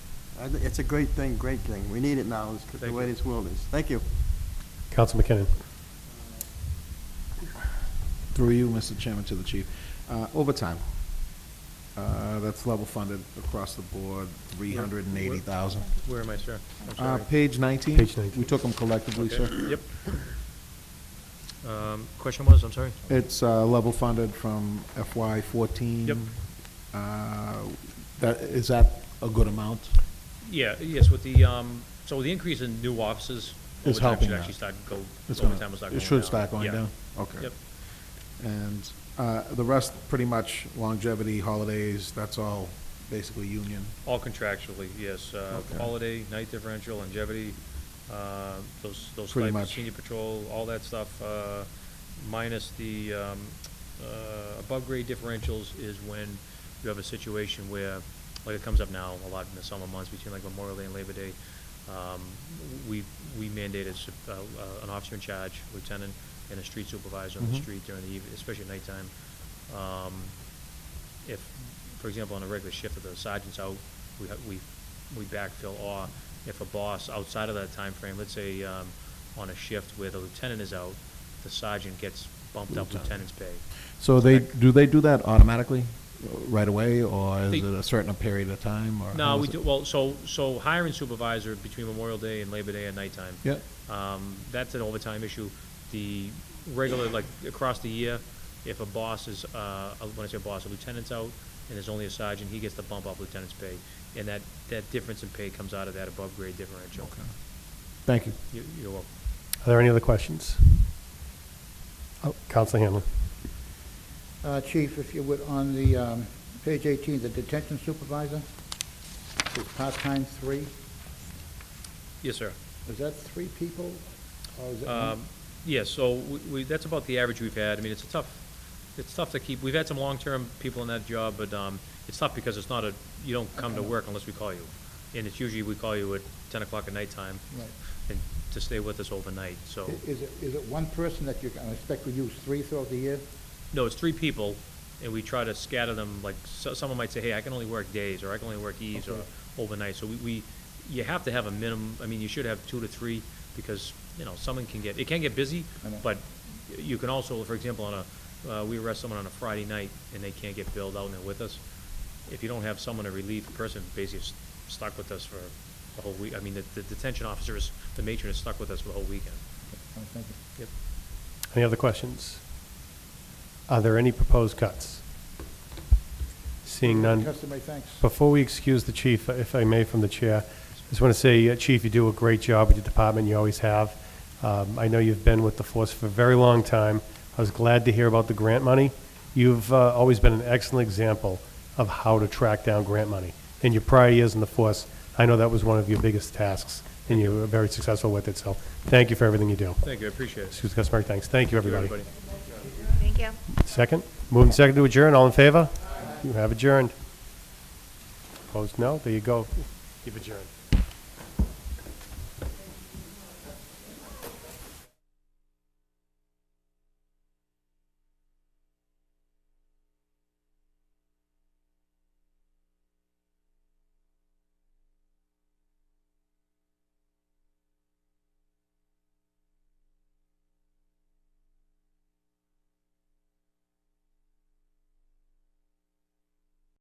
It's a great thing, great thing. We need it now, is the Thank way you. this world is. Thank you. Counsel McKinnon. Through you, Mr. Chairman, to the chief. Overtime. That's level funded across the board, 380,000. Where am I, sir? I'm sorry. Page 19. Page 19. We took them collectively, Okay, sir. Yep. Question was, I'm sorry? It's level funded from FY '14. Yep. Is that a good amount? Yeah, yes, with the, so with the increase in new offices, It's overtime helping should that. actually start go, It's gonna- overtime will start it going down. should start going Yeah. down? Okay. Yep. And the rest, pretty much longevity, holidays, that's all basically union. All contractually, yes. Okay. Holiday, night differential, longevity, those Pretty stipends, much. senior patrol, all that stuff, minus the above grade differentials is when you have a situation where, like it comes up now a lot in the summer months between like Memorial Day and Labor Day. We mandated an officer in charge, lieutenant, and a street supervisor on the Mhm. street during the evening, especially at nighttime. If, for example, on a regular shift, if the sergeant's out, we backfill, or if a boss outside of that time frame, let's say on a shift where the lieutenant is out, the sergeant gets bumped up lieutenant's pay. So do they do that automatically, right away, or is They- it a certain period of time, or? No, how we is do, it? well, so hiring supervisor between Memorial Day and Labor Day at nighttime. Yep. That's an overtime issue. The regular, like, across the year, if a boss is, when I say boss, a lieutenant's out, and there's only a sergeant, he gets to bump up lieutenant's pay. And that difference in pay comes out of that above grade differential. Okay. Thank you. You're welcome. Are there any other questions? Oh, Counsel Hanlon. Chief, if you would, on the page 18, the detention supervisor, is part-time 3. Yes, sir. Is that 3 people, or is it more? Yeah, so that's about the average we've had. I mean, it's tough to keep. We've had some long-term people in that job, but it's tough because it's not you don't come to work unless we call you. And it's usually we call you at 10 o'clock at nighttime Right. and to stay with us overnight, so. Is it one person that you, I expect we use 3 throughout the year? No, it's 3 people, and we try to scatter them, like, someone might say, hey, I can only work days, or I can only work eves, or Okay. overnight. So you have to have a minimum, I mean, you should have 2 to 3, because, someone it can get busy, I know. but you can also, for example, we arrest someone on a Friday night, and they can't get billed out and they're with us. If you don't have someone to relieve, the person basically is stuck with us for the whole week. I mean, the detention officer the matron is stuck with us for the whole weekend. Thank you. Yep. Any other questions? Are there any proposed cuts? Seeing none. Customary thanks. Before we excuse the chief, if I may, from the chair, I just want to say, Chief, you do a great job with your department. You always have. I know you've been with the force for a very long time. I was glad to hear about the grant money. You've always been an excellent example of how to track down grant money. In your prior years in the force, I know that was one of your biggest tasks, and you were very successful with it. So thank you for everything you do. Thank you, I appreciate it. Excuse the customary thanks. Thank you, everybody. Thank you. Second? Moving second to adjourn. All in favor? You have adjourned. Opposed, no? There you go. You've adjourned.